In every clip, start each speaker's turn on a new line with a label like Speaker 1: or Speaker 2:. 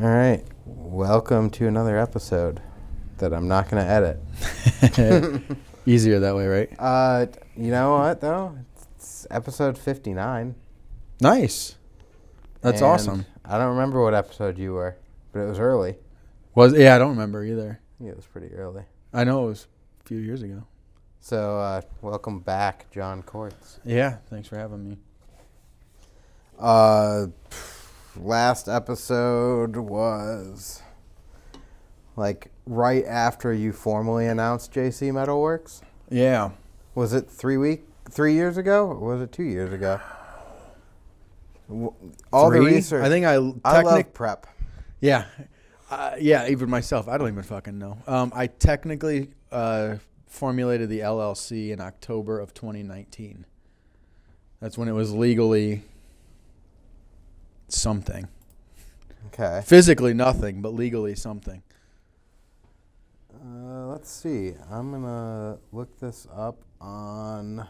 Speaker 1: All right. Welcome to another episode that I'm not going to edit.
Speaker 2: Easier that way, right?
Speaker 1: You know what, though? It's episode 59.
Speaker 2: Nice. That's
Speaker 1: and
Speaker 2: awesome.
Speaker 1: I don't remember what episode you were, but it was early.
Speaker 2: Yeah, I don't remember either.
Speaker 1: Yeah, it was pretty early.
Speaker 2: I know it was a few years ago.
Speaker 1: So, welcome back, John Corts.
Speaker 2: Yeah, thanks for having me.
Speaker 1: Last episode was like right after you formally announced JC Metalworks.
Speaker 2: Yeah.
Speaker 1: Was it 3 years ago, or was it 2 years ago? All the research.
Speaker 2: I think I
Speaker 1: love prep.
Speaker 2: Yeah. Yeah, even myself. I don't even fucking know. I technically formulated the LLC in October of 2019. That's when it was legally something.
Speaker 1: Okay.
Speaker 2: Physically nothing, but legally something.
Speaker 1: Let's see. I'm going to look this up on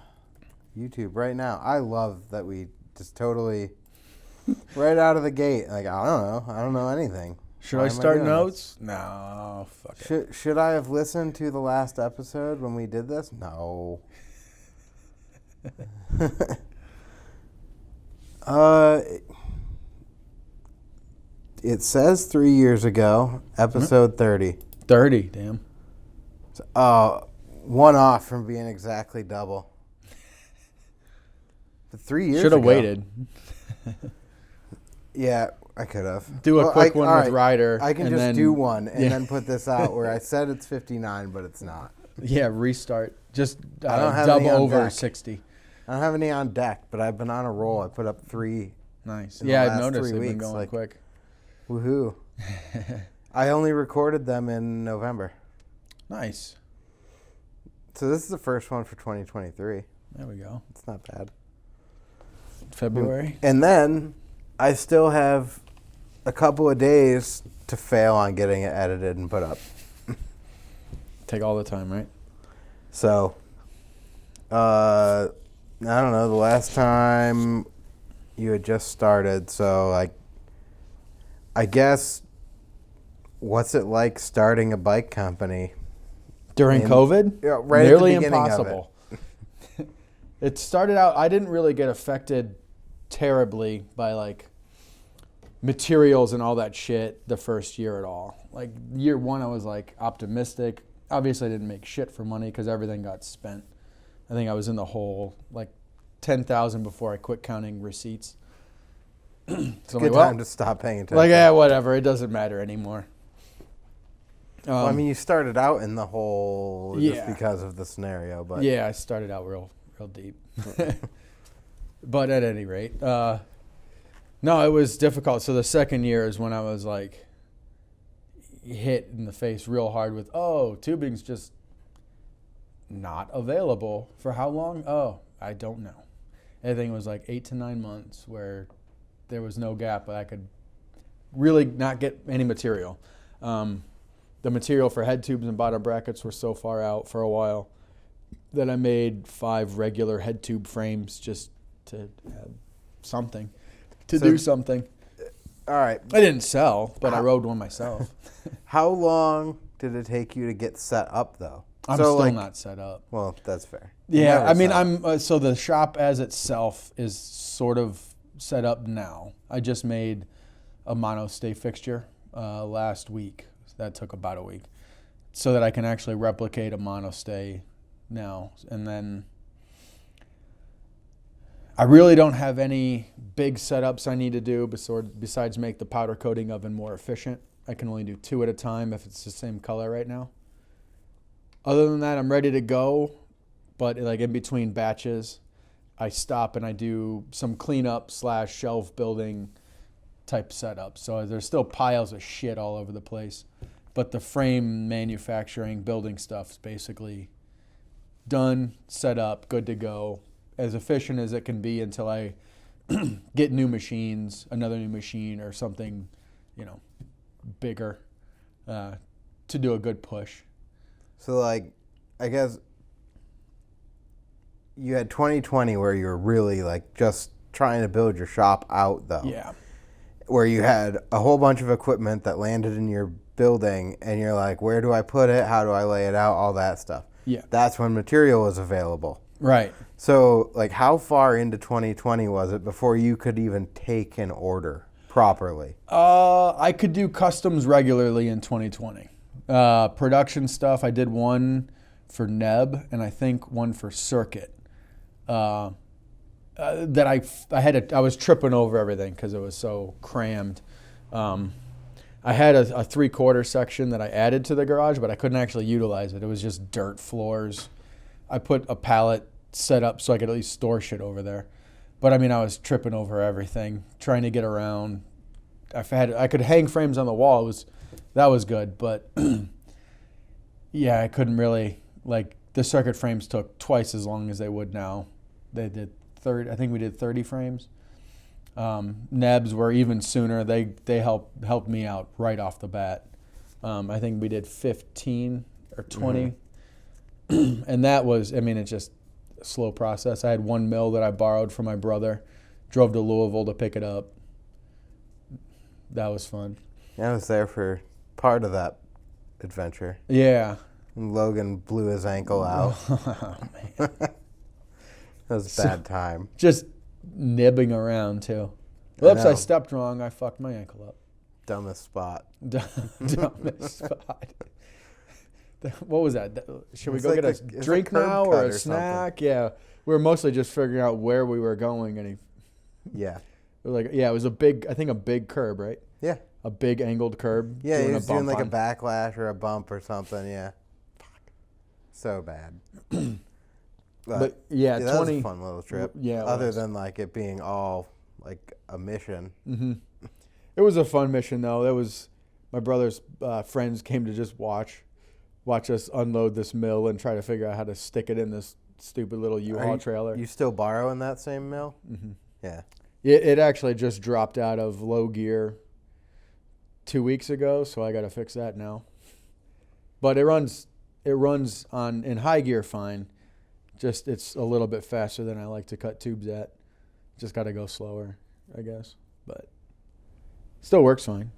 Speaker 1: YouTube right now. I love that we just totally, right out of the gate, like, I don't know anything.
Speaker 2: Should I start notes? No, fuck it.
Speaker 1: Should I have listened to the last episode when we did this? No. It says 3 years ago, episode 30.
Speaker 2: 30, damn.
Speaker 1: One off from being exactly double. But 3 years ago.
Speaker 2: Should have waited.
Speaker 1: Yeah, I could have.
Speaker 2: Do a quick one with Ryder.
Speaker 1: I can just do one and then put this out where I said it's 59, but it's not.
Speaker 2: Yeah, restart. Just
Speaker 1: I don't have
Speaker 2: double
Speaker 1: any on
Speaker 2: over
Speaker 1: deck.
Speaker 2: 60.
Speaker 1: I don't have any on deck, but I've been on a roll. I put up 3.
Speaker 2: Nice.
Speaker 1: in the
Speaker 2: Yeah, I've
Speaker 1: last
Speaker 2: noticed
Speaker 1: 3
Speaker 2: they've been
Speaker 1: weeks,
Speaker 2: going
Speaker 1: like,
Speaker 2: quick.
Speaker 1: Woohoo. I only recorded them in November.
Speaker 2: Nice.
Speaker 1: So this is the first one for 2023.
Speaker 2: There we go.
Speaker 1: It's not bad.
Speaker 2: February.
Speaker 1: And then I still have a couple of days to fail on getting it edited and put up.
Speaker 2: Take all the time, right?
Speaker 1: So, I don't know, the last time you had just started, so like, I guess, what's it like starting a bike company?
Speaker 2: During COVID?
Speaker 1: Yeah, right
Speaker 2: Nearly
Speaker 1: at the beginning
Speaker 2: impossible. Of it. It started out, I didn't really get affected terribly by like materials and all that shit the first year at all. Like year one, I was like optimistic. Obviously, I didn't make shit for money because everything got spent. I think I was in the hole like 10,000 before I quit counting receipts. So
Speaker 1: it's a good time to stop paying attention.
Speaker 2: Like, yeah, whatever. It doesn't matter anymore.
Speaker 1: Well, I mean, you started out in the hole just
Speaker 2: Yeah.
Speaker 1: because of the scenario, but
Speaker 2: Yeah, I started out real deep. But at any rate, no, it was difficult. So the second year is when I was like hit in the face real hard with, tubing's just not available. For how long? I don't know. I think it was like 8 to 9 months where there was no gap, but I could really not get any material. The material for head tubes and bottom brackets were so far out for a while that I made 5 regular head tube frames just to have something, do something.
Speaker 1: All right.
Speaker 2: I didn't sell, but I rode one myself.
Speaker 1: How long did it take you to get set up, though?
Speaker 2: I'm still not set up.
Speaker 1: Well, that's fair.
Speaker 2: Yeah, I mean, so the shop as itself is sort of set up now. I just made a monostay fixture last week. That took about a week, so that I can actually replicate a monostay now. And then I really don't have any big setups I need to do besides make the powder coating oven more efficient. I can only do 2 at a time if it's the same color right now. Other than that, I'm ready to go, but like in between batches, I stop and I do some cleanup / shelf building type setup. So there's still piles of shit all over the place, but the frame manufacturing, building stuff is basically done, set up, good to go, as efficient as it can be until I get new machines, another new machine or something, bigger to do a good push.
Speaker 1: So, like, I guess you had 2020 where you were really, like, just trying to build your shop out, though.
Speaker 2: Yeah.
Speaker 1: where you had a whole bunch of equipment that landed in your building, and you're like, where do I put it? How do I lay it out? All that stuff.
Speaker 2: Yeah.
Speaker 1: That's when material was available.
Speaker 2: Right.
Speaker 1: So, like, how far into 2020 was it before you could even take an order properly?
Speaker 2: I could do customs regularly in 2020. Production stuff, I did one for Neb and I think one for Circuit. That I was tripping over everything because it was so crammed. I had a 3/4 section that I added to the garage, but I couldn't actually utilize it. It was just dirt floors. I put a pallet set up so I could at least store shit over there. But I mean, I was tripping over everything, trying to get around. I could hang frames on the wall. That was good, but yeah, I couldn't really, like, the Circuit frames took twice as long as they would now. They did 30. I think we did 30 frames. Nebs were even sooner. They helped me out right off the bat. I think we did 15 or 20, and that was, I mean, it's just a slow process. I had one mill that I borrowed from my brother, drove to Louisville to pick it up. That was fun.
Speaker 1: Yeah, I was there for part of that adventure.
Speaker 2: Yeah.
Speaker 1: And Logan blew his ankle out.
Speaker 2: Oh, man.
Speaker 1: That was a bad time.
Speaker 2: Just nibbing around, too. Whoops, I stepped wrong. I fucked my ankle up.
Speaker 1: Dumbest spot.
Speaker 2: Dumbest spot. What was that? Should we go
Speaker 1: like
Speaker 2: get a drink now or a snack?
Speaker 1: Something.
Speaker 2: Yeah. We were mostly just figuring out where we were going. And
Speaker 1: Yeah.
Speaker 2: it was a big curb, right?
Speaker 1: Yeah.
Speaker 2: A big angled curb.
Speaker 1: Yeah, he was doing like
Speaker 2: on.
Speaker 1: a backlash or a bump or something, yeah. So bad.
Speaker 2: But yeah,
Speaker 1: that
Speaker 2: 20.
Speaker 1: was a fun little trip.
Speaker 2: Yeah,
Speaker 1: Other than like it being all like a mission.
Speaker 2: Mm-hmm. It was a fun mission though. It was my brother's friends came to just watch us unload this mill and try to figure out how to stick it in this stupid little U-Haul trailer.
Speaker 1: You still borrowing that same mill?
Speaker 2: Mm-hmm.
Speaker 1: Yeah.
Speaker 2: It actually just dropped out of low gear 2 weeks ago, so I got to fix that now. But it runs in high gear fine. Just it's a little bit faster than I like to cut tubes at. Just got to go slower, I guess. But still works fine.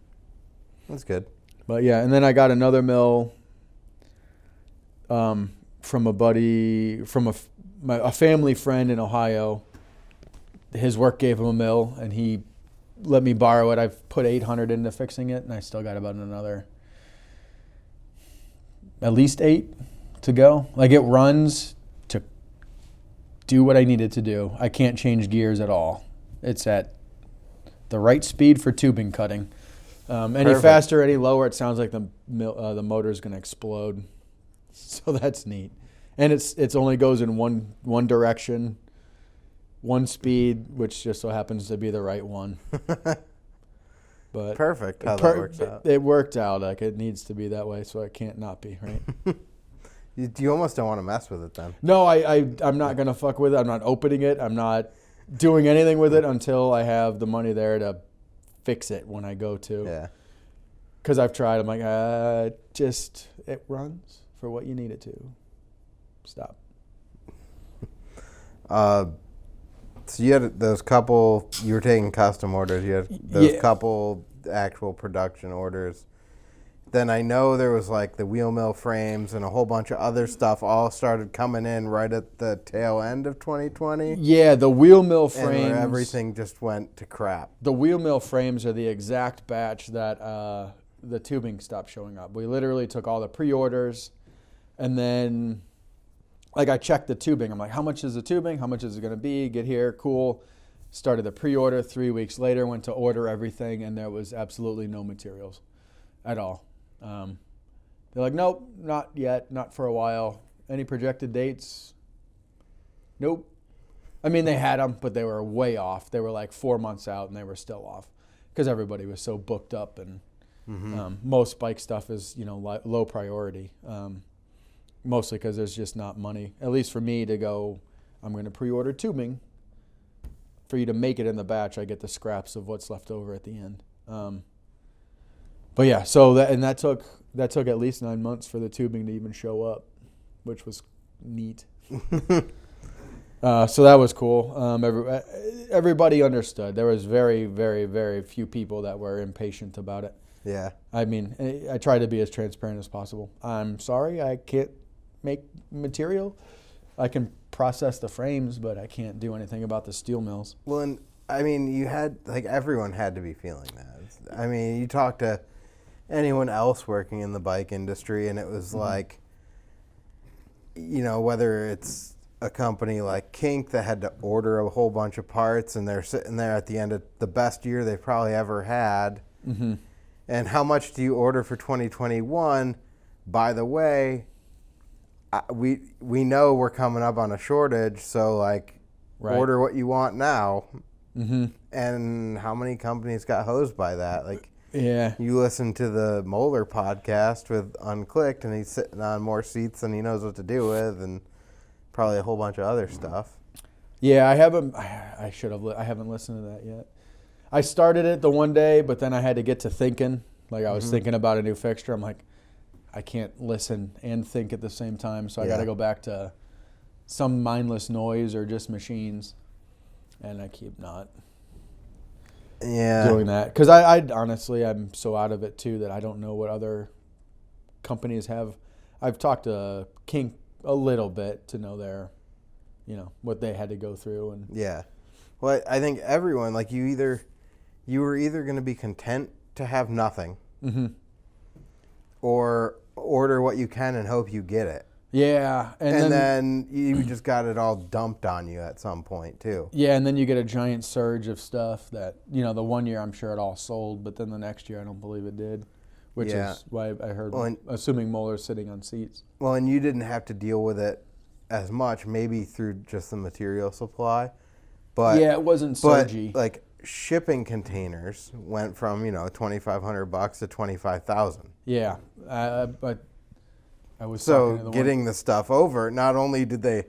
Speaker 1: That's good.
Speaker 2: But yeah, and then I got another mill from a buddy, from a family friend in Ohio. His work gave him a mill, and he let me borrow it. I've put $800 into fixing it, and I still got about another at least 8 to go. Like, it runs to do what I needed to do. I can't change gears at all. It's at the right speed for tubing cutting. Any faster, any lower, it sounds like the motor is going to explode. So that's neat. And it's only goes in one direction, one speed, which just so happens to be the right one. But
Speaker 1: perfect how that works out.
Speaker 2: It worked out. Like, it needs to be that way, so it can't not be, right?
Speaker 1: You almost don't want to mess with it then.
Speaker 2: No, I'm not going to fuck with it. I'm not opening it. I'm not doing anything with it until I have the money there to fix it when I go to.
Speaker 1: Yeah.
Speaker 2: Because I've tried. I'm like, it runs for what you need it to. Stop.
Speaker 1: So you had those couple, you were taking custom orders. You had those couple actual production orders. Then I know there was like the wheel mill frames and a whole bunch of other stuff all started coming in right at the tail end of 2020.
Speaker 2: Yeah, the wheel mill frames.
Speaker 1: And where everything just went to crap.
Speaker 2: The wheel mill frames are the exact batch that the tubing stopped showing up. We literally took all the pre-orders, and then, like, I checked the tubing. I'm like, how much is the tubing? How much is it going to be? Get here, cool. Started the pre-order. 3 weeks later, went to order everything, and there was absolutely no materials at all. They're like, nope, not yet, not for a while. Any projected dates? Nope. I mean, they had them, but they were way off. They were like 4 months out, and they were still off because everybody was so booked up, and most bike stuff is, low priority. Mostly because there's just not money, at least for me, to go, I'm going to pre-order tubing. For you to make it in the batch, I get the scraps of what's left over at the end. But yeah, so that took at least 9 months for the tubing to even show up, which was neat. So that was cool. Everybody understood. There was very, very, very few people that were impatient about it.
Speaker 1: Yeah.
Speaker 2: I mean, I try to be as transparent as possible. I'm sorry, I can't make material. I can process the frames, but I can't do anything about the steel mills.
Speaker 1: Well, and I mean, you had, like, everyone had to be feeling that. I mean, you talk to anyone else working in the bike industry, and it was like, you know, whether it's a company like Kink that had to order a whole bunch of parts, and they're sitting there at the end of the best year they've probably ever had.
Speaker 2: Mm-hmm.
Speaker 1: And how much do you order for 2021? By the way, we know we're coming up on a shortage, so like,
Speaker 2: Right.
Speaker 1: order what you want now.
Speaker 2: Mm-hmm.
Speaker 1: And how many companies got hosed by that? Like,
Speaker 2: Yeah.
Speaker 1: you listen to the Moeller podcast with Unclicked, and he's sitting on more seats than he knows what to do with, and probably a whole bunch of other stuff.
Speaker 2: Yeah, I haven't. I should have. I haven't listened to that yet. I started it the one day, but then I had to get to thinking. Like I was thinking about a new fixture. I'm like, I can't listen and think at the same time, so I got to go back to some mindless noise or just machines, and I keep not doing that because I honestly I'm so out of it too that I don't know what other companies have. I've talked to Kink a little bit to know their, you know, what they had to go through and
Speaker 1: Well, I think everyone, like, you were either going to be content to have nothing, or order what you can and hope you get it.
Speaker 2: Yeah,
Speaker 1: and then you just got it all dumped on you at some point too.
Speaker 2: Yeah, and then you get a giant surge of stuff that, you know, the one year I'm sure it all sold, but then the next year I don't believe it did, which is why I heard, assuming Moeller's sitting on seats.
Speaker 1: Well, and you didn't have to deal with it as much, maybe through just the material supply. But
Speaker 2: yeah, it wasn't surgy.
Speaker 1: But like shipping containers went from, you know, $2,500 to $25,000.
Speaker 2: Yeah, but I was
Speaker 1: so getting the stuff over. Not only did they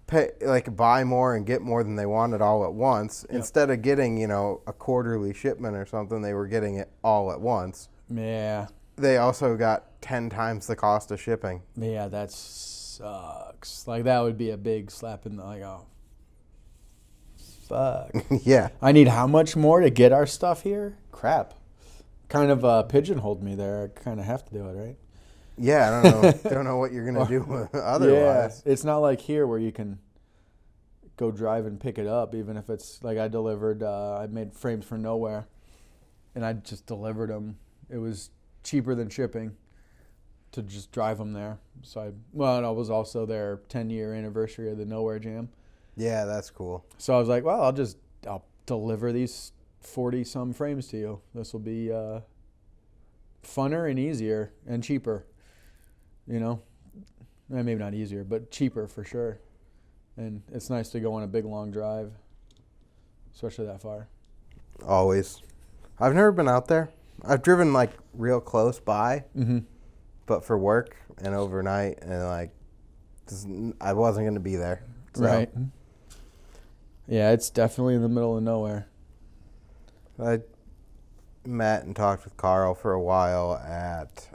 Speaker 1: buy more and get more than they wanted all at once, instead of getting, you know, a quarterly shipment or something, they were getting it all at once.
Speaker 2: Yeah.
Speaker 1: They also got 10 times the cost of shipping.
Speaker 2: Yeah, that sucks. Like that would be a big slap in the oh. Fuck.
Speaker 1: Yeah.
Speaker 2: I need how much more to get our stuff here? Crap. Kind of pigeonholed me there. I kind of have to do it, right?
Speaker 1: Yeah, I don't know. Don't know what you're gonna do otherwise.
Speaker 2: Yeah, it's not like here where you can go drive and pick it up. Even if it's like I delivered, I made frames for Nowhere, and I just delivered them. It was cheaper than shipping to just drive them there. So and it was also their 10-year anniversary of the Nowhere Jam.
Speaker 1: Yeah, that's cool.
Speaker 2: So I was like, well, I'll deliver these 40-some frames to you. This will be funner and easier and cheaper. You know, maybe not easier, but cheaper for sure. And it's nice to go on a big, long drive, especially that far.
Speaker 1: Always. I've never been out there. I've driven, like, real close by, but for work and overnight, and, like, I wasn't going to be there. So.
Speaker 2: Right. Yeah, it's definitely in the middle of nowhere.
Speaker 1: I met and talked with Carl for a while at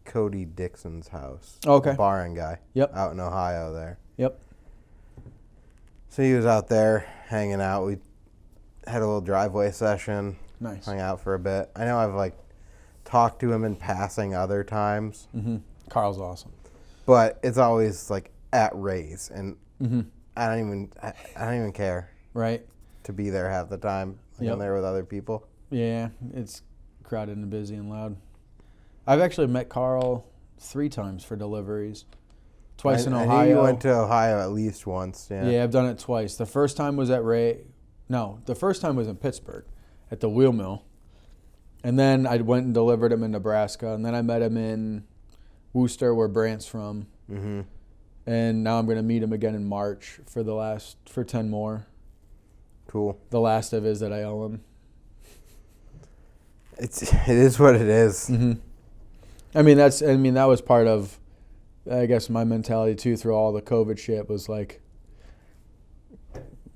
Speaker 1: Cody Dixon's house.
Speaker 2: Okay.
Speaker 1: The barring guy.
Speaker 2: Yep.
Speaker 1: Out in Ohio there.
Speaker 2: Yep.
Speaker 1: So he was out there hanging out. We had a little driveway session.
Speaker 2: Nice.
Speaker 1: Hung out for a bit. I know I've, like, talked to him in passing other times.
Speaker 2: Carl's awesome.
Speaker 1: But it's always, like, at Ray's, and I don't even care.
Speaker 2: Right.
Speaker 1: To be there half the time. Like, I'm there with other people.
Speaker 2: Yeah, it's crowded and busy and loud. I've actually met Carl 3 times for deliveries. Twice in Ohio.
Speaker 1: I knew you went to Ohio at least once.
Speaker 2: Yeah, I've done it twice. The first time was at the first time was in Pittsburgh at the wheel mill. And then I went and delivered him in Nebraska. And then I met him in Worcester, where Brant's from. And now I'm going to meet him again in March for 10 more.
Speaker 1: Cool.
Speaker 2: The last of his that I owe him.
Speaker 1: It is what it is.
Speaker 2: I mean, that was part of, I guess, my mentality too through all the COVID shit was like,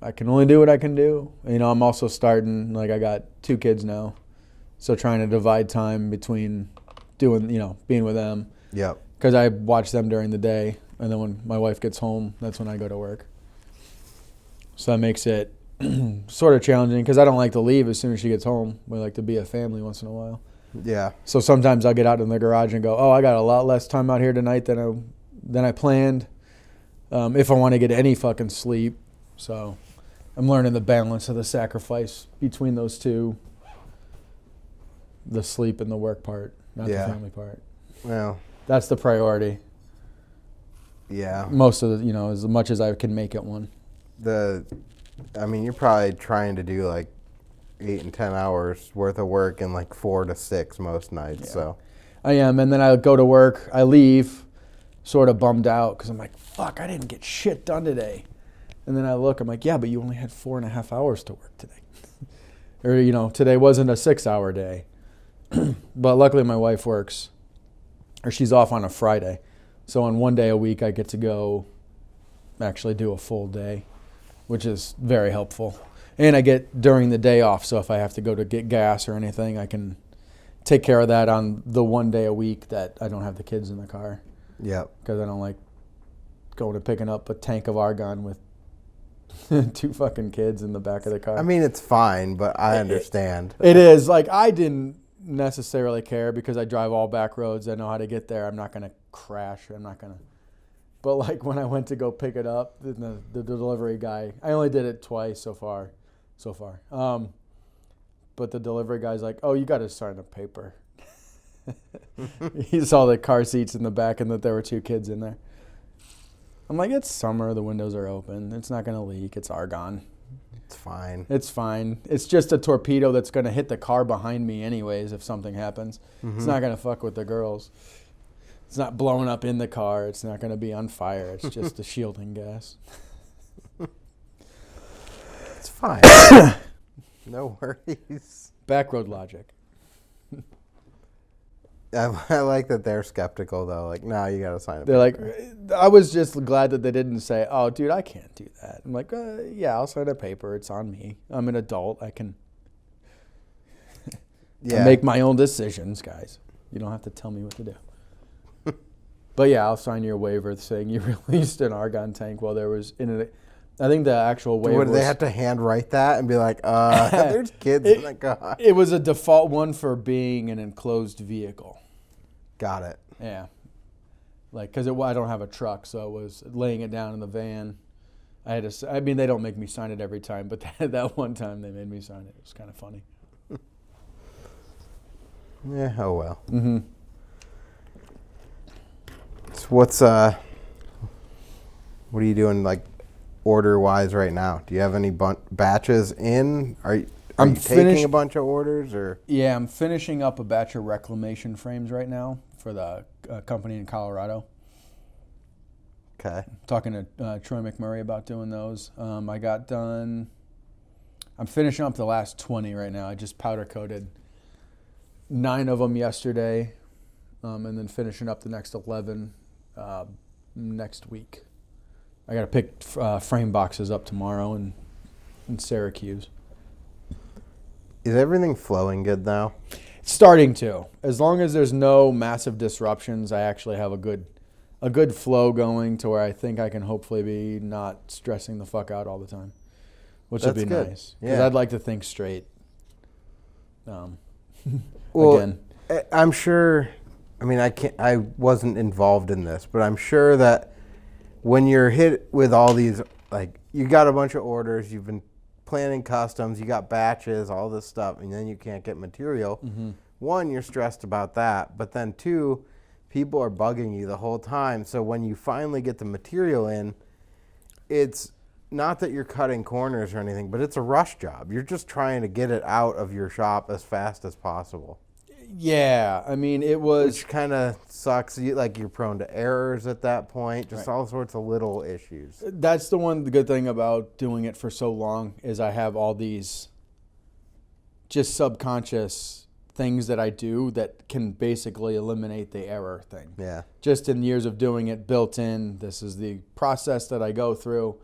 Speaker 2: I can only do what I can do. You know, I'm also starting, like, I got 2 kids now. So trying to divide time between doing, you know, being with them.
Speaker 1: Yep.
Speaker 2: Because I watch them during the day. And then when my wife gets home, that's when I go to work. So that makes it sort of challenging because I don't like to leave as soon as she gets home. We like to be a family once in a while.
Speaker 1: Yeah.
Speaker 2: So sometimes I'll get out in the garage and go, oh, I got a lot less time out here tonight than I planned. If I want to get any fucking sleep. So I'm learning the balance of the sacrifice between those two. The sleep and the work part, not the family part.
Speaker 1: Well,
Speaker 2: that's the priority.
Speaker 1: Yeah.
Speaker 2: Most of the, as much as I can make it one.
Speaker 1: You're probably trying to do like 8 and 10 hours worth of work in like 4 to 6 most nights. Yeah. So
Speaker 2: I am. And then I go to work, I leave sort of bummed out because I'm like, fuck, I didn't get shit done today. And then I look, I'm like, yeah, but you only had 4.5 hours to work today. Or, today wasn't a 6-hour day. But luckily my wife works, or she's off on a Friday. So on one day a week I get to go actually do a full day, which is very helpful. And I get during the day off, so if I have to go to get gas or anything, I can take care of that on the one day a week that I don't have the kids in the car.
Speaker 1: Yep.
Speaker 2: Because I don't like going and picking up a tank of argon with 2 fucking kids in the back of the car.
Speaker 1: I mean, it's fine, but I understand.
Speaker 2: It is. Like, I didn't necessarily care because I drive all back roads. I know how to get there. I'm not going to crash. But like when I went to go pick it up, the delivery guy, I only did it twice so far. But the delivery guy's like, oh, you got to sign a paper. He saw the car seats in the back and that there were 2 kids in there. I'm like, it's summer. The windows are open. It's not going to leak. It's argon.
Speaker 1: It's fine.
Speaker 2: It's fine. It's just a torpedo that's going to hit the car behind me anyways if something happens. Mm-hmm. It's not going to fuck with the girls. It's not blowing up in the car. It's not going to be on fire. It's just a shielding gas.
Speaker 1: It's fine. No worries.
Speaker 2: Backroad logic.
Speaker 1: I like that they're skeptical, though. Like, no, you got to sign it.
Speaker 2: They're like, I was just glad that they didn't say, oh, dude, I can't do that. I'm like, yeah, I'll sign a paper. It's on me. I'm an adult. I can make my own decisions, guys. You don't have to tell me what to do. But, yeah, I'll sign your waiver saying you released an argon tank while there was I think the actual waiver
Speaker 1: Would they have to handwrite that and be like, there's kids in the car?
Speaker 2: It was a default one for being an enclosed vehicle.
Speaker 1: Got it.
Speaker 2: Yeah. Like, because I don't have a truck, so I was laying it down in the van. They don't make me sign it every time, but that one time they made me sign it. It was kind of funny.
Speaker 1: Yeah, oh well.
Speaker 2: Mm-hmm.
Speaker 1: So what are you doing, like, order-wise right now? Do you have any batches in? Are you taking a bunch of orders? Or?
Speaker 2: Yeah, I'm finishing up a batch of reclamation frames right now for the company in Colorado.
Speaker 1: Okay.
Speaker 2: Talking to Troy McMurray about doing those. I got done. I'm finishing up the last 20 right now. I just powder-coated 9 of them yesterday, and then finishing up the next 11 next week. I got to pick frame boxes up tomorrow in Syracuse.
Speaker 1: Is everything flowing good now?
Speaker 2: It's starting to. As long as there's no massive disruptions, I actually have a good flow going to where I think I can hopefully be not stressing the fuck out all the time, which would be
Speaker 1: good.
Speaker 2: Nice. Because I'd like to think straight.
Speaker 1: Well,
Speaker 2: again,
Speaker 1: I'm sure. I mean, I wasn't involved in this, but I'm sure that when you're hit with all these, like, you got a bunch of orders, you've been planning customs, you got batches, all this stuff, and then you can't get material. Mm-hmm. 1, you're stressed about that, but then 2, people are bugging you the whole time. So when you finally get the material in, it's not that you're cutting corners or anything, but it's a rush job. You're just trying to get it out of your shop as fast as possible.
Speaker 2: Yeah, I mean, it was...
Speaker 1: Which kind of sucks. You're prone to errors at that point, just all sorts of little issues.
Speaker 2: That's the good thing about doing it for so long is I have all these just subconscious things that I do that can basically eliminate the error thing.
Speaker 1: Yeah.
Speaker 2: Just in years of doing it built in, this is the process that I go through.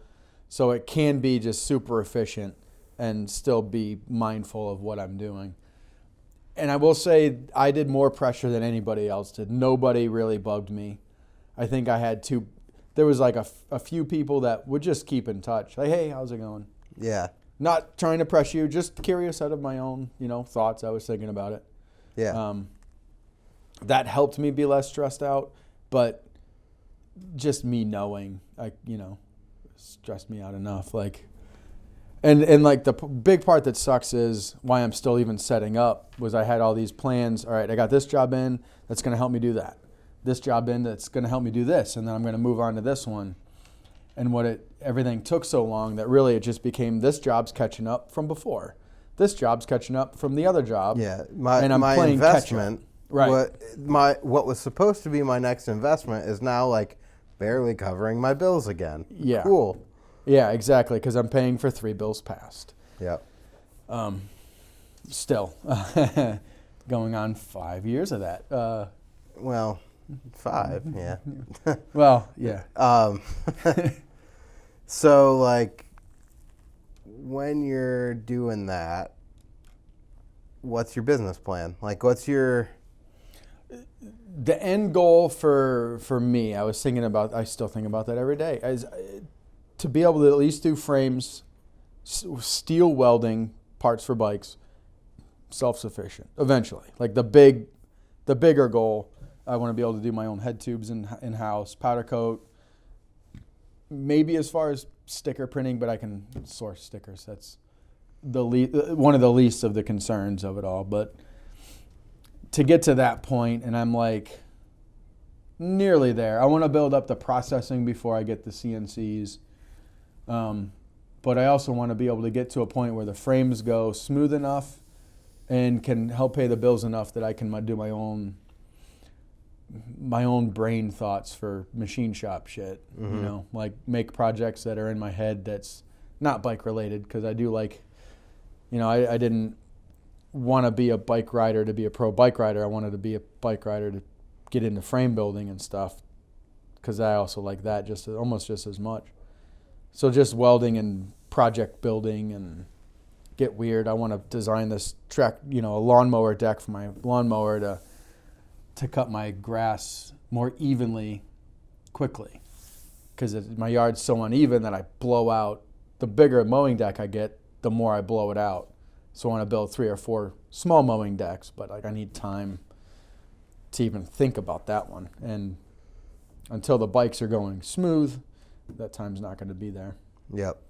Speaker 2: So it can be just super efficient and still be mindful of what I'm doing. And I will say I did more pressure than anybody else did. Nobody really bugged me. I think I had there was like a few people that would just keep in touch. Like, hey, how's it going?
Speaker 1: Yeah.
Speaker 2: Not trying to press you, just curious out of my own, thoughts. I was thinking about it.
Speaker 1: Yeah.
Speaker 2: That helped me be less stressed out, but just me knowing, stressed me out enough. Like, and like the big part that sucks is why I'm still even setting up was I had all these plans. All right, I got this job in that's going to help me do that. This job in that's going to help me do this, and then I'm going to move on to this one. And everything took so long that really it just became this job's catching up from before. This job's catching up from the other job.
Speaker 1: Yeah,
Speaker 2: and I'm
Speaker 1: my
Speaker 2: playing
Speaker 1: investment,
Speaker 2: right?
Speaker 1: What was supposed to be my next investment is now like barely covering my bills again.
Speaker 2: Yeah,
Speaker 1: cool.
Speaker 2: Yeah, exactly, because I'm paying for 3 bills past.
Speaker 1: Yep.
Speaker 2: Still, going on 5 years of that.
Speaker 1: Well, 5, yeah.
Speaker 2: Well, yeah.
Speaker 1: So, like, when you're doing that, what's your business plan? Like, what's your...
Speaker 2: The end goal for me, I still think about that every day, is to be able to at least do frames, steel welding, parts for bikes, self-sufficient, eventually. Like, the bigger goal, I want to be able to do my own head tubes in-house, powder coat, maybe as far as sticker printing, but I can source stickers. That's one of the least of the concerns of it all. But to get to that point, and I'm like nearly there. I want to build up the processing before I get the CNCs. But I also want to be able to get to a point where the frames go smooth enough and can help pay the bills enough that I can do my own brain thoughts for machine shop shit, like make projects that are in my head that's not bike related, because I do like, I didn't want to be a bike rider to be a pro bike rider. I wanted to be a bike rider to get into frame building and stuff, because I also like that almost just as much. So just welding and project building and get weird. I want to design this track, a lawnmower deck for my lawnmower to cut my grass more evenly quickly, because my yard's so uneven that I blow out. The bigger mowing deck I get, the more I blow it out. So I want to build 3 or 4 small mowing decks, but I need time to even think about that one. And until the bikes are going smooth, that time's not going to be there.
Speaker 1: Yep.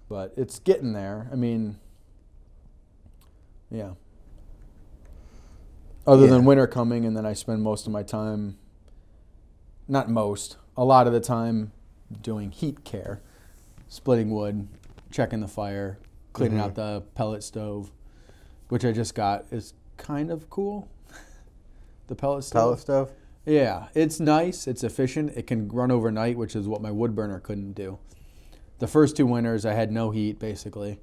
Speaker 2: But it's getting there. I mean, yeah. Other than winter coming, and then I spend most of my time, a lot of the time doing heat care, splitting wood, checking the fire, cleaning out the pellet stove, which I just got. Is kind of cool. The pellet stove.
Speaker 1: Pellet stove?
Speaker 2: Yeah, it's nice. It's efficient. It can run overnight, which is what my wood burner couldn't do. The first 2 winters, I had no heat, basically.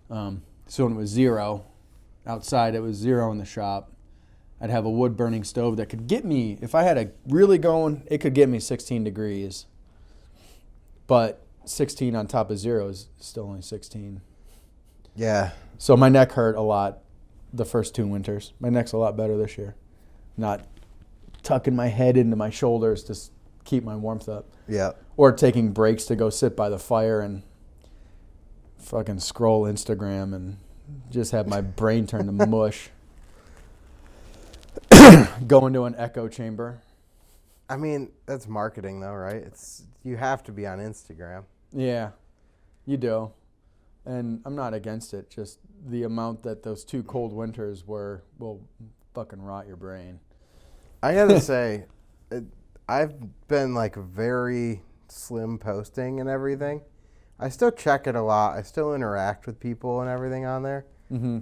Speaker 2: So when it was 0 outside, it was 0 in the shop. I'd have a wood burning stove that could get me, if I had a really going, it could get me 16 degrees. But 16 on top of 0 is still only 16.
Speaker 1: Yeah.
Speaker 2: So my neck hurt a lot the first 2 winters. My neck's a lot better this year. Not tucking my head into my shoulders to keep my warmth up.
Speaker 1: Yeah.
Speaker 2: Or taking breaks to go sit by the fire and fucking scroll Instagram and just have my brain turn to mush. Go into an echo chamber.
Speaker 1: I mean, that's marketing though, right? You have to be on Instagram.
Speaker 2: Yeah, you do. And I'm not against it. Just the amount that those 2 cold winters will fucking rot your brain.
Speaker 1: I gotta say, I've been like very slim posting and everything. I still check it a lot. I still interact with people and everything on there. Mm-hmm.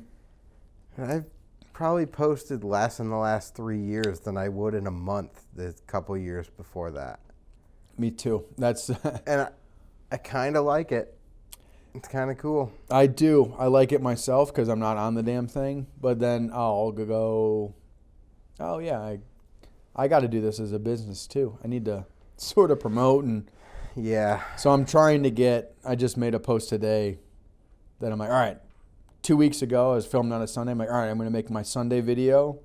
Speaker 1: And I've probably posted less in the last 3 years than I would in a month the couple years before that.
Speaker 2: Me too. That's
Speaker 1: and I kind of like it. It's kind of cool.
Speaker 2: I do. I like it myself because I'm not on the damn thing. But then I'll go, oh yeah, I got to do this as a business too. I need to sort of promote and
Speaker 1: yeah.
Speaker 2: So I'm trying to I just made a post today that I'm like, all right, 2 weeks ago I was filming on a Sunday. I'm like, all right, I'm going to make my Sunday video.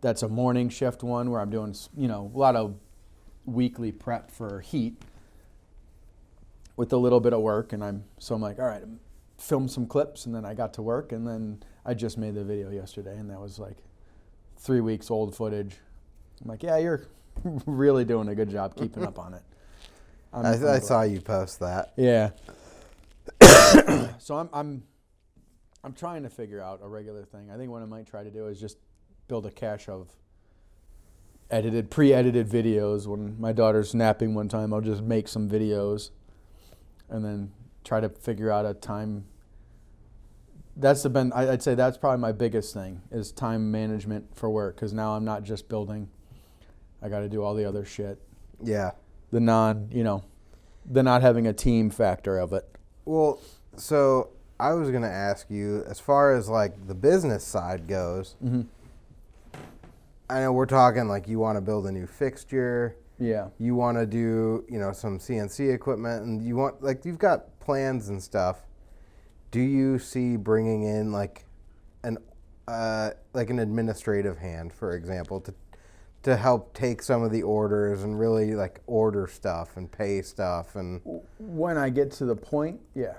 Speaker 2: That's a morning shift one where I'm doing, a lot of weekly prep for heat with a little bit of work, and I'm like, all right, film some clips, and then I got to work, and then I just made the video yesterday, and that was like 3 weeks old footage. I'm like, yeah, you're really doing a good job keeping up on it.
Speaker 1: I saw you post that.
Speaker 2: Yeah. So I'm trying to figure out a regular thing. I think what I might try to do is just build a cache of pre-edited videos. When my daughter's napping one time, I'll just make some videos and then try to figure out a time. I'd say that's probably my biggest thing is time management for work, because now I'm not just building. I got to do all the other shit.
Speaker 1: Yeah.
Speaker 2: The not having a team factor of it.
Speaker 1: Well, so I was going to ask you, as far as like the business side goes,
Speaker 2: Mm-hmm.
Speaker 1: I know we're talking like you want to build a new fixture.
Speaker 2: Yeah.
Speaker 1: You want to do, some CNC equipment, and you want, like, you've got plans and stuff. Do you see bringing in like an administrative hand, for example, to help take some of the orders and really like order stuff and pay stuff? And
Speaker 2: when I get to the point, yeah,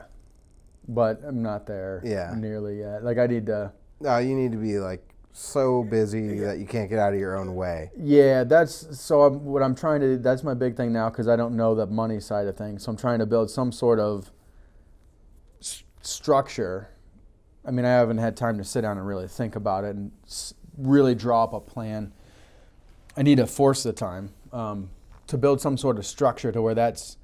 Speaker 2: but I'm not there nearly yet. Like I need to.
Speaker 1: No, you need to be like so busy that you can't get out of your own way.
Speaker 2: Yeah, that's what I'm trying to. That's my big thing now, because I don't know the money side of things. So I'm trying to build some sort of structure. I mean, I haven't had time to sit down and really think about it and really draw up a plan. I need to force the time to build some sort of structure to where that's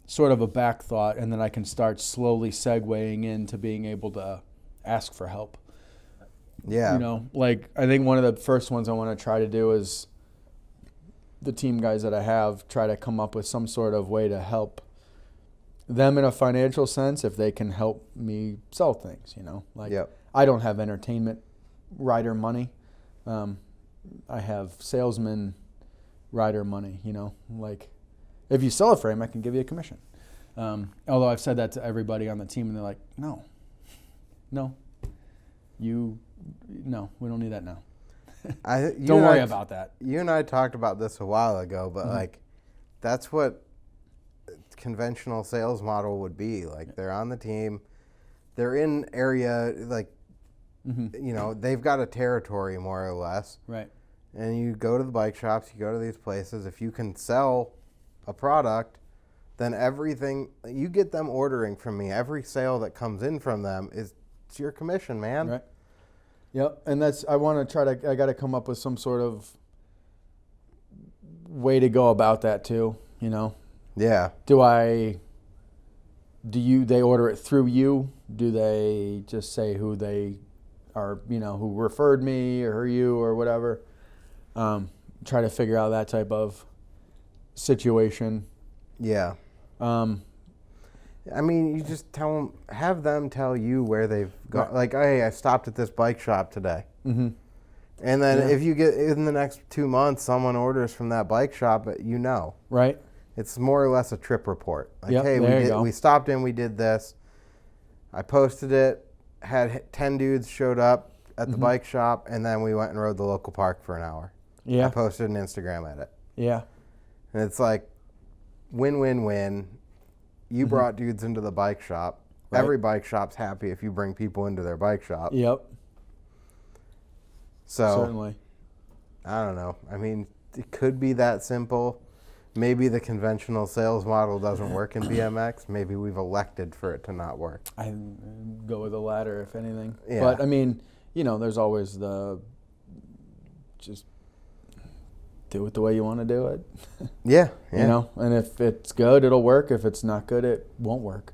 Speaker 2: sort of a back thought, and then I can start slowly segueing into being able to ask for help.
Speaker 1: Yeah.
Speaker 2: Like I think one of the first ones I want to try to do is the team guys that I have try to come up with some sort of way to help them in a financial sense if they can help me sell things, Like I don't have entertainment rider money. I have salesman rider money, Like if you sell a frame, I can give you a commission. Although I've said that to everybody on the team, and they're like, no, we don't need that now. Don't worry about that.
Speaker 1: You and I talked about this a while ago, but like that's what conventional sales model would be. Like they're on the team, they're in area, like, they've got a territory more or less.
Speaker 2: Right.
Speaker 1: And you go to the bike shops, you go to these places. If you can sell a product, then everything, you get them ordering from me. Every sale that comes in from them it's your commission, man.
Speaker 2: Right. Yep. And I got to come up with some sort of way to go about that too,
Speaker 1: Yeah.
Speaker 2: They order it through you? Do they just say who they are, who referred me or you or whatever? Try to figure out that type of situation.
Speaker 1: Yeah. I mean, you just have them tell you where they've gone. Right. Like, hey, I stopped at this bike shop today. Mm-hmm. And then if you get in the next 2 months, someone orders from that bike shop, Right. It's more or less a trip report. Like, hey, we stopped in, we did this. I posted it, had 10 dudes showed up at the bike shop, and then we went and rode the local park for an hour. Yeah. I posted an Instagram edit.
Speaker 2: Yeah.
Speaker 1: And it's like win-win-win. You brought dudes into the bike shop. Right. Every bike shop's happy if you bring people into their bike shop.
Speaker 2: Yep.
Speaker 1: So,
Speaker 2: certainly.
Speaker 1: I don't know. I mean, it could be that simple. Maybe the conventional sales model doesn't work in BMX. Maybe we've elected for it to not work.
Speaker 2: I go with the latter, if anything.
Speaker 1: Yeah.
Speaker 2: But, I mean, there's always just do it the way you want to do it.
Speaker 1: Yeah.
Speaker 2: And if it's good, it'll work. If it's not good, it won't work.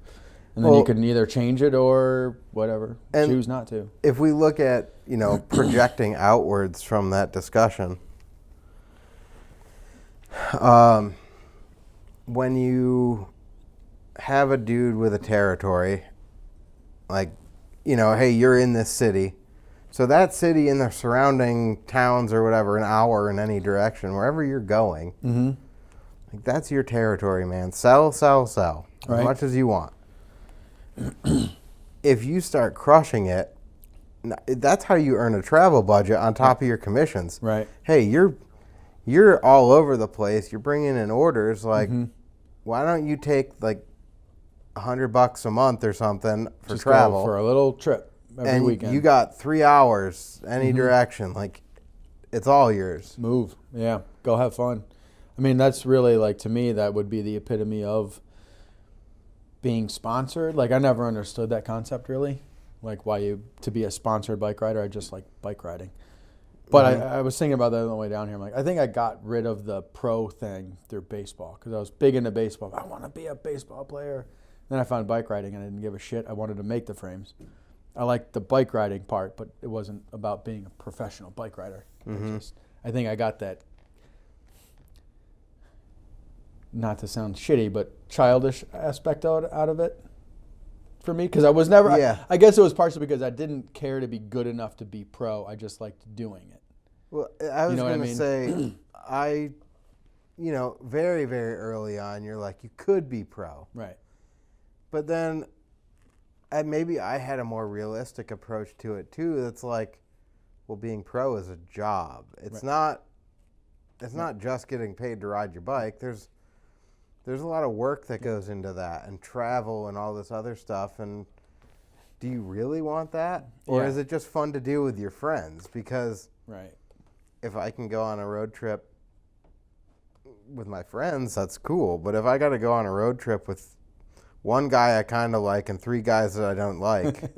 Speaker 2: And then you can either change it or whatever, choose not to.
Speaker 1: If we look at, projecting outwards from that discussion, when you have a dude with a territory, like, hey, you're in this city. So that city and the surrounding towns or whatever, an hour in any direction, wherever you're going, like that's your territory, man. Sell as much as you want. If you start crushing it, that's how you earn a travel budget on top of your commissions.
Speaker 2: Right.
Speaker 1: Hey, you're all over the place. You're bringing in orders. Like,
Speaker 2: Mm-hmm.
Speaker 1: why don't you take like $100 a month or something for
Speaker 2: Just
Speaker 1: travel
Speaker 2: go for a little trip every
Speaker 1: and
Speaker 2: weekend.
Speaker 1: you got 3 hours any
Speaker 2: Mm-hmm.
Speaker 1: direction. Like, it's all yours.
Speaker 2: Move. Yeah. Go have fun. I mean, that's really like, to me, that would be the epitome of being sponsored. Like, I never understood that concept really. Like, to be a sponsored bike rider, I just like bike riding. But I was thinking about that on the way down here. I'm like, I think I got rid of the pro thing through baseball because I was big into baseball. I want to be a baseball player. Then I found bike riding and I didn't give a shit. I wanted to make the frames. I liked the bike riding part, but it wasn't about being a professional bike rider. I think I got that, not to sound shitty, but childish aspect out of it for me. Because I was never,
Speaker 1: Yeah.
Speaker 2: I guess it was partially because I didn't care to be good enough to be pro. I just liked doing it.
Speaker 1: Well, I was
Speaker 2: You know what I
Speaker 1: going to
Speaker 2: mean?
Speaker 1: say, very, very early on, you're like, you could be pro.
Speaker 2: Right.
Speaker 1: But then maybe I had a more realistic approach to it too. That's like, well, being pro is a job. It's not just getting paid to ride your bike. There's a lot of work that goes into that, and travel and all this other stuff. And do you really want that? Or is it just fun to do with your friends? Because
Speaker 2: Right.
Speaker 1: if I can go on a road trip with my friends, that's cool. But if I got to go on a road trip with one guy I kind of like and 3 guys that I don't like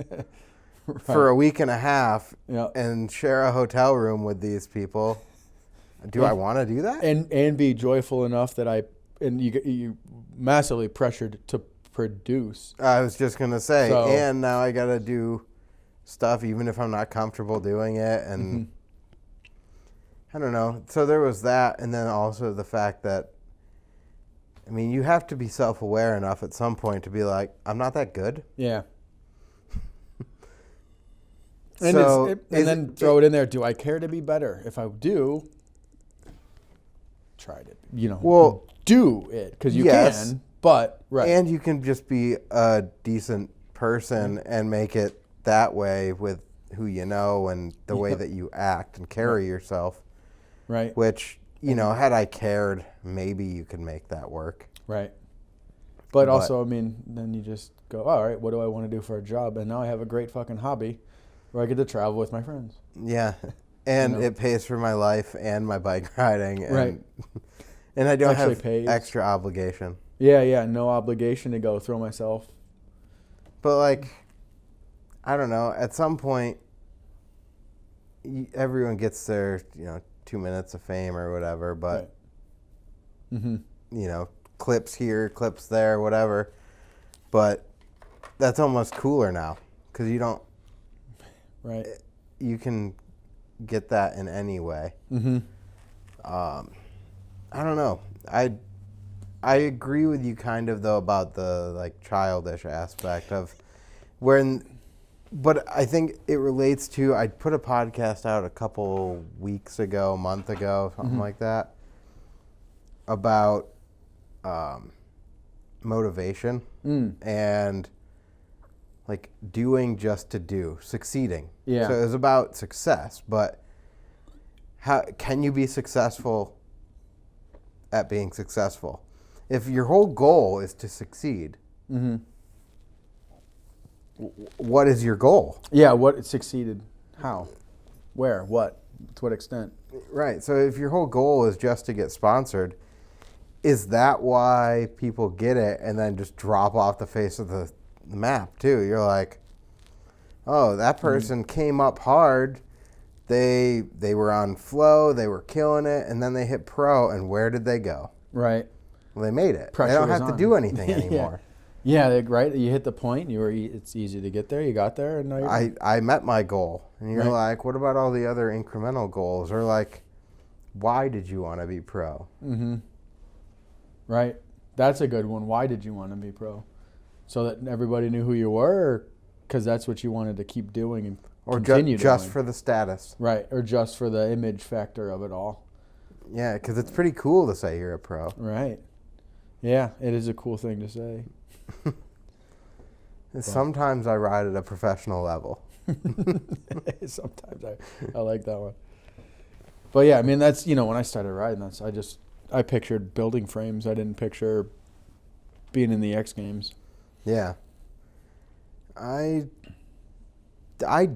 Speaker 1: for a week and a half and share a hotel room with these people, do I want to do that?
Speaker 2: And be joyful enough that you massively pressured to produce.
Speaker 1: I was just going to say,
Speaker 2: So-
Speaker 1: and now I got to do stuff even if I'm not comfortable doing it. And I don't know. So there was that. And then also the fact that, I mean, you have to be self-aware enough at some point to be like, I'm not that good.
Speaker 2: Yeah. And,
Speaker 1: So
Speaker 2: then throw it in there. Do I care to be better? If I do, try it.
Speaker 1: Well,
Speaker 2: do it because you
Speaker 1: yes.
Speaker 2: can. But
Speaker 1: and you can just be a decent person and make it that way with who you know and the way that you act and carry yourself.
Speaker 2: Right.
Speaker 1: Which, had I cared, maybe you could make that work.
Speaker 2: Right. But also, I mean, then you just go, all right, what do I want to do for a job? And now I have a great fucking hobby where I get to travel with my friends.
Speaker 1: Yeah. And it pays for my life and my bike riding. And,
Speaker 2: Right.
Speaker 1: And I don't
Speaker 2: Actually
Speaker 1: have
Speaker 2: pays.
Speaker 1: extra obligation.
Speaker 2: Yeah, no obligation to go throw myself.
Speaker 1: But, like, I don't know. At some point, everyone gets their, 2 minutes of fame or whatever. But, clips here, clips there, whatever. But that's almost cooler now because you don't.
Speaker 2: Right.
Speaker 1: You can get that in any way. I don't know. I agree with you kind of though about the like childish aspect of but I think it relates to, I put a podcast out a couple weeks ago, a month ago, something like that, about motivation and like doing just to do, succeeding.
Speaker 2: Yeah.
Speaker 1: So it was about success, but how can you be successful at being successful? If your whole goal is to succeed, what is your goal?
Speaker 2: Yeah, what succeeded? How? Where? What? To what extent?
Speaker 1: Right. So if your whole goal is just to get sponsored, is that why people get it and then just drop off the face of the map too? You're like, oh, that person came up hard. They were on flow. They were killing it. And then they hit pro. And where did they go?
Speaker 2: Right.
Speaker 1: Well, they made it.
Speaker 2: Pressure
Speaker 1: they don't
Speaker 2: is
Speaker 1: have to
Speaker 2: on.
Speaker 1: do anything anymore.
Speaker 2: Yeah, right. You hit the point. It's easy to get there. You got there, and now you're
Speaker 1: I met my goal. And you're
Speaker 2: Right.
Speaker 1: like, what about all the other incremental goals? Or like, why did you want to be pro?
Speaker 2: right. That's a good one. Why did you want to be pro? So that everybody knew who you were, because that's what you wanted to keep doing and
Speaker 1: Or
Speaker 2: continue
Speaker 1: just
Speaker 2: doing.
Speaker 1: for the status.
Speaker 2: Right, or just for the image factor of it all.
Speaker 1: Yeah, because it's pretty cool to say you're a pro.
Speaker 2: Right. Yeah, it is a cool thing to say.
Speaker 1: Sometimes I ride at a professional level.
Speaker 2: Sometimes I like that one. But yeah, I mean, that's, when I started riding, I pictured building frames. I didn't picture being in the X Games.
Speaker 1: Yeah. I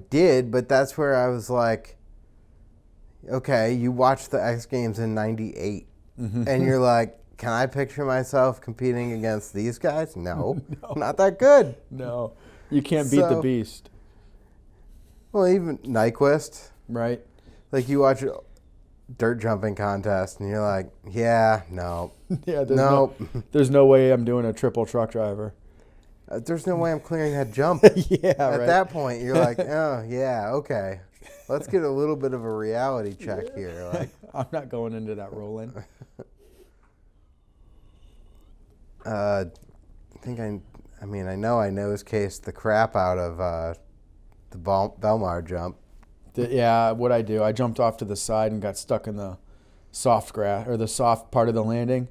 Speaker 1: did, but that's where I was like, okay, you watched the X Games in 98, and you're like, can I picture myself competing against these guys? No, not that good.
Speaker 2: No, you can't beat the beast.
Speaker 1: Well, even Nyquist.
Speaker 2: Right.
Speaker 1: Like, you watch a dirt jumping contest, and you're like, yeah, no.
Speaker 2: Yeah, there's no way I'm doing a triple truck driver.
Speaker 1: There's no way I'm clearing that jump.
Speaker 2: Yeah,
Speaker 1: At that point, you're like, oh, yeah, okay. Let's get a little bit of a reality check here. Like,
Speaker 2: I'm not going into that rolling.
Speaker 1: I know I nose cased the crap out of the Belmar jump.
Speaker 2: Yeah, what I do, I jumped off to the side and got stuck in the soft grass, or the soft part of the landing.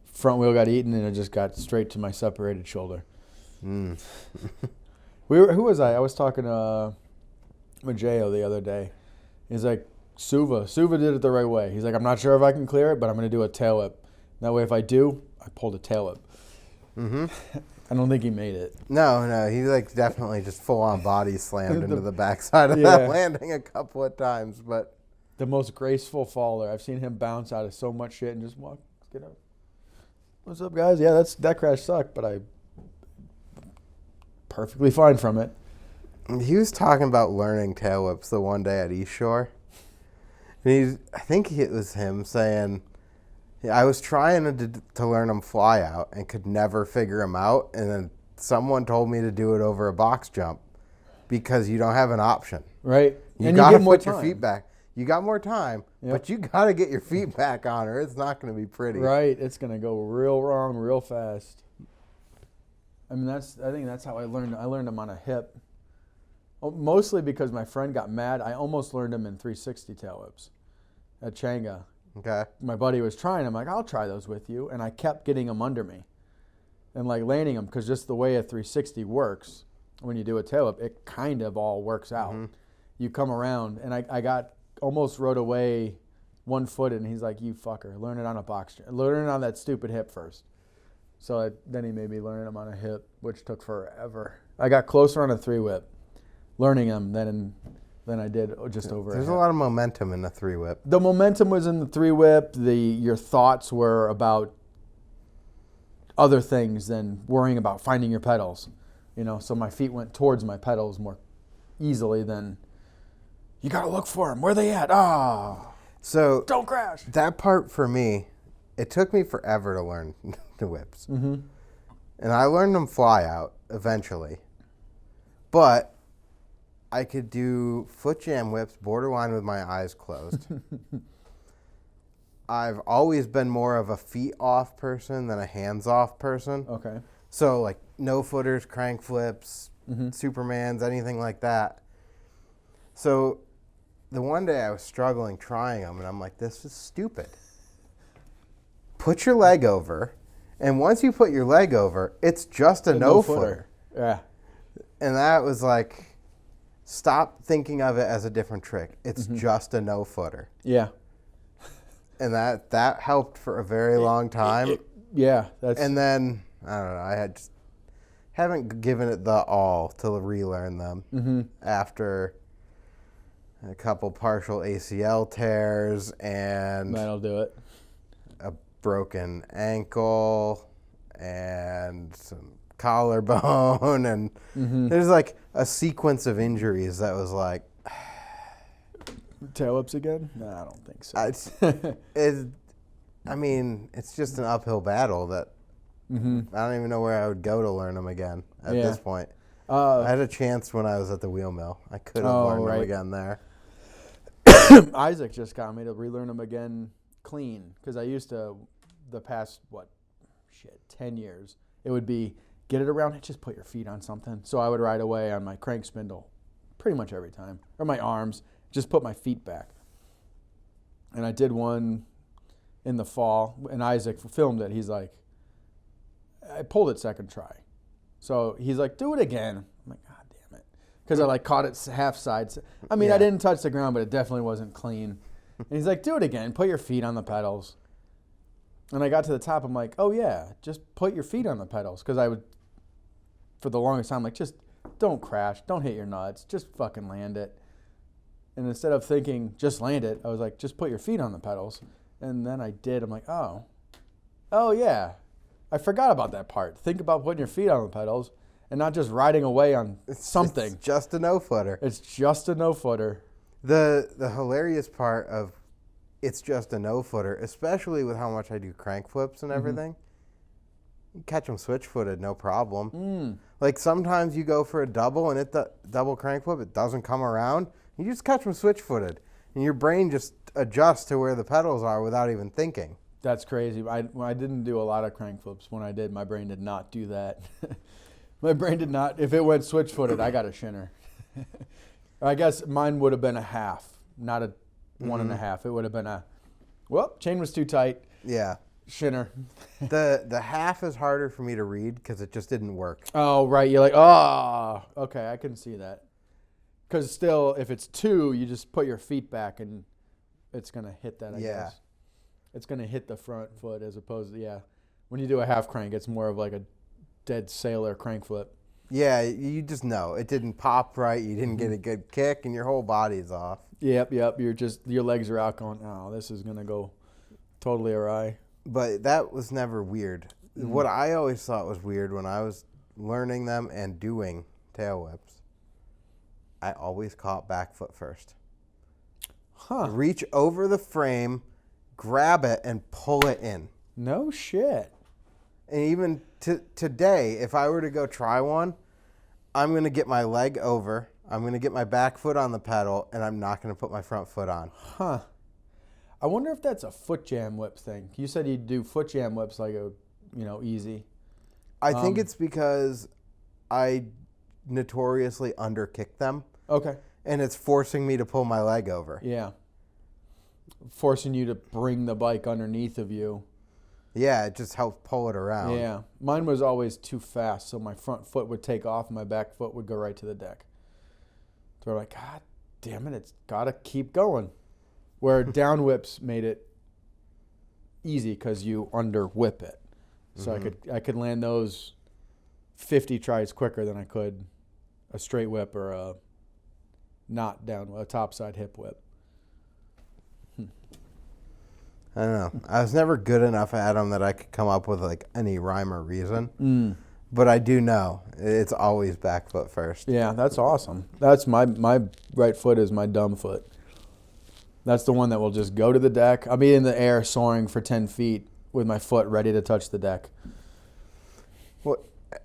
Speaker 2: Front wheel got eaten, and it just got straight to my separated shoulder. Who was I? I was talking to Maggio the other day. He's like, Suva did it the right way. He's like, I'm not sure if I can clear it, but I'm going to do a tail whip. That way, if I do, I pulled a tail whip. I don't think he made it.
Speaker 1: No, he like definitely just full on body slammed into the backside of that landing a couple of times. But
Speaker 2: the most graceful faller. I've seen him bounce out of so much shit and just get up. What's up, guys? Yeah, that crash sucked, but I perfectly fine from it.
Speaker 1: He was talking about learning tail whips the one day at East Shore. And I think it was him saying, I was trying to learn them fly out and could never figure them out. And then someone told me to do it over a box jump because you don't have an option.
Speaker 2: Right.
Speaker 1: You got to put your feet back. You got more time, but you got to get your feet back on or it's not going to be pretty.
Speaker 2: Right. It's going to go real wrong real fast. I mean, I think that's how I learned. I learned them on a hip. Mostly because my friend got mad. I almost learned them in 360 tail whips at Changa.
Speaker 1: Okay.
Speaker 2: My buddy was trying. I'm like, I'll try those with you. And I kept getting them under me and like landing them because just the way a 360 works, when you do a tail whip, it kind of all works out. You come around, and I almost rode away 1 foot, and he's like, you fucker, learn it on a box jump. Learn it on that stupid hip first. So then he made me learn them on a hip, which took forever. I got closer on a 3-whip, learning them than I did just over.
Speaker 1: There's a lot of momentum in the 3-whip.
Speaker 2: The momentum was in the 3-whip. Your thoughts were about other things than worrying about finding your pedals. So my feet went towards my pedals more easily than you got to look for them. Where are they at?
Speaker 1: So
Speaker 2: don't crash.
Speaker 1: That part for me, it took me forever to learn the whips. And I learned them fly out eventually. But I could do foot jam whips borderline with my eyes closed. I've always been more of a feet off person than a hands off person.
Speaker 2: Okay.
Speaker 1: So like no footers, crank flips, Supermans, anything like that. So the one day I was struggling trying them, and I'm like, this is stupid. Put your leg over, and once you put your leg over, it's just a no-footer.
Speaker 2: Yeah.
Speaker 1: And that was like, stop thinking of it as a different trick. It's just a no-footer.
Speaker 2: Yeah.
Speaker 1: And that helped for a very long time. And then, I don't know, I haven't given it the all to relearn them after a couple partial ACL tears and
Speaker 2: that'll do it.
Speaker 1: A broken ankle and some collarbone and there's like a sequence of injuries that was like
Speaker 2: tail whips again? No, I don't think so.
Speaker 1: It's just an uphill battle that I don't even know where I would go to learn them again at this point. I had a chance when I was at the wheel mill. I could have learned them again there.
Speaker 2: Isaac just got me to relearn them again clean because I used to, the past, 10 years, it would be get it around and just put your feet on something. So I would ride away on my crank spindle pretty much every time, or my arms, just put my feet back. And I did one in the fall, and Isaac filmed it. He's like, I pulled it second try. So he's like, do it again. I'm like, God damn it. Because I caught it half sides. I mean, I didn't touch the ground, but it definitely wasn't clean. And he's like, do it again. Put your feet on the pedals. And I got to the top. I'm like, oh, yeah, just put your feet on the pedals. Because I would, for the longest time, like, just don't crash. Don't hit your nuts. Just fucking land it. And instead of thinking, just land it, I was like, just put your feet on the pedals. And then I did. I'm like, oh, yeah. I forgot about that part. Think about putting your feet on the pedals and not just riding away on something.
Speaker 1: It's just a no-footer.
Speaker 2: It's just a no-footer.
Speaker 1: The hilarious part of it's just a no-footer, especially with how much I do crank flips and everything, you catch them switch-footed, no problem. Like sometimes you go for a double and the double crank flip, it doesn't come around. You just catch them switch-footed, and your brain just adjusts to where the pedals are without even thinking.
Speaker 2: That's crazy. I didn't do a lot of crank flips. When I did, my brain did not do that. My brain did not. If it went switch-footed, I got a shinner. I guess mine would have been a half, not a 1.5. It would have been a, well, chain was too tight.
Speaker 1: Yeah.
Speaker 2: Shinner.
Speaker 1: The half is harder for me to read because it just didn't work.
Speaker 2: Oh, right. You're like, oh, okay, I can see that. Because still, if it's 2, you just put your feet back and it's going to hit that, I guess. It's going to hit the front foot as opposed to, when you do a half crank, it's more of like a dead sailor crank flip.
Speaker 1: Yeah, you just know. It didn't pop right. You didn't get a good kick, and your whole body's off.
Speaker 2: Yep. Your legs are out going, oh, this is going to go totally awry.
Speaker 1: But that was never weird. What I always thought was weird when I was learning them and doing tail whips, I always caught back foot first.
Speaker 2: Huh.
Speaker 1: Reach over the frame, grab it, and pull it in.
Speaker 2: No shit.
Speaker 1: And even today, if I were to go try one, I'm going to get my leg over, I'm going to get my back foot on the pedal, and I'm not going to put my front foot on.
Speaker 2: Huh. I wonder if that's a foot jam whip thing. You said you'd do foot jam whips like easy.
Speaker 1: I think it's because I notoriously underkick them.
Speaker 2: Okay.
Speaker 1: And it's forcing me to pull my leg over.
Speaker 2: Yeah. Forcing you to bring the bike underneath of you.
Speaker 1: Yeah, it just helps pull it around.
Speaker 2: Yeah. Mine was always too fast, so my front foot would take off and my back foot would go right to the deck. So we're like, God damn it, it's got to keep going. Where down whips made it easy because you under whip it. So I could land those 50 tries quicker than I could a straight whip or a not down, a topside hip whip.
Speaker 1: I don't know. I was never good enough at them that I could come up with like any rhyme or reason. But I do know it's always back foot first.
Speaker 2: Yeah, that's awesome. That's my right foot is my dumb foot. That's the one that will just go to the deck. I'll be in the air soaring for 10 feet with my foot ready to touch the deck.
Speaker 1: Well,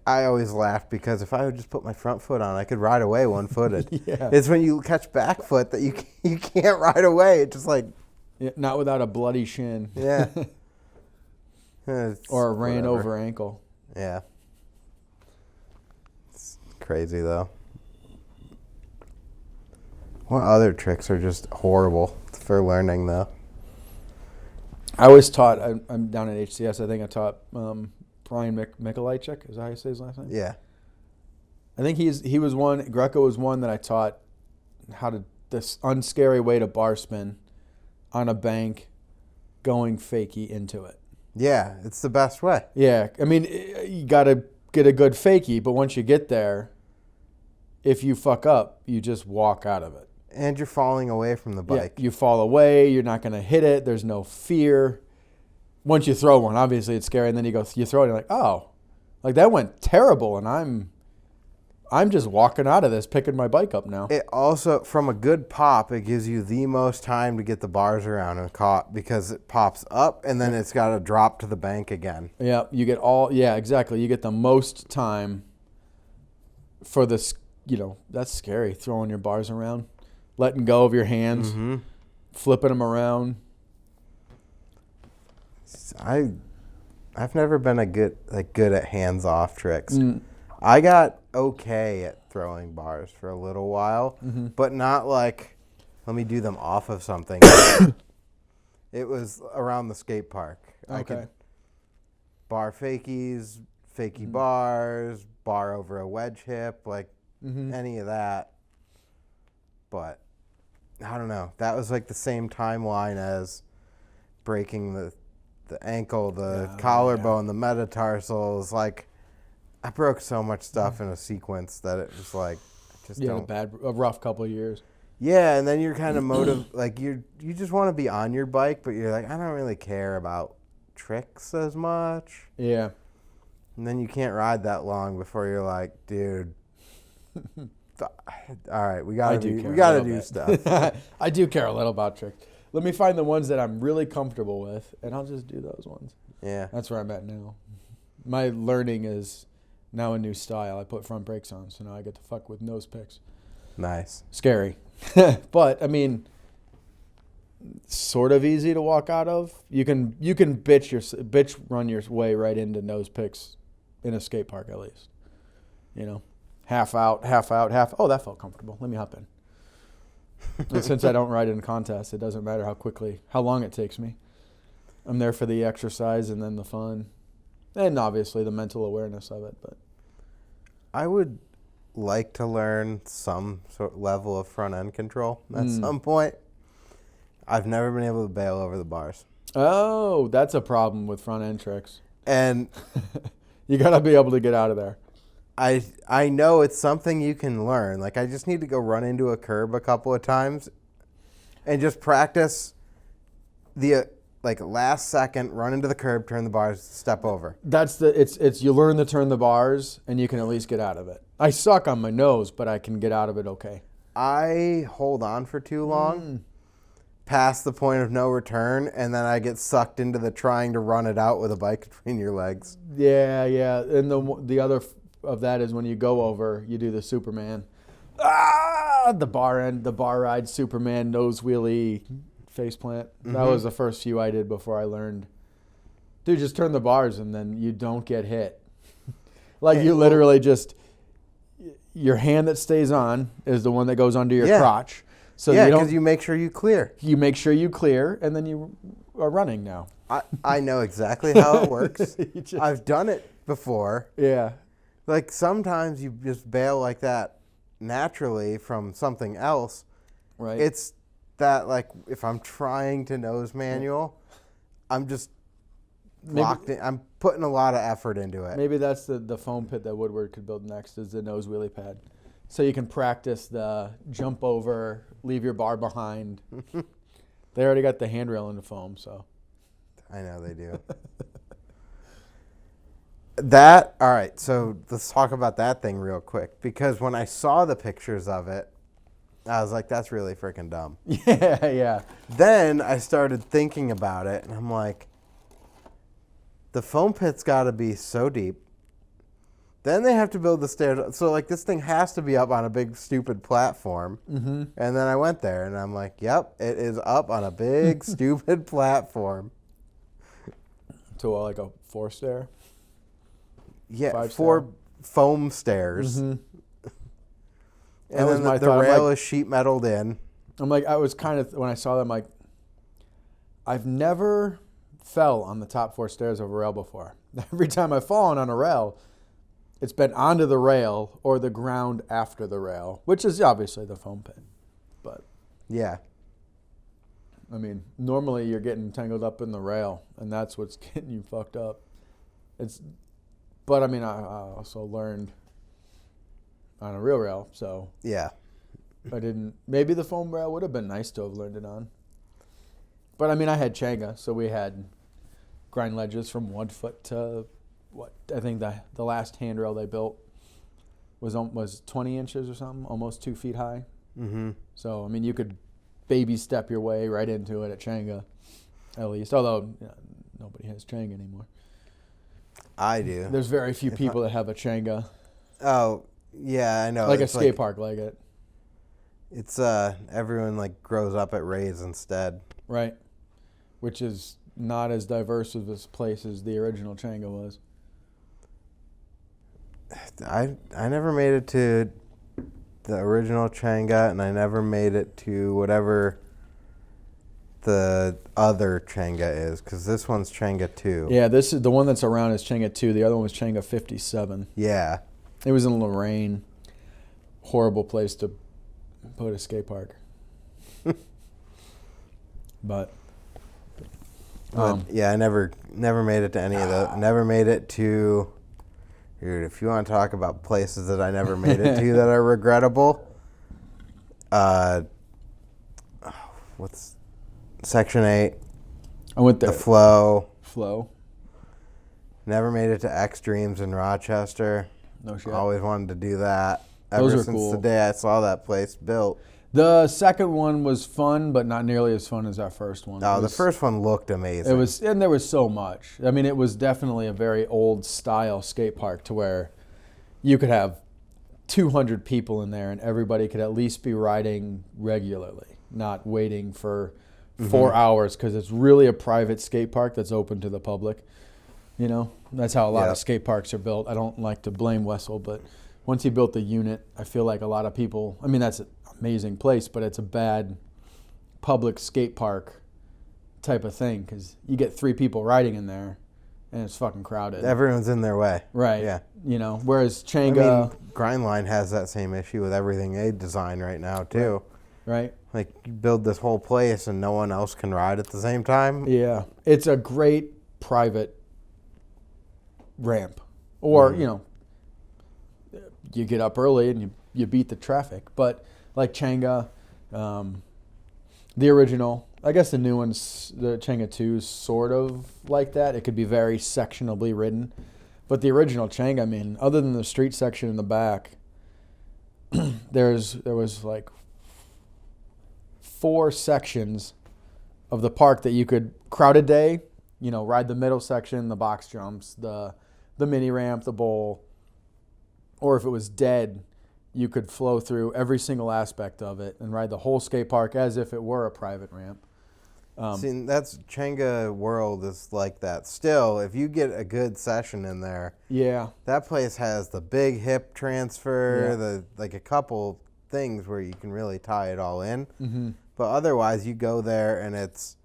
Speaker 1: I always laugh because if I would just put my front foot on, I could ride away one-footed.
Speaker 2: Yeah.
Speaker 1: It's when you catch back foot that you can't ride away. It's just like...
Speaker 2: Yeah, not without a bloody shin.
Speaker 1: Yeah.
Speaker 2: Or a ran over ankle.
Speaker 1: Yeah. It's crazy, though. What other tricks are just horrible for learning, though?
Speaker 2: I was taught, I'm down at HCS, I think I taught Brian Mikolajczyk. Is that how you say his last name?
Speaker 1: Yeah.
Speaker 2: I think he was one, Greco was one that I taught how to, this unscary way to bar spin on a bank going fakie into it.
Speaker 1: Yeah, it's the best way.
Speaker 2: Yeah, I mean, you got to get a good fakie, but once you get there, if you fuck up, you just walk out of it.
Speaker 1: And you're falling away from the bike.
Speaker 2: Yeah, you fall away, you're not going to hit it, there's no fear. Once you throw one, obviously it's scary, and then you throw it, and you're like, oh, like that went terrible, and I'm just walking out of this, picking my bike up now.
Speaker 1: It also, from a good pop, it gives you the most time to get the bars around and caught because it pops up and then it's got to drop to the bank again.
Speaker 2: Yeah, exactly. You get the most time for this, that's scary, throwing your bars around, letting go of your hands, flipping them around.
Speaker 1: I've never been good at hands-off tricks. I got okay at throwing bars for a little while, but not like, let me do them off of something. It was around the skate park.
Speaker 2: Okay.
Speaker 1: I could bar fakies, fakie bars, bar over a wedge hip, like any of that. But I don't know. That was like the same timeline as breaking the ankle, the collarbone, the metatarsals. Like, I broke so much stuff in a sequence that it was like, just don't.
Speaker 2: A rough couple of years.
Speaker 1: Yeah, and then you're kind of like you just want to be on your bike, but you're like, I don't really care about tricks as much.
Speaker 2: Yeah.
Speaker 1: And then you can't ride that long before you're like, dude. All right, we gotta do stuff.
Speaker 2: I do care a little about tricks. Let me find the ones that I'm really comfortable with, and I'll just do those ones.
Speaker 1: Yeah.
Speaker 2: That's where I'm at now. My learning is now a new style. I put front brakes on, so now I get to fuck with nose picks.
Speaker 1: Nice.
Speaker 2: Scary. But, I mean, sort of easy to walk out of. You can bitch run your way right into nose picks in a skate park at least. You know? Half out, half. Oh, that felt comfortable. Let me hop in. And since I don't ride in contests, it doesn't matter how long it takes me. I'm there for the exercise and then the fun. And obviously the mental awareness of it. But
Speaker 1: I would like to learn some sort of level of front end control at some point. I've never been able to bail over the bars.
Speaker 2: Oh, that's a problem with front end tricks.
Speaker 1: And
Speaker 2: you got to be able to get out of there.
Speaker 1: I know it's something you can learn. Like, I just need to go run into a curb a couple of times and just practice the last second, run into the curb, turn the bars, step over.
Speaker 2: That's you learn to turn the bars and you can at least get out of it. I suck on my nose, but I can get out of it okay.
Speaker 1: I hold on for too long, past the point of no return, and then I get sucked into the trying to run it out with a bike between your legs.
Speaker 2: Yeah. And the other of that is when you go over, you do the Superman. The bar ride, Superman, nose wheelie, face plant. That was the first few I did before I learned. Dude, just turn the bars and then you don't get hit. You literally just, your hand that stays on is the one that goes under your crotch. So
Speaker 1: because you make sure you clear.
Speaker 2: You make sure you clear, and then you are running now.
Speaker 1: I know exactly how it works. I've done it before.
Speaker 2: Yeah.
Speaker 1: Like, sometimes you just bail like that naturally from something else.
Speaker 2: Right.
Speaker 1: It's that, like, if I'm trying to nose manual, I'm just locked in. I'm putting a lot of effort into it.
Speaker 2: Maybe that's the foam pit that Woodward could build next, is the nose wheelie pad. So you can practice the jump over, leave your bar behind. They already got the handrail in the foam, so.
Speaker 1: I know they do. All right, so let's talk about that thing real quick, because when I saw the pictures of it, I was like, that's really freaking dumb.
Speaker 2: Yeah.
Speaker 1: Then I started thinking about it, and I'm like, the foam pit's got to be so deep. Then they have to build the stairs. So, like, this thing has to be up on a big, stupid platform. Mm-hmm. And then I went there, and I'm like, yep, it is up on a big, stupid platform.
Speaker 2: To like a 4-stair?
Speaker 1: Yeah, 4 foam stairs. Mm-hmm. And then the
Speaker 2: thought.
Speaker 1: rail is sheet metaled in.
Speaker 2: I'm like, I was kind of, when I saw them, like, I've never fell on the top 4 stairs of a rail before. Every time I've fallen on a rail, it's been onto the rail or the ground after the rail, which is obviously the foam pit. But
Speaker 1: yeah,
Speaker 2: I mean, normally you're getting tangled up in the rail, and that's what's getting you fucked up. But I mean, I also learned on a real rail, so
Speaker 1: yeah,
Speaker 2: I didn't. Maybe the foam rail would have been nice to have learned it on. But I mean, I had Changa, so we had grind ledges from 1 foot to what I think the last handrail they built was 20 inches or something, almost 2 feet high. Mm-hmm. So I mean, you could baby step your way right into it at Changa, at least. Although nobody has Changa anymore.
Speaker 1: I do.
Speaker 2: There's very few people that have a Changa.
Speaker 1: Oh yeah, I know.
Speaker 2: Like a skate park, like it.
Speaker 1: It's everyone like grows up at Ray's instead.
Speaker 2: Right, which is not as diverse of a place as the original Changa was.
Speaker 1: I never made it to the original Changa, and I never made it to whatever the other Changa is, because this one's Changa 2.
Speaker 2: Yeah, this is the one that's around is Changa 2. The other one was Changa 57.
Speaker 1: Yeah.
Speaker 2: It was in Lorraine. Horrible place to put a skate park. But
Speaker 1: yeah, I never made it to any of those. Never made it to. Dude, if you want to talk about places that I never made it to that are regrettable, what's Section 8?
Speaker 2: I went there.
Speaker 1: The Flow.
Speaker 2: Flow.
Speaker 1: Never made it to Extremes in Rochester.
Speaker 2: No shit.
Speaker 1: Always wanted to do that.
Speaker 2: Those
Speaker 1: Ever
Speaker 2: are
Speaker 1: since
Speaker 2: cool.
Speaker 1: the day I saw that place built.
Speaker 2: The second one was fun, but not nearly as fun as our first one.
Speaker 1: Oh, the first one looked amazing.
Speaker 2: It was, and there was so much. I mean, it was definitely a very old style skate park to where you could have 200 people in there and everybody could at least be riding regularly, not waiting for 4 hours, because it's really a private skate park that's open to the public. You know, that's how a lot of skate parks are built. I don't like to blame Wessel, but once he built the unit, I feel like a lot of people, I mean, that's an amazing place, but it's a bad public skate park type of thing, because you get 3 people riding in there and it's fucking crowded.
Speaker 1: Everyone's in their way.
Speaker 2: Right.
Speaker 1: Yeah.
Speaker 2: You know, whereas Changa.
Speaker 1: I mean, Grindline has that same issue with everything they design right now, too.
Speaker 2: Right.
Speaker 1: Like, you build this whole place and no one else can ride at the same time.
Speaker 2: Yeah. It's a great private ramp. Or, you know, you get up early and you beat the traffic. But like Changa, the original, I guess the new ones, the Changa 2 is sort of like that. It could be very sectionably ridden. But the original Changa, I mean, other than the street section in the back, there was like 4 sections of the park that you could, crowded day, you know, ride the middle section, the box jumps, the mini ramp, the bowl, or if it was dead, you could flow through every single aspect of it and ride the whole skate park as if it were a private ramp.
Speaker 1: See, that's Changa World is like that. Still, if you get a good session in there,
Speaker 2: Yeah.
Speaker 1: that place has the big hip transfer, like a couple things where you can really tie it all in.
Speaker 2: Mm-hmm.
Speaker 1: But otherwise, you go there and it's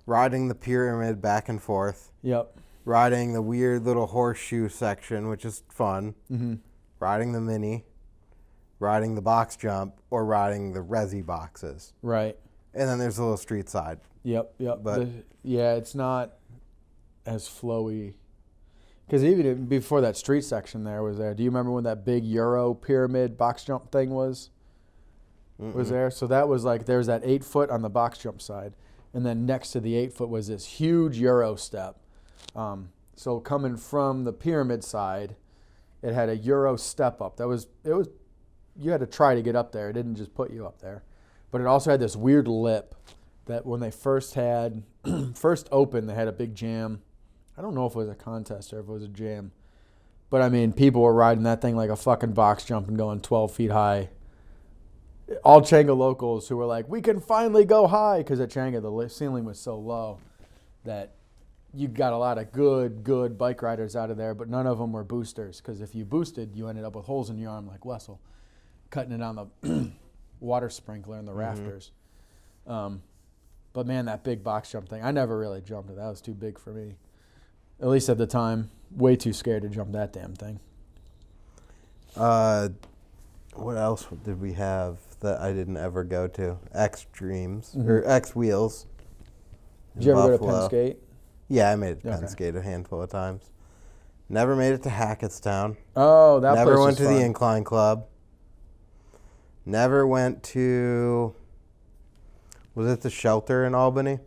Speaker 1: riding the pyramid back and forth,
Speaker 2: Yep.
Speaker 1: riding the weird little horseshoe section, which is fun,
Speaker 2: Mm-hmm.
Speaker 1: riding the mini, riding the box jump, or riding the resi boxes.
Speaker 2: Right.
Speaker 1: And then there's a little street side.
Speaker 2: Yep.
Speaker 1: But
Speaker 2: yeah, it's not as flowy. Because even before that street section there was there, do you remember when that big Euro pyramid box jump thing was there? So that was like, there's that 8 foot on the box jump side. And then next to the 8 foot was this huge Euro step. So coming from the pyramid side, it had a Euro step up. It was you had to try to get up there. It didn't just put you up there. But it also had this weird lip that when they first opened, they had a big jam. I don't know if it was a contest or if it was a jam. But I mean, people were riding that thing like a fucking box jump and going 12 feet high. All Changa locals who were like, we can finally go high, because at Changa the ceiling was so low that you got a lot of good bike riders out of there, but none of them were boosters, because if you boosted, you ended up with holes in your arm like Wessel, cutting it on the water sprinkler in the rafters. But man, that big box jump thing, I never really jumped it. That was too big for me. At least at the time, way too scared to jump that damn thing.
Speaker 1: What else did we have that I didn't ever go to? Extremes or X Wheels.
Speaker 2: Did you ever go to
Speaker 1: Buffalo.
Speaker 2: Penn Skate?
Speaker 1: Yeah, I made it to Penn
Speaker 2: Okay.
Speaker 1: Skate a handful of times. Never made it to Hackettstown.
Speaker 2: Oh, that
Speaker 1: Never
Speaker 2: place
Speaker 1: went
Speaker 2: was
Speaker 1: to the
Speaker 2: fun.
Speaker 1: Incline Club. Never went to. Was it the Shelter in Albany?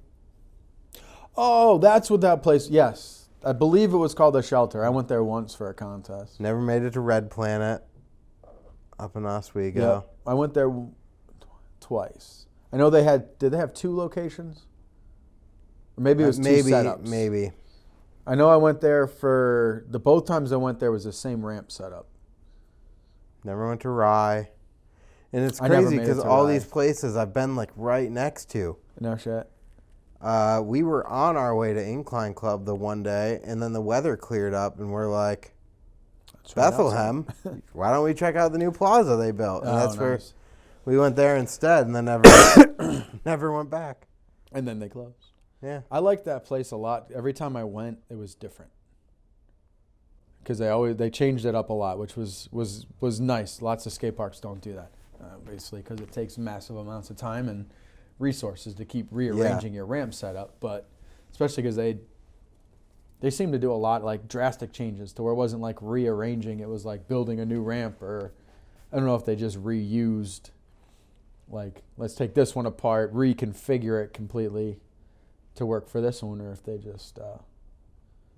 Speaker 2: Oh, that's what that place. Yes, I believe it was called the Shelter. I went there once for a contest.
Speaker 1: Never made it to Red Planet up in Oswego.
Speaker 2: Yep. I went there twice. I know they had. Did they have 2 locations? Or maybe it was 2 setups.
Speaker 1: Maybe.
Speaker 2: I know I went there for both times I went there was the same ramp setup.
Speaker 1: Never went to Rye. And it's
Speaker 2: I never
Speaker 1: crazy
Speaker 2: made it
Speaker 1: because
Speaker 2: to
Speaker 1: all
Speaker 2: Rye.
Speaker 1: these places I've been like right next to.
Speaker 2: No shit.
Speaker 1: We were on our way to Incline Club the one day, and then the weather cleared up, and we're like, Bethlehem, why don't we check out the new plaza they built? And that's where we went there instead, and then never went back.
Speaker 2: And then they closed.
Speaker 1: Yeah.
Speaker 2: I liked that place a lot. Every time I went, it was different. Because they changed it up a lot, which was nice. Lots of skate parks don't do that, obviously, because it takes massive amounts of time and resources to keep rearranging your ramp setup, but especially because they seem to do a lot like drastic changes to where it wasn't like rearranging, it was like building a new ramp, or I don't know if they just reused, like, let's take this one apart, reconfigure it completely to work for this one, or if they just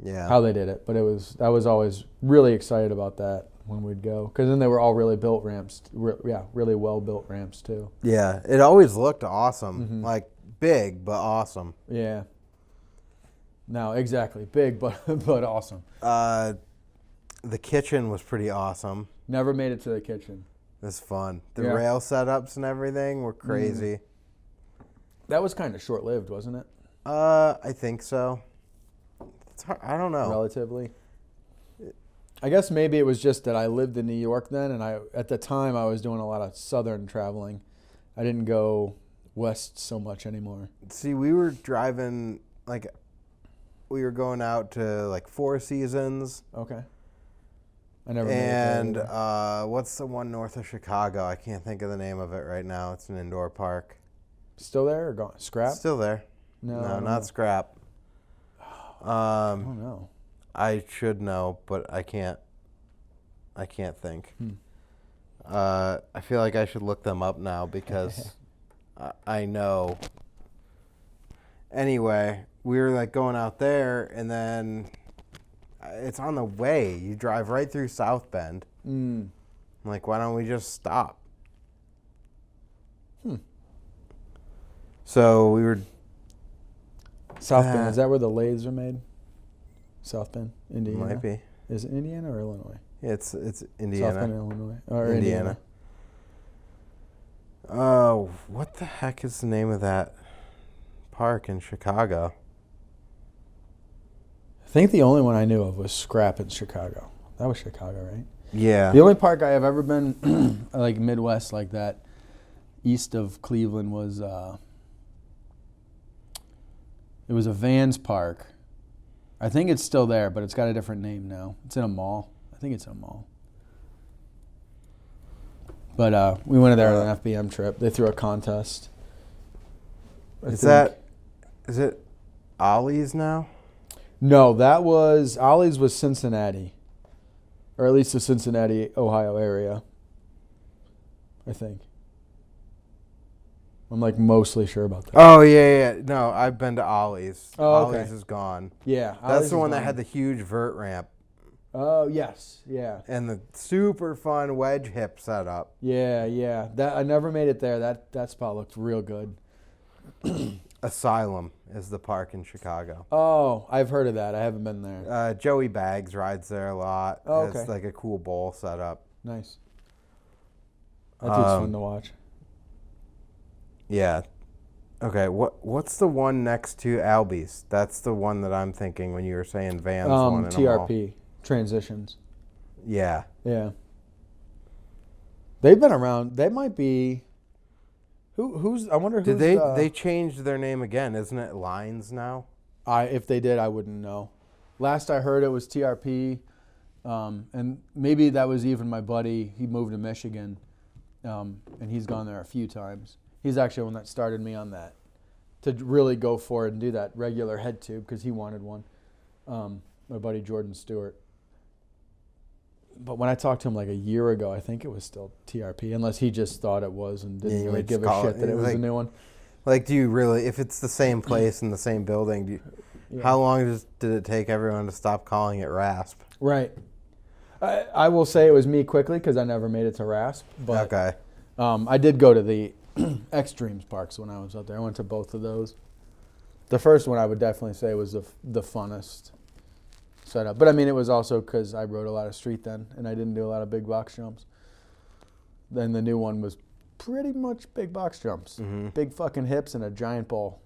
Speaker 2: how they did it. But I was always really excited about that when we'd go, because then they were all really built ramps, really well built ramps too.
Speaker 1: Yeah, it always looked awesome, like big but awesome.
Speaker 2: Yeah. No, exactly, big but awesome.
Speaker 1: The kitchen was pretty awesome.
Speaker 2: Never made it to the kitchen.
Speaker 1: It was fun. The rail setups and everything were crazy.
Speaker 2: That was kind of short lived, wasn't it?
Speaker 1: I think so. It's hard, I don't know.
Speaker 2: Relatively. I guess maybe it was just that I lived in New York then, and at the time I was doing a lot of southern traveling. I didn't go west so much anymore.
Speaker 1: See, we were driving, like, we were going out to, like, Four Seasons.
Speaker 2: Okay. I never made
Speaker 1: And
Speaker 2: it there
Speaker 1: what's the one north of Chicago? I can't think of the name of it right now. It's an indoor park.
Speaker 2: Still there or gone? Scrap?
Speaker 1: Still there.
Speaker 2: No,
Speaker 1: not
Speaker 2: know.
Speaker 1: Scrap.
Speaker 2: I don't know.
Speaker 1: I should know, but I can't think. I feel like I should look them up now because I know. Anyway, we were like going out there, and then it's on the way. You drive right through South Bend. I'm like, why don't we just stop? So we were.
Speaker 2: South Bend, is that where the lathes are made? South Bend, Indiana.
Speaker 1: Might be.
Speaker 2: Is it Indiana or Illinois?
Speaker 1: Yeah, it's Indiana.
Speaker 2: South Bend, Illinois. Or Indiana.
Speaker 1: Oh, what the heck is the name of that park in Chicago?
Speaker 2: I think the only one I knew of was Scrap in Chicago. That was Chicago, right?
Speaker 1: Yeah.
Speaker 2: The only park I have ever been, like Midwest like that, east of Cleveland, was it was a Vans park. I think it's still there, but it's got a different name now. It's in a mall. I think it's in a mall. But we went there on an FBM trip. They threw a contest.
Speaker 1: Is it Ollie's now?
Speaker 2: No, Ollie's was Cincinnati. Or at least the Cincinnati, Ohio area. I think. I'm like mostly sure about that.
Speaker 1: Oh, yeah. No, I've been to Ollie's.
Speaker 2: Oh, okay.
Speaker 1: Ollie's is gone.
Speaker 2: Yeah.
Speaker 1: That's the one that had the huge vert ramp.
Speaker 2: Oh, yes. Yeah.
Speaker 1: And the super fun wedge hip setup.
Speaker 2: Yeah. That I never made it there. That spot looked real good.
Speaker 1: Asylum is the park in Chicago.
Speaker 2: Oh, I've heard of that. I haven't been there.
Speaker 1: Joey Baggs rides there a lot.
Speaker 2: Oh, okay.
Speaker 1: It's like a cool bowl setup.
Speaker 2: Nice. That dude's fun to watch.
Speaker 1: Yeah. Okay, what's the one next to Albies? That's the one that I'm thinking when you were saying Vans one in
Speaker 2: TRP, Transitions.
Speaker 1: Yeah.
Speaker 2: Yeah. They've been around. They might be... Who's? I wonder who's...
Speaker 1: They changed their name again, isn't it Lines now?
Speaker 2: If they did, I wouldn't know. Last I heard, it was TRP, and maybe that was even my buddy. He moved to Michigan, and he's gone there a few times. He's actually the one that started me on that, to really go for it and do that regular head tube because he wanted one. My buddy Jordan Stewart. But when I talked to him like a year ago, I think it was still TRP, unless he just thought it was and didn't really give a shit that it was a new one.
Speaker 1: Like, do you really, if it's the same place in the same building, how long did it take everyone to stop calling it RASP?
Speaker 2: Right. I will say it was me quickly because I never made it to RASP. But,
Speaker 1: okay.
Speaker 2: I did go to the Extremes parks when I was out there. I went to both of those. The first one I would definitely say was the funnest setup. But I mean, it was also because I rode a lot of street then, and I didn't do a lot of big box jumps. Then the new one was pretty much big box jumps. Big fucking hips and a giant ball.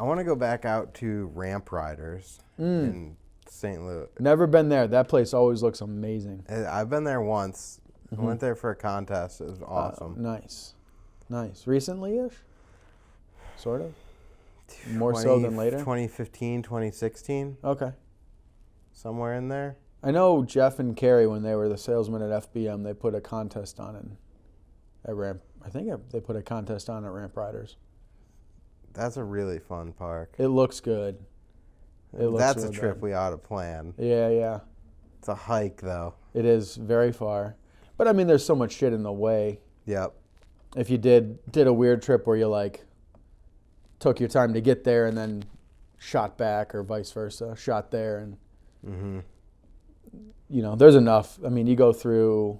Speaker 1: I want to go back out to Ramp Riders in St. Louis.
Speaker 2: Never been there. That place always looks amazing.
Speaker 1: I've been there once. I went there for a contest. It was awesome.
Speaker 2: Nice. Recently-ish? Sort of? More so than later?
Speaker 1: 2015, 2016.
Speaker 2: Okay.
Speaker 1: Somewhere in there.
Speaker 2: I know Jeff and Carrie, when they were the salesmen at FBM, they put a contest on it at Ramp. I think they put a contest on at Ramp Riders.
Speaker 1: That's a really fun park.
Speaker 2: It looks good.
Speaker 1: That's
Speaker 2: really
Speaker 1: a trip
Speaker 2: good.
Speaker 1: we ought to plan.
Speaker 2: Yeah.
Speaker 1: It's a hike, though.
Speaker 2: It is very far. But, I mean, there's so much shit in the way.
Speaker 1: Yep.
Speaker 2: If you did a weird trip where you, like, took your time to get there and then shot back or vice versa, shot there and, there's enough. I mean, you go through,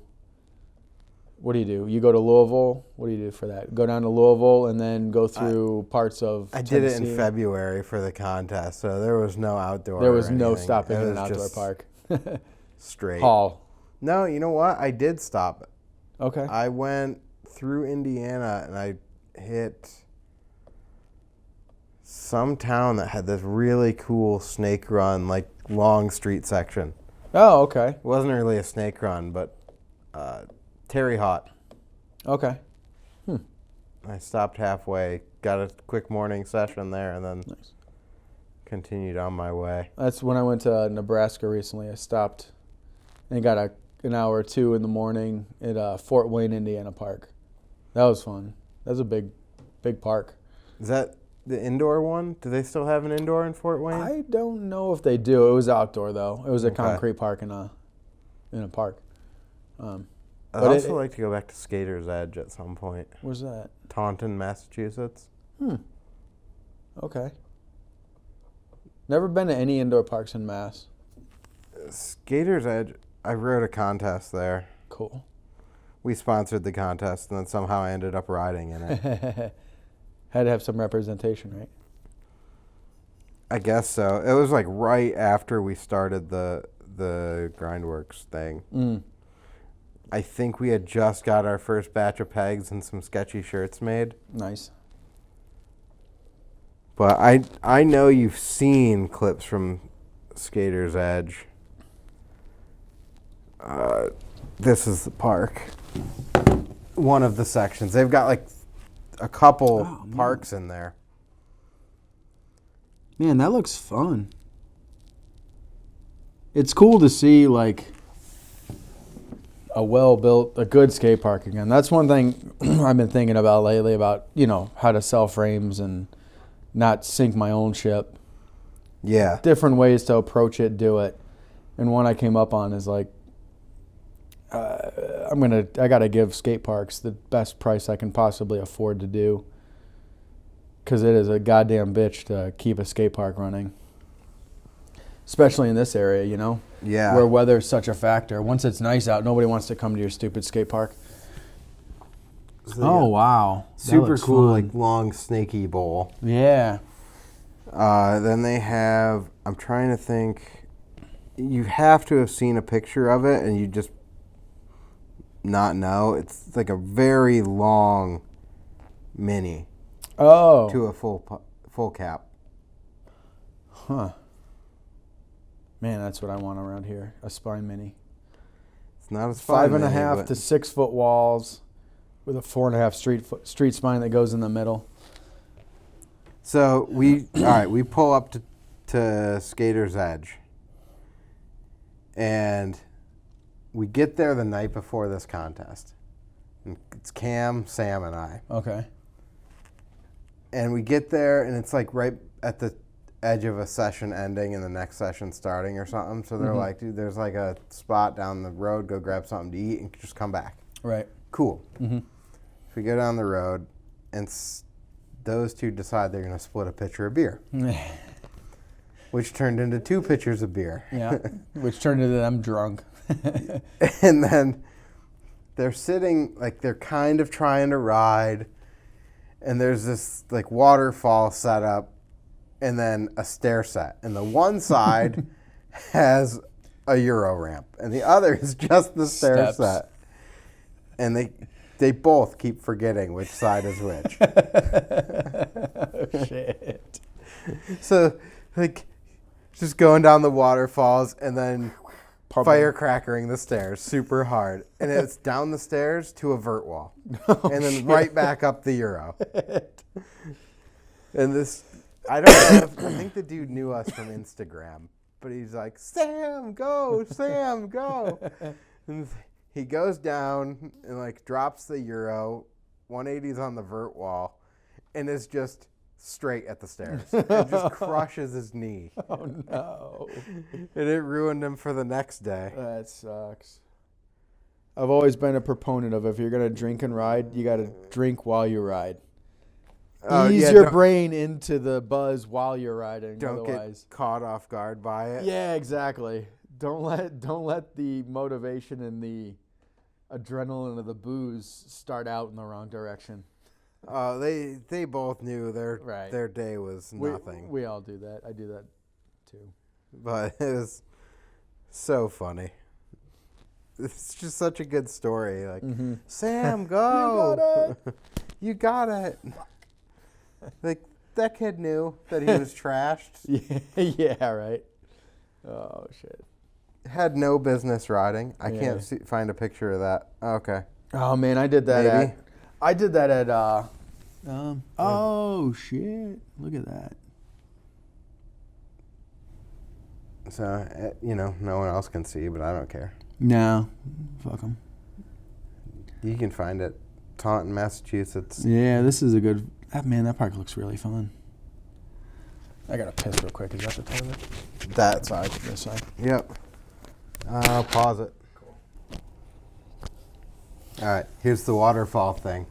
Speaker 2: what do? You go to Louisville? What do you do for that? Go down to Louisville and then go through parts of
Speaker 1: I did it in
Speaker 2: Tennessee.
Speaker 1: February for the contest, so there was no outdoor.
Speaker 2: There was
Speaker 1: or
Speaker 2: no
Speaker 1: anything.
Speaker 2: stopping
Speaker 1: It
Speaker 2: in an
Speaker 1: was
Speaker 2: outdoor
Speaker 1: just
Speaker 2: park.
Speaker 1: Straight.
Speaker 2: Hall.
Speaker 1: No, you know what? I did stop.
Speaker 2: Okay.
Speaker 1: I went through Indiana and I hit some town that had this really cool snake run, like long street section.
Speaker 2: Oh, okay.
Speaker 1: It wasn't really a snake run, but Terry Hot.
Speaker 2: Okay.
Speaker 1: I stopped halfway, got a quick morning session there, and then continued on my way.
Speaker 2: That's when I went to Nebraska recently. I stopped and got an hour or two in the morning at Fort Wayne, Indiana Park. That was fun. That was a big park.
Speaker 1: Is that the indoor one? Do they still have an indoor in Fort Wayne?
Speaker 2: I don't know if they do. It was outdoor though. It was a concrete park in a park.
Speaker 1: I'd also like to go back to Skater's Edge at some point.
Speaker 2: Where's that?
Speaker 1: Taunton, Massachusetts.
Speaker 2: Okay. Never been to any indoor parks in Mass.
Speaker 1: Skater's Edge, I rode a contest there.
Speaker 2: Cool.
Speaker 1: We sponsored the contest, and then somehow I ended up riding in it.
Speaker 2: Had to have some representation, right?
Speaker 1: I guess so. It was like right after we started the GrindWorks thing. I think we had just got our first batch of pegs and some sketchy shirts made.
Speaker 2: Nice.
Speaker 1: But I know you've seen clips from Skater's Edge. This is the park. One of the sections. They've got like a couple parks in there.
Speaker 2: Man, that looks fun. It's cool to see like a good skate park again. That's one thing I've been thinking about lately about, how to sell frames and not sink my own ship.
Speaker 1: Yeah.
Speaker 2: Different ways to approach it, do it. And one I came up on is like, I gotta give skate parks the best price I can possibly afford to do. 'Cause it is a goddamn bitch to keep a skate park running. Especially in this area,
Speaker 1: Yeah.
Speaker 2: where weather's such a factor. Once it's nice out, nobody wants to come to your stupid skate park.
Speaker 1: So,
Speaker 2: Wow.
Speaker 1: super cool, like long snaky bowl.
Speaker 2: Yeah.
Speaker 1: Then they have, I'm trying to think, you have to have seen a picture of it and you just not know. It's like a very long mini to a full cap.
Speaker 2: Huh. Man, that's what I want around here. A spine mini.
Speaker 1: It's not a spine
Speaker 2: 5.5 to 6 foot walls with a 4.5 street spine that goes in the middle.
Speaker 1: So we pull up to Skater's Edge, and we get there the night before this contest. And it's Cam, Sam, and I.
Speaker 2: Okay.
Speaker 1: And we get there, and it's like right at the edge of a session ending and the next session starting or something. So they're like, dude, there's like a spot down the road. Go grab something to eat and just come back.
Speaker 2: Right.
Speaker 1: Cool. So we go down the road, and those two decide they're going to split a pitcher of beer, which turned into 2 pitchers of beer.
Speaker 2: Yeah. Which turned into them drunk.
Speaker 1: And then they're sitting, like they're kind of trying to ride, and there's this like waterfall set up, and then a stair set. And the one side has a Euro ramp, and the other is just the stair set. And they both keep forgetting which side is which.
Speaker 2: Oh, shit.
Speaker 1: So, like, just going down the waterfalls and then firecrackering the stairs super hard. And it's down the stairs to a vert wall. And then right back up the Euro. And this, I don't know if, I think the dude knew us from Instagram. But he's like, Sam, go, Sam, go. And he goes down and like drops the Euro, 180's on the vert wall, and is just straight at the stairs. It just crushes his knee.
Speaker 2: Oh, no.
Speaker 1: And it ruined him for the next day.
Speaker 2: That sucks. I've always been a proponent of if you're going to drink and ride, you got to drink while you ride. Ease your brain into the buzz while you're riding.
Speaker 1: Don't get caught off guard by it.
Speaker 2: Yeah, exactly. Don't let the motivation and the adrenaline of the booze start out in the wrong direction.
Speaker 1: They both knew their day was nothing.
Speaker 2: We all do that. I do that too.
Speaker 1: But it was so funny. It's just such a good story. Like, Sam, go. You got it. Like, that kid knew that he was trashed.
Speaker 2: Yeah, right. Oh, shit.
Speaker 1: Had no business riding. I can't find a picture of that. Okay.
Speaker 2: Oh, man, I did that at oh, shit. Look at that.
Speaker 1: So, no one else can see, but I don't care.
Speaker 2: No. Fuck them.
Speaker 1: You can find it. Taunton, Massachusetts.
Speaker 2: Yeah, this is a good... Man, that park looks really fun. I got to piss real quick. Is that the toilet?
Speaker 1: That side.
Speaker 2: This side?
Speaker 1: Yep. I'll pause it.
Speaker 2: Cool.
Speaker 1: All right, here's the waterfall thing.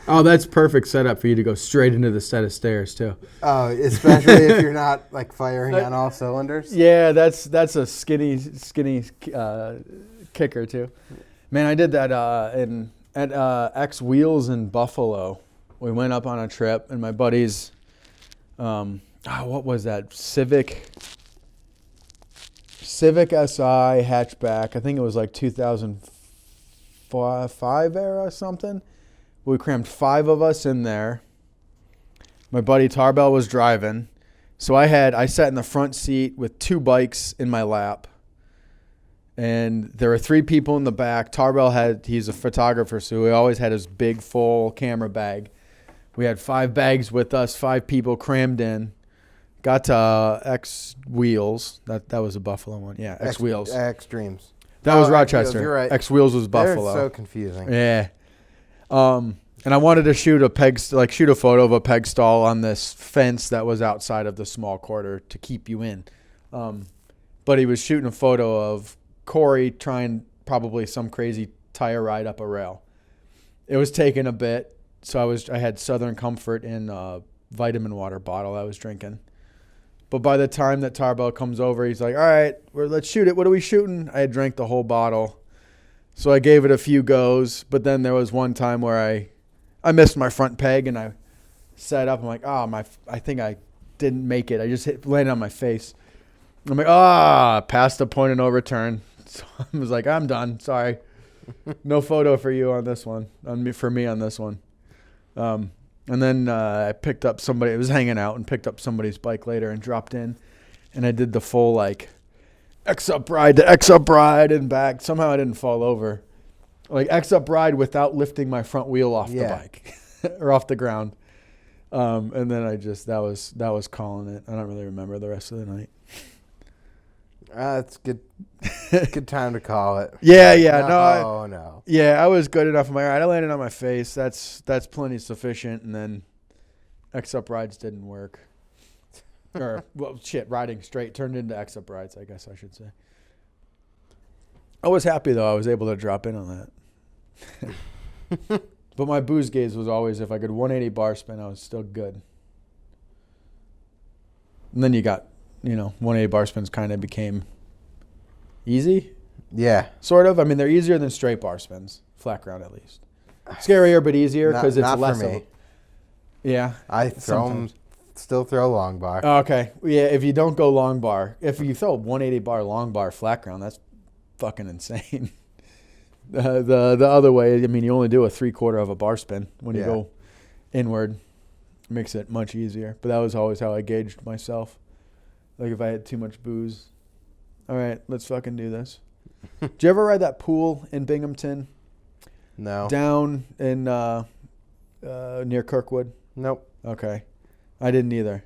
Speaker 2: Oh, that's perfect setup for you to go straight into the set of stairs, too.
Speaker 1: Oh, especially if you're not, like, firing on all cylinders?
Speaker 2: Yeah, that's a skinny kicker, too. Man, I did that at X Wheels in Buffalo. We went up on a trip, and my buddies, what was that? Civic SI hatchback. I think it was like 2005 era or something. We crammed 5 of us in there. My buddy Tarbell was driving. So I sat in the front seat with 2 bikes in my lap. And there were 3 people in the back. Tarbell he's a photographer, so he always had his big full camera bag. We had 5 bags with us, 5 people crammed in. Got to X Wheels. That was a Buffalo one. Yeah, X Wheels.
Speaker 1: X Dreams.
Speaker 2: That was Rochester.
Speaker 1: You're right.
Speaker 2: X Wheels was Buffalo.
Speaker 1: They're so confusing.
Speaker 2: Yeah. And I wanted to shoot a photo of a peg stall on this fence that was outside of the small quarter to keep you in. But he was shooting a photo of Corey trying probably some crazy tire ride up a rail. It was taking a bit, so I had Southern Comfort in a vitamin water bottle I was drinking. But by the time that Tarbell comes over, he's like, all right, let's shoot it. What are we shooting? I had drank the whole bottle. So I gave it a few goes, but then there was one time where I missed my front peg and I sat up. I'm like, I think I didn't make it. I just landed on my face. I'm like, past the point of no return. So I was like, I'm done. Sorry. No photo for you on this one. For me on this one. And then I picked up somebody. I was hanging out and picked up somebody's bike later and dropped in. And I did the full, like, X-up ride to X-up ride and back. Somehow I didn't fall over. Like, X-up ride without lifting my front wheel off the bike or off the ground. And then that was calling it. I don't really remember the rest of the night.
Speaker 1: It's good. Good time to call it.
Speaker 2: Yeah.
Speaker 1: No.
Speaker 2: Yeah, I was good enough. I'm like, all right, I landed on my face. That's plenty sufficient. And then X-up rides didn't work. Or, riding straight turned into X-up rides, I guess I should say. I was happy, though. I was able to drop in on that. But my booze gaze was always, if I could 180 bar spin, I was still good. And then you got, 180 bar spins kind of became easy.
Speaker 1: Yeah.
Speaker 2: Sort of. I mean, they're easier than straight bar spins, flat ground at least. Scarier, but easier because it's
Speaker 1: not
Speaker 2: less
Speaker 1: for me.
Speaker 2: of
Speaker 1: Yeah. I still throw long bar.
Speaker 2: Okay. Yeah, if you don't go long bar, if you throw 180 bar long bar flat ground, that's fucking insane. The other way, I mean, you only do a 3/4 of a bar spin when you go inward. It makes it much easier. But that was always how I gauged myself. Like if I had too much booze, all right, let's fucking do this. Did you ever ride that pool in Binghamton?
Speaker 1: No.
Speaker 2: Down in near Kirkwood?
Speaker 1: Nope.
Speaker 2: Okay. I didn't either.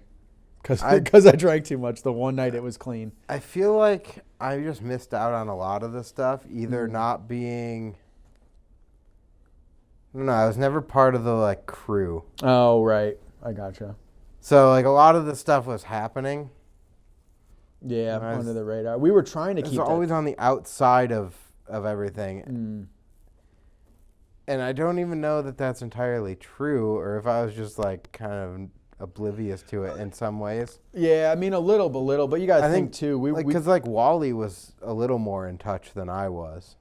Speaker 2: Because I drank too much. The one night it was clean.
Speaker 1: I feel like I just missed out on a lot of this stuff, either not being No, I was never part of the like crew.
Speaker 2: Oh, right. I gotcha.
Speaker 1: So like a lot of the stuff was happening.
Speaker 2: Yeah,
Speaker 1: And I was-
Speaker 2: under the radar. We were trying to
Speaker 1: It was
Speaker 2: keep
Speaker 1: always
Speaker 2: that.
Speaker 1: on the outside of everything.
Speaker 2: Mm.
Speaker 1: And I don't even know that that's entirely true, or if I was just like kind of oblivious to it in some ways.
Speaker 2: Yeah, I mean a little, but you got to
Speaker 1: I
Speaker 2: think
Speaker 1: think,
Speaker 2: too.
Speaker 1: Because like Wally was a little more in touch than I was.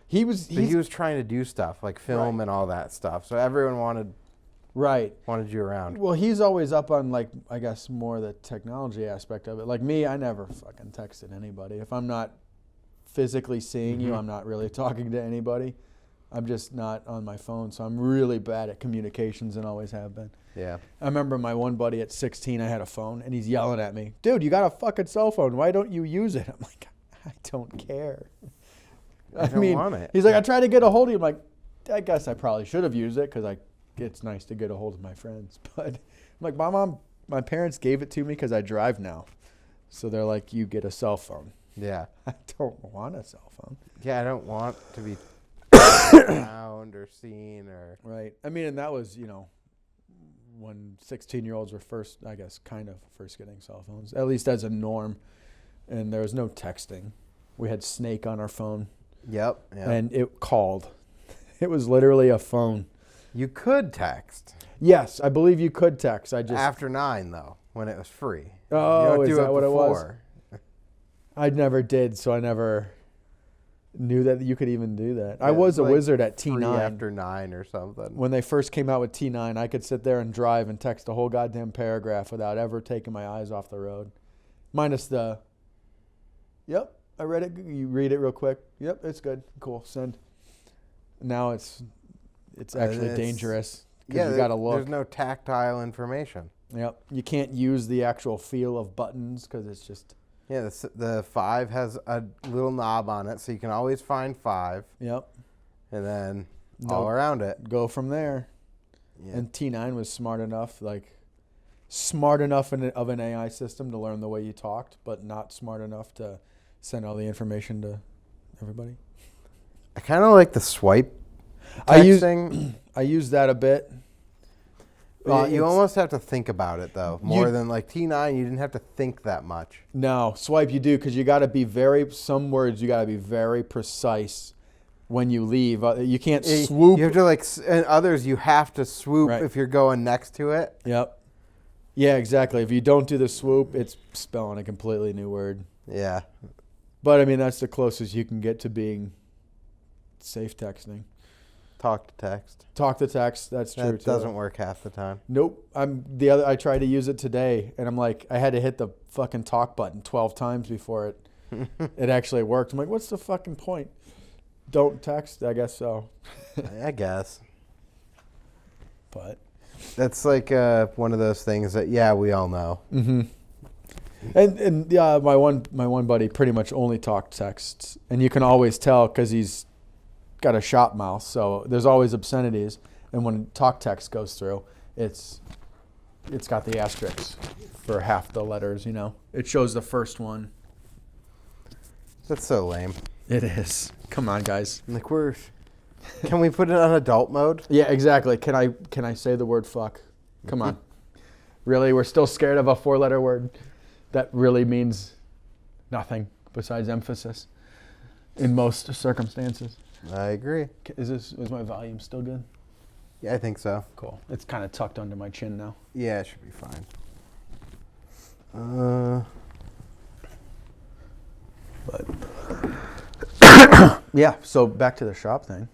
Speaker 2: He was.
Speaker 1: But he was trying to do stuff like film
Speaker 2: Right.
Speaker 1: and all that stuff. So everyone wanted you around.
Speaker 2: Well, he's always up on like I guess more the technology aspect of it. Like me, I never fucking texted anybody. If I'm not physically seeing you, I'm not really talking to anybody. I'm just not on my phone, so I'm really bad at communications and always have been.
Speaker 1: Yeah.
Speaker 2: I remember my one buddy at 16, I had a phone, and he's yelling at me, dude, you got a fucking cell phone. Why don't you use it? I'm like, I don't care.
Speaker 1: I don't want it.
Speaker 2: He's like, I tried to get a hold of you. I'm like, I guess I probably should have used it because it's nice to get a hold of my friends. But I'm like, my parents gave it to me because I drive now. So they're like, you get a cell phone.
Speaker 1: Yeah.
Speaker 2: I don't want a cell phone.
Speaker 1: Yeah, I don't want to be found or seen or.
Speaker 2: Right. I mean, and that was, when 16-year-olds were first getting cell phones, at least as a norm. And there was no texting. We had Snake on our phone.
Speaker 1: Yep.
Speaker 2: And it called. It was literally a phone.
Speaker 1: You could text.
Speaker 2: Yes, I believe you could text.
Speaker 1: After 9, though, when it was free.
Speaker 2: Oh,
Speaker 1: you don't
Speaker 2: is
Speaker 1: do
Speaker 2: that what
Speaker 1: before.
Speaker 2: it was? I never did, so I never knew that you could even do that. I was a wizard at
Speaker 1: Free
Speaker 2: T9.
Speaker 1: after 9 or something.
Speaker 2: When they first came out with T9, I could sit there and drive and text a whole goddamn paragraph without ever taking my eyes off the road. Minus the, yep, I read it. You read it real quick. Yep, it's good. Cool, send. Now it's actually dangerous because you got to look.
Speaker 1: There's no tactile information.
Speaker 2: Yep, you can't use the actual feel of buttons because it's just.
Speaker 1: Yeah, the 5 has a little knob on it, so you can always find 5.
Speaker 2: Yep.
Speaker 1: And then all around it.
Speaker 2: Go from there.
Speaker 1: Yeah.
Speaker 2: And T9 was smart enough of an AI system to learn the way you talked, but not smart enough to send all the information to everybody.
Speaker 1: I kind of like the swipe texting.
Speaker 2: I use that a bit.
Speaker 1: You almost have to think about it, though, more than like T9. You didn't have to think that much.
Speaker 2: No, swipe you do because you got to be some words you got to be very precise when you leave. You can't swoop.
Speaker 1: You have to and others you have to swoop if you're going next to it.
Speaker 2: Yep. Yeah, exactly. If you don't do the swoop, it's spelling a completely new word.
Speaker 1: Yeah.
Speaker 2: But I mean, that's the closest you can get to being safe texting.
Speaker 1: Talk to text.
Speaker 2: Talk to text. That's true too.
Speaker 1: That doesn't work half the time.
Speaker 2: Nope. I tried to use it today, and I'm like, I had to hit the fucking talk button 12 times before it actually worked. I'm like, what's the fucking point? Don't text. I guess so.
Speaker 1: I guess.
Speaker 2: But
Speaker 1: that's like one of those things that we all know.
Speaker 2: Mm-hmm. And my one buddy pretty much only talked texts, and you can always tell because he's got a shop mouth, so there's always obscenities. And when talk text goes through, it's got the asterisks for half the letters. It shows the first one.
Speaker 1: That's so lame.
Speaker 2: It is. Come on, guys.
Speaker 1: Like can we put it on adult mode?
Speaker 2: Yeah, exactly. Can I say the word fuck? Come on. Really, we're still scared of a 4-letter word that really means nothing besides emphasis in most circumstances.
Speaker 1: I agree.
Speaker 2: Is my volume still good?
Speaker 1: Yeah, I think so.
Speaker 2: Cool. It's kind of tucked under my chin now.
Speaker 1: Yeah, it should be fine.
Speaker 2: But yeah, so back to the shop thing.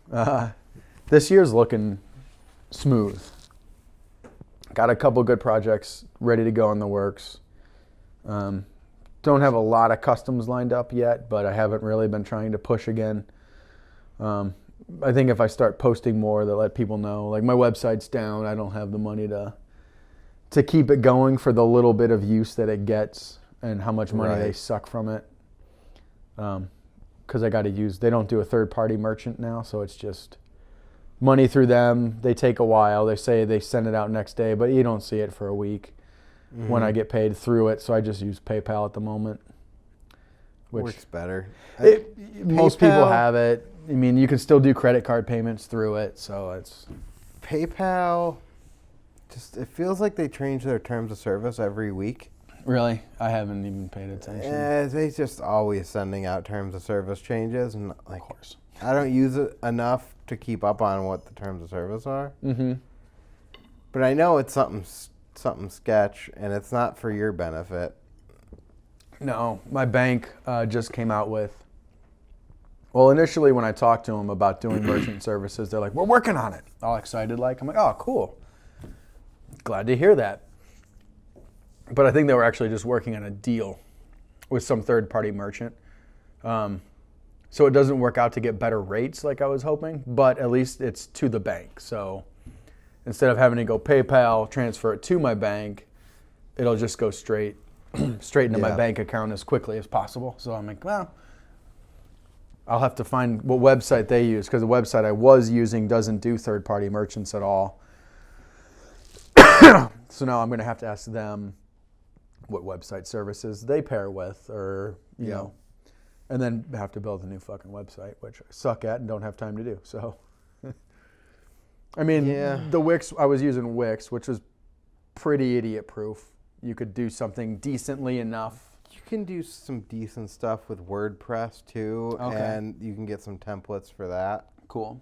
Speaker 2: This year's looking smooth. Got a couple good projects ready to go in the works. Don't have a lot of customs lined up yet, but I haven't really been trying to push again. I think if I start posting more, that let people know. Like my website's down. I don't have the money to keep it going for the little bit of use that it gets and how much money they suck from it. Because I got to use. They don't do a third-party merchant now, so it's just money through them. They take a while. They say they send it out next day, but you don't see it for a week when I get paid through it. So I just use PayPal at the moment. Which
Speaker 1: works better.
Speaker 2: Most people have it. I mean, you can still do credit card payments through it, so it's
Speaker 1: PayPal, just it feels like they change their terms of service every week.
Speaker 2: really. I haven't even paid attention.
Speaker 1: They just always sending out terms of service changes, and like
Speaker 2: Of course.
Speaker 1: I don't use it enough to keep up on what the terms of service are.
Speaker 2: Mm-hmm.
Speaker 1: But I know it's something sketch, and it's not for your benefit.
Speaker 2: No, my bank just came out with. Well, initially when I talked to them about doing merchant services, they're like, "We're working on it." All excited, like I'm like, "Oh, cool. Glad to hear that." But I think they were actually just working on a deal with some third-party merchant. So it doesn't work out to get better rates like I was hoping, but at least it's to the bank. So instead of having to go PayPal, transfer it to my bank, it'll just go straight into my bank account as quickly as possible. So I'm like, well, I'll have to find what website they use, because the website I was using doesn't do third-party merchants at all. So now I'm going to have to ask them what website services they pair with, or, you know, and then have to build a new fucking website, which I suck at and don't have time to do. So, I mean, the Wix, I was using Wix, which was pretty idiot-proof. You could do something decently enough.
Speaker 1: You can do some decent stuff with WordPress too, and you can get some templates for that.
Speaker 2: Cool.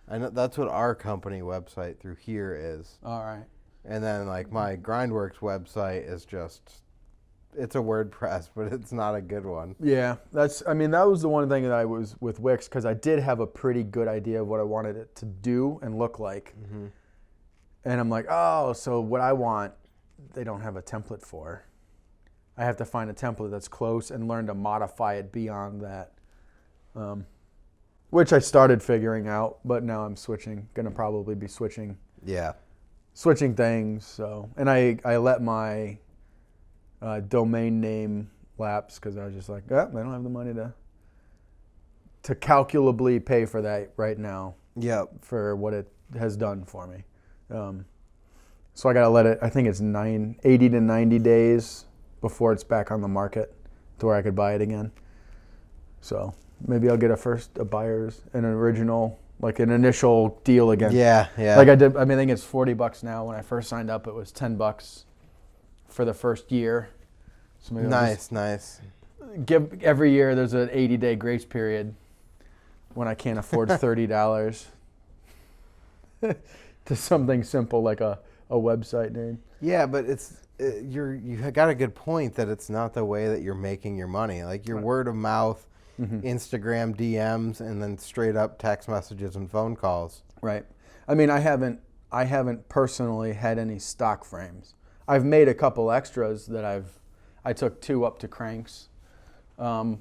Speaker 1: I know that's what our company website through here is.
Speaker 2: All right.
Speaker 1: And then like my GrindWorks website is just, it's a WordPress, but it's not a good one.
Speaker 2: Yeah, that was the one thing that I was with Wix, because I did have a pretty good idea of what I wanted it to do and look like. Mm-hmm. And I'm like, oh, so what I want, they don't have a template for. I have to find a template that's close and learn to modify it beyond that. Which I started figuring out, but now I'm going to probably be switching things. So, and I let my domain name lapse, because I was just like, I don't have the money to calculably pay for that right now. For what it has done for me. So I got to let it, I think it's 80 to 90 days before it's back on the market to where I could buy it again. So maybe I'll get an original, like an initial deal again.
Speaker 1: Yeah.
Speaker 2: Like I did, I think it's $40 now. When I first signed up, it was $10 for the first year. So maybe
Speaker 1: nice.
Speaker 2: Give every year there's an 80-day grace period when I can't afford $30 to something simple like a website name.
Speaker 1: Yeah, but you got a good point that it's not the way that you're making your money. Like your word of mouth, Instagram DMs, and then straight up text messages and phone calls.
Speaker 2: Right. I mean, I haven't personally had any stock frames. I've made a couple extras that I took 2 up to cranks. But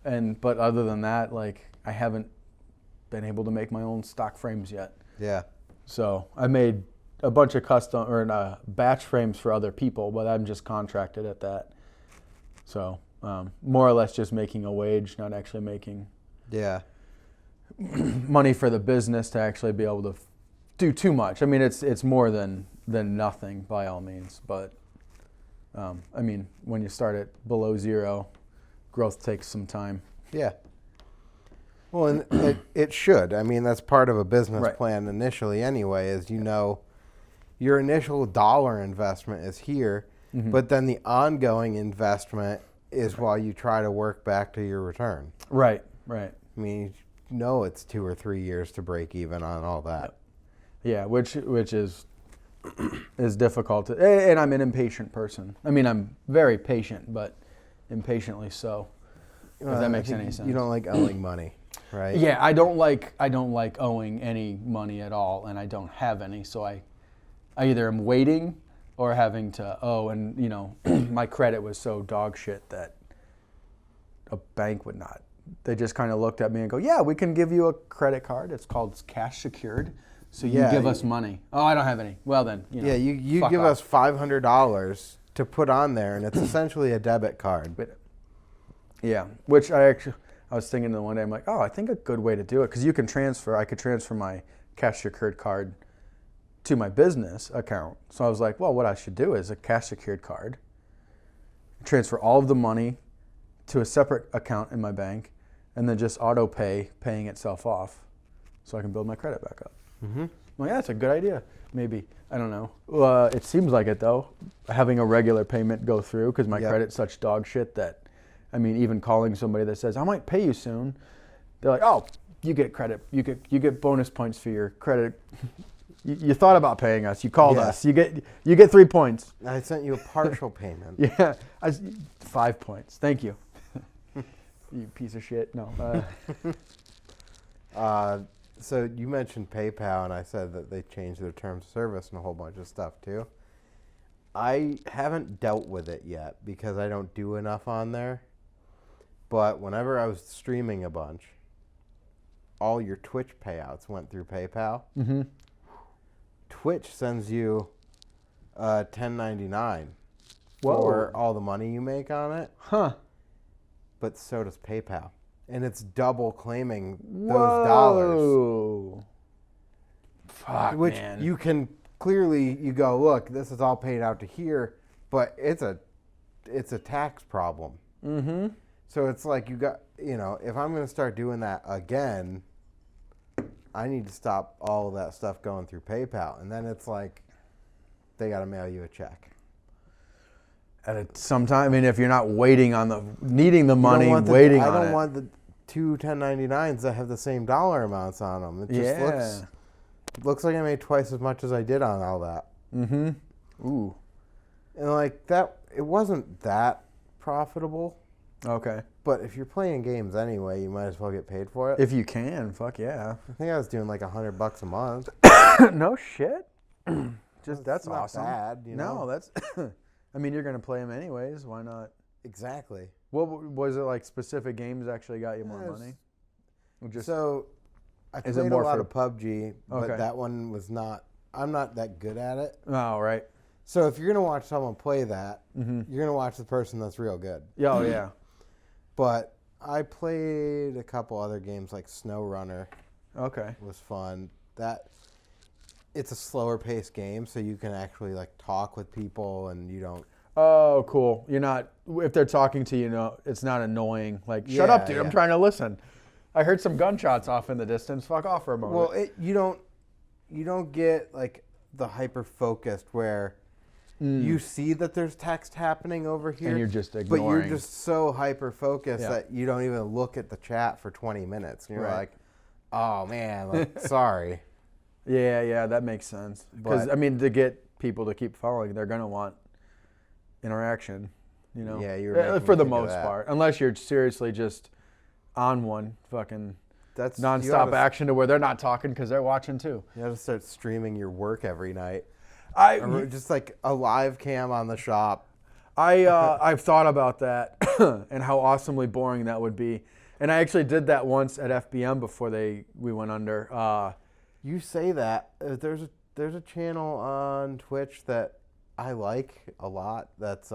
Speaker 2: other than that, like I haven't been able to make my own stock frames yet.
Speaker 1: Yeah.
Speaker 2: So I made a bunch of custom or batch frames for other people, but I'm just contracted at that. So more or less just making a wage, not actually making money for the business to actually be able to do too much. I mean, it's more than nothing by all means, but I mean, when you start at below zero, growth takes some time.
Speaker 1: Yeah. Well, and it should. I mean, that's part of a business plan initially anyway, is your initial dollar investment is here, but then the ongoing investment is while you try to work back to your return.
Speaker 2: Right.
Speaker 1: I mean, it's 2 or 3 years to break even on all that.
Speaker 2: Yeah, which is difficult. And I'm an impatient person. I mean, I'm very patient, but impatiently so. If that makes any sense.
Speaker 1: You don't like owing money, right?
Speaker 2: Yeah, I don't like owing any money at all, and I don't have any. So I either am waiting or having to owe, and my credit was so dog shit that a bank would not. They just kind of looked at me and go, "Yeah, we can give you a credit card. It's called cash secured. So you give us money." Oh, I don't have any. Well then,
Speaker 1: you give us $500 to put on there, and it's essentially a debit card.
Speaker 2: Yeah, which I was thinking the one day, I'm like, I think a good way to do it, because you can I could transfer my cash secured card to my business account. So I was like, well, what I should do is a cash secured card, transfer all of the money to a separate account in my bank, and then just auto paying itself off, so I can build my credit back up.
Speaker 1: Mm-hmm.
Speaker 2: Well, yeah, that's a good idea. Maybe. I don't know. It seems like it, though, having a regular payment go through, because my credit's such dog shit that, I mean, even calling somebody that says, I might pay you soon, they're like, oh, you get credit. You get bonus points for your credit. You thought about paying us. You called us. You get 3 points.
Speaker 1: I sent you a partial payment.
Speaker 2: Yeah. 5 points. Thank you. You piece of shit. No.
Speaker 1: So you mentioned PayPal, and I said that they changed their terms of service and a whole bunch of stuff too. I haven't dealt with it yet because I don't do enough on there. But whenever I was streaming a bunch, all your Twitch payouts went through PayPal.
Speaker 2: Mm-hmm.
Speaker 1: Twitch sends you $10.99 for all the money you make on it.
Speaker 2: Huh.
Speaker 1: But so does PayPal. And it's double claiming those dollars.
Speaker 2: Fuck,
Speaker 1: which
Speaker 2: man.
Speaker 1: you can clearly, you go, look, this is all paid out to here, but it's a tax problem.
Speaker 2: Mm-hmm.
Speaker 1: So it's like if I'm going to start doing that again, I need to stop all of that stuff going through PayPal. And then it's like they got to mail you a check.
Speaker 2: Sometime, I mean, if you're not needing the money,
Speaker 1: I don't
Speaker 2: it.
Speaker 1: want the two 1099s that have the same dollar amounts on them. It just looks like I made twice as much as I did on all that.
Speaker 2: Mm-hmm. Ooh.
Speaker 1: And like that, it wasn't that profitable.
Speaker 2: Okay.
Speaker 1: But if you're playing games anyway, you might as well get paid for it.
Speaker 2: If you can, fuck yeah.
Speaker 1: I think I was doing like $100 a month.
Speaker 2: No shit. That's
Speaker 1: not
Speaker 2: awesome.
Speaker 1: bad,
Speaker 2: No, that's. I mean, you're gonna play them anyways. Why not?
Speaker 1: Exactly.
Speaker 2: What was it like? Specific games actually got you more money?
Speaker 1: So, I played a lot of PUBG, but
Speaker 2: Okay.
Speaker 1: that one was not. I'm not that good at it.
Speaker 2: Oh, right.
Speaker 1: So if you're gonna watch someone play that,
Speaker 2: Mm-hmm.
Speaker 1: you're gonna watch the person that's real good.
Speaker 2: Yeah, oh yeah.
Speaker 1: But I played a couple other games like Snow Runner.
Speaker 2: Okay.
Speaker 1: Was fun. It's a slower paced game, so you can actually like talk with people, and you don't.
Speaker 2: Oh, cool. You're not. If they're talking to you, it's not annoying. Like, shut up, dude.
Speaker 1: Yeah.
Speaker 2: I'm trying to listen. I heard some gunshots off in the distance. Fuck off for a moment.
Speaker 1: Well, you don't get like the hyper focused where you see that there's text happening over here,
Speaker 2: and you're just ignoring.
Speaker 1: but you're just so hyper focused that you don't even look at the chat for 20 minutes. And you're like, oh man, like, sorry.
Speaker 2: Yeah, that makes sense. Because I mean, to get people to keep following, they're gonna want interaction.
Speaker 1: Yeah, you're
Speaker 2: for the most part, unless you're seriously just on one fucking nonstop action to where they're not talking because they're watching too.
Speaker 1: You have to start streaming your work every night.
Speaker 2: Or
Speaker 1: just like a live cam on the shop.
Speaker 2: I've thought about that and how awesomely boring that would be. And I actually did that once at FBM before we went under.
Speaker 1: You say that. There's a channel on Twitch that I like a lot. That's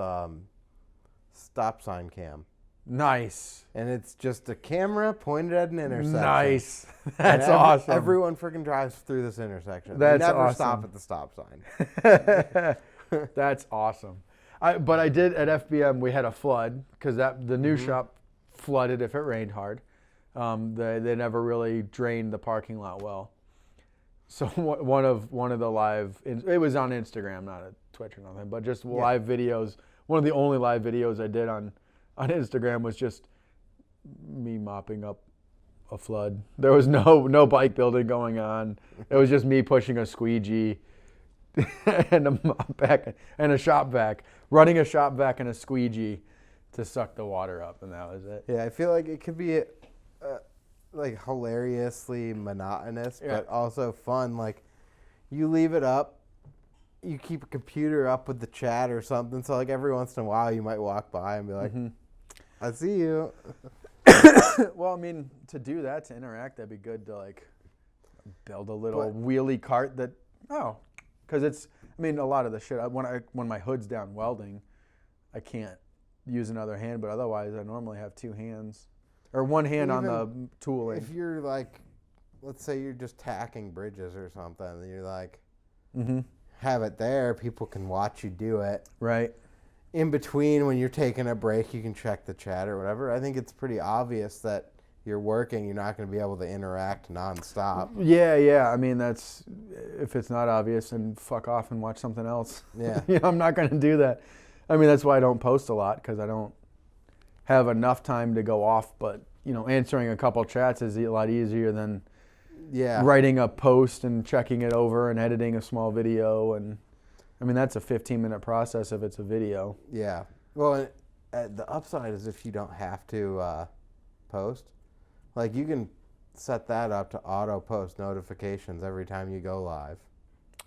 Speaker 1: Stop Sign Cam.
Speaker 2: Nice.
Speaker 1: And it's just a camera pointed at an intersection.
Speaker 2: Nice. That's awesome.
Speaker 1: Everyone freaking drives through this intersection.
Speaker 2: That's
Speaker 1: they never
Speaker 2: awesome.
Speaker 1: stop at the stop sign.
Speaker 2: That's awesome. But I did at FBM. We had a flood because the new shop flooded if it rained hard. They never really drained the parking lot well. So one of the live, it was on Instagram, not a Twitch or nothing, but just live videos. One of the only live videos I did on Instagram was just me mopping up a flood. There was no bike building going on. It was just me pushing a squeegee and a mop vac and a shop vac, running a shop vac and a squeegee to suck the water up, and that was it.
Speaker 1: Yeah, I feel like it could be like hilariously monotonous, but also fun. Like you leave it up, you keep a computer up with the chat or something. So like every once in a while, you might walk by and be like, "I see you."
Speaker 2: Well, I mean, to do that, to interact, that'd be good to like build a little wheelie cart that. Oh, because it's. I mean, a lot of the shit. When my hood's down welding, I can't use another hand, but otherwise, I normally have two hands. Or one hand on the tooling.
Speaker 1: If you're like, let's say you're just tacking bridges or something, and you're like, have it there, people can watch you do it.
Speaker 2: Right.
Speaker 1: In between, when you're taking a break, you can check the chat or whatever. I think it's pretty obvious that you're working, you're not going to be able to interact nonstop.
Speaker 2: Yeah. I mean, that's if it's not obvious, and fuck off and watch something else.
Speaker 1: Yeah.
Speaker 2: I'm not going to do that. I mean, that's why I don't post a lot, because I don't have enough time to go off. But answering a couple chats is a lot easier than writing a post and checking it over and editing a small video. And I mean, that's a 15-minute process if it's a video.
Speaker 1: Yeah. Well, the upside is if you don't have to post. Like, you can set that up to auto post notifications every time you go live.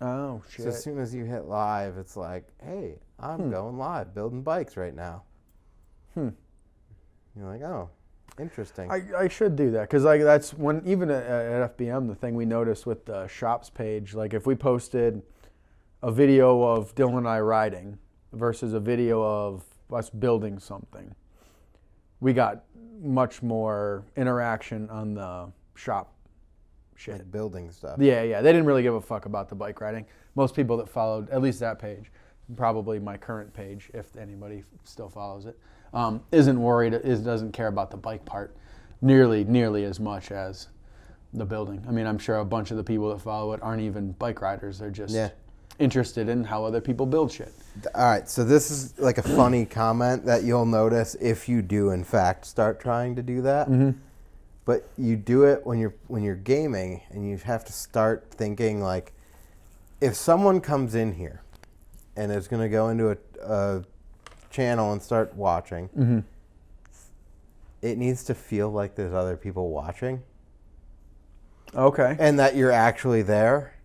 Speaker 2: Oh, shit.
Speaker 1: So as soon as you hit live, it's like, hey, I'm going live, building bikes right now. You're like, oh, interesting.
Speaker 2: I should do that, because like that's when, even at FBM, the thing we noticed with the shops page, like if we posted a video of Dylan and I riding versus a video of us building something, we got much more interaction on the shop shit.
Speaker 1: Like building stuff.
Speaker 2: Yeah. They didn't really give a fuck about the bike riding. Most people that followed, at least that page, probably my current page, if anybody still follows it, isn't worried, doesn't care about the bike part nearly as much as the building. I mean, I'm sure a bunch of the people that follow it aren't even bike riders. They're just interested in how other people build shit.
Speaker 1: All right, so this is like a funny comment that you'll notice if you do, in fact, start trying to do that. But you do it when you're gaming, and you have to start thinking, like, if someone comes in here and is going to go into a channel and start watching, it needs to feel like there's other people watching.
Speaker 2: Okay.
Speaker 1: And that you're actually there.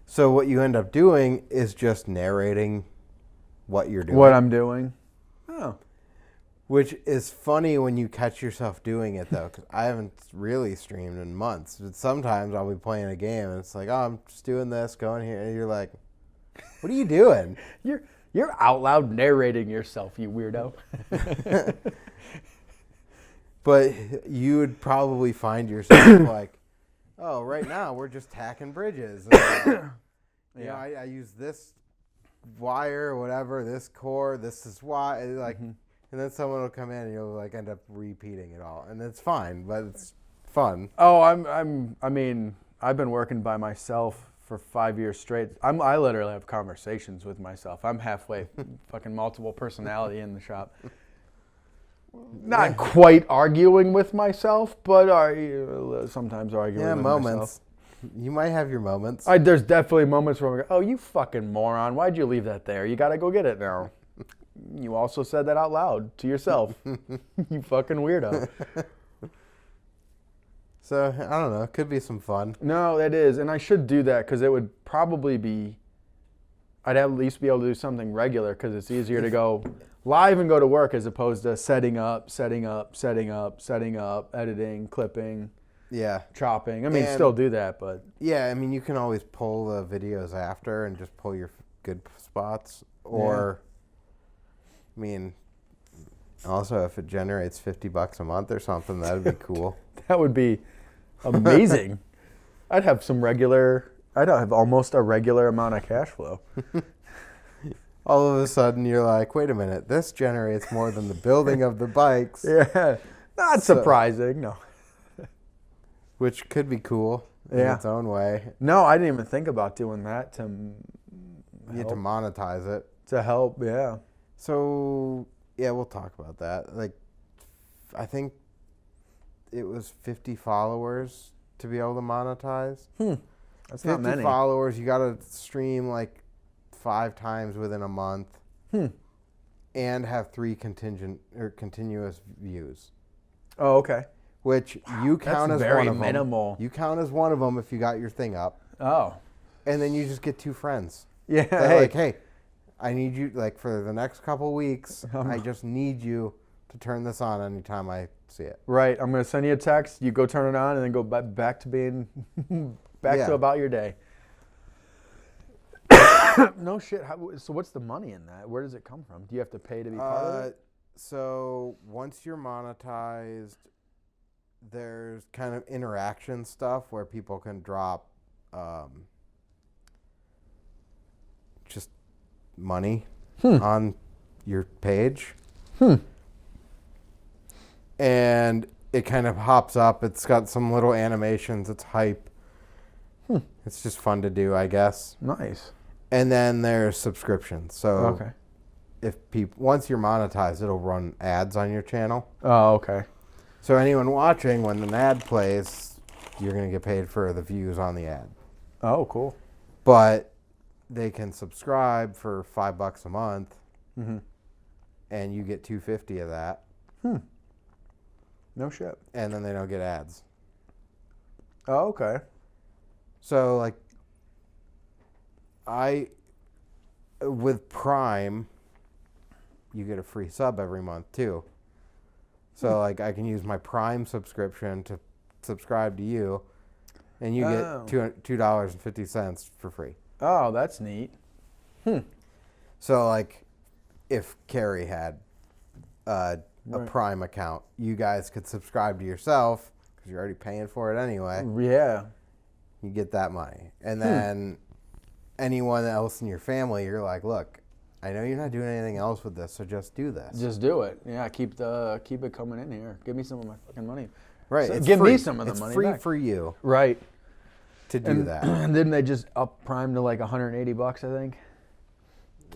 Speaker 1: So what you end up doing is just narrating what you're doing.
Speaker 2: What I'm doing. Oh.
Speaker 1: Which is funny when you catch yourself doing it, though, because I haven't really streamed in months. But sometimes I'll be playing a game, and it's like, oh, I'm just doing this, going here. And you're like, what are you doing?
Speaker 2: You're out loud narrating yourself, you weirdo.
Speaker 1: But you would probably find yourself like, oh, right now we're just tacking bridges. You know, I use this wire or whatever, this core, this is why, like, and then someone will come in and you'll like end up repeating it all, and it's fine, but it's fun.
Speaker 2: Oh, I mean, I've been working by myself for 5 years straight. I literally have conversations with myself. I'm halfway fucking multiple personality in the shop. Not quite arguing with myself, but sometimes arguing with
Speaker 1: moments.
Speaker 2: myself.
Speaker 1: You might have your moments.
Speaker 2: There's definitely moments where I go, oh, you fucking moron. Why'd you leave that there? You got to go get it now. You also said that out loud to yourself. You fucking weirdo.
Speaker 1: So, I don't know. It could be some fun.
Speaker 2: No, it is. And I should do that, because it would probably be, I'd at least be able to do something regular, because it's easier to go live and go to work as opposed to setting up, editing, clipping, chopping. I mean, still do that, but.
Speaker 1: Yeah, I mean, you can always pull the videos after and just pull your good spots. Or, I mean, also if it generates $50 a month or something, that would be cool.
Speaker 2: That would be amazing. I'd have almost a regular amount of cash flow.
Speaker 1: All of a sudden, you're like, wait a minute, this generates more than the building of the bikes.
Speaker 2: Yeah, not surprising, no.
Speaker 1: Which could be cool in its own way.
Speaker 2: No, I didn't even think about doing that to
Speaker 1: You have to monetize it.
Speaker 2: To help, yeah.
Speaker 1: So, yeah, we'll talk about that. Like, I think it was 50 followers to be able to monetize.
Speaker 2: That's not many.
Speaker 1: 50 followers, you got to stream like 5 times within a month, and have 3 continuous views.
Speaker 2: Oh, okay.
Speaker 1: Which you count as
Speaker 2: very
Speaker 1: one of
Speaker 2: minimal.
Speaker 1: them. You count as one of them if you got your thing up.
Speaker 2: Oh.
Speaker 1: And then you just get 2 friends.
Speaker 2: Yeah.
Speaker 1: They're like, hey, I need you, like, for the next couple weeks, I just need you to turn this on anytime I see it.
Speaker 2: Right. I'm going to send you a text. You go turn it on, and then go back to being to about your day. No shit. So what's the money in that? Where does it come from? Do you have to pay to be part of it?
Speaker 1: So once you're monetized, there's kind of interaction stuff where people can drop just money on your page. And it kind of hops up. It's got some little animations. It's hype. It's just fun to do, I guess.
Speaker 2: Nice.
Speaker 1: And then there's subscriptions. So
Speaker 2: Okay.
Speaker 1: if once you're monetized, it'll run ads on your channel.
Speaker 2: Oh, okay.
Speaker 1: So anyone watching, when an ad plays, you're going to get paid for the views on the ad.
Speaker 2: Oh, cool.
Speaker 1: But they can subscribe for $5 a month,
Speaker 2: Mm-hmm.
Speaker 1: and you get $250 of that.
Speaker 2: No shit.
Speaker 1: And then they don't get ads.
Speaker 2: Oh, okay.
Speaker 1: So, like, with Prime, you get a free sub every month, too. So, like, I can use my Prime subscription to subscribe to you, and you get $2.50 for free.
Speaker 2: Oh, that's neat.
Speaker 1: So, like, if Carrie had a
Speaker 2: Right.
Speaker 1: Prime account, you guys could subscribe to yourself, because you're already paying for it anyway.
Speaker 2: Yeah.
Speaker 1: You get that money. And then anyone else in your family, you're like, look, I know you're not doing anything else with this, so just do this.
Speaker 2: Just do it. Yeah, keep it coming in here. Give me some of my fucking money.
Speaker 1: Right.
Speaker 2: So
Speaker 1: It's
Speaker 2: give
Speaker 1: free.
Speaker 2: me some of the
Speaker 1: it's
Speaker 2: money
Speaker 1: free
Speaker 2: back.
Speaker 1: for you
Speaker 2: Right.
Speaker 1: to do that.
Speaker 2: And didn't they just up Prime to like $180, I think?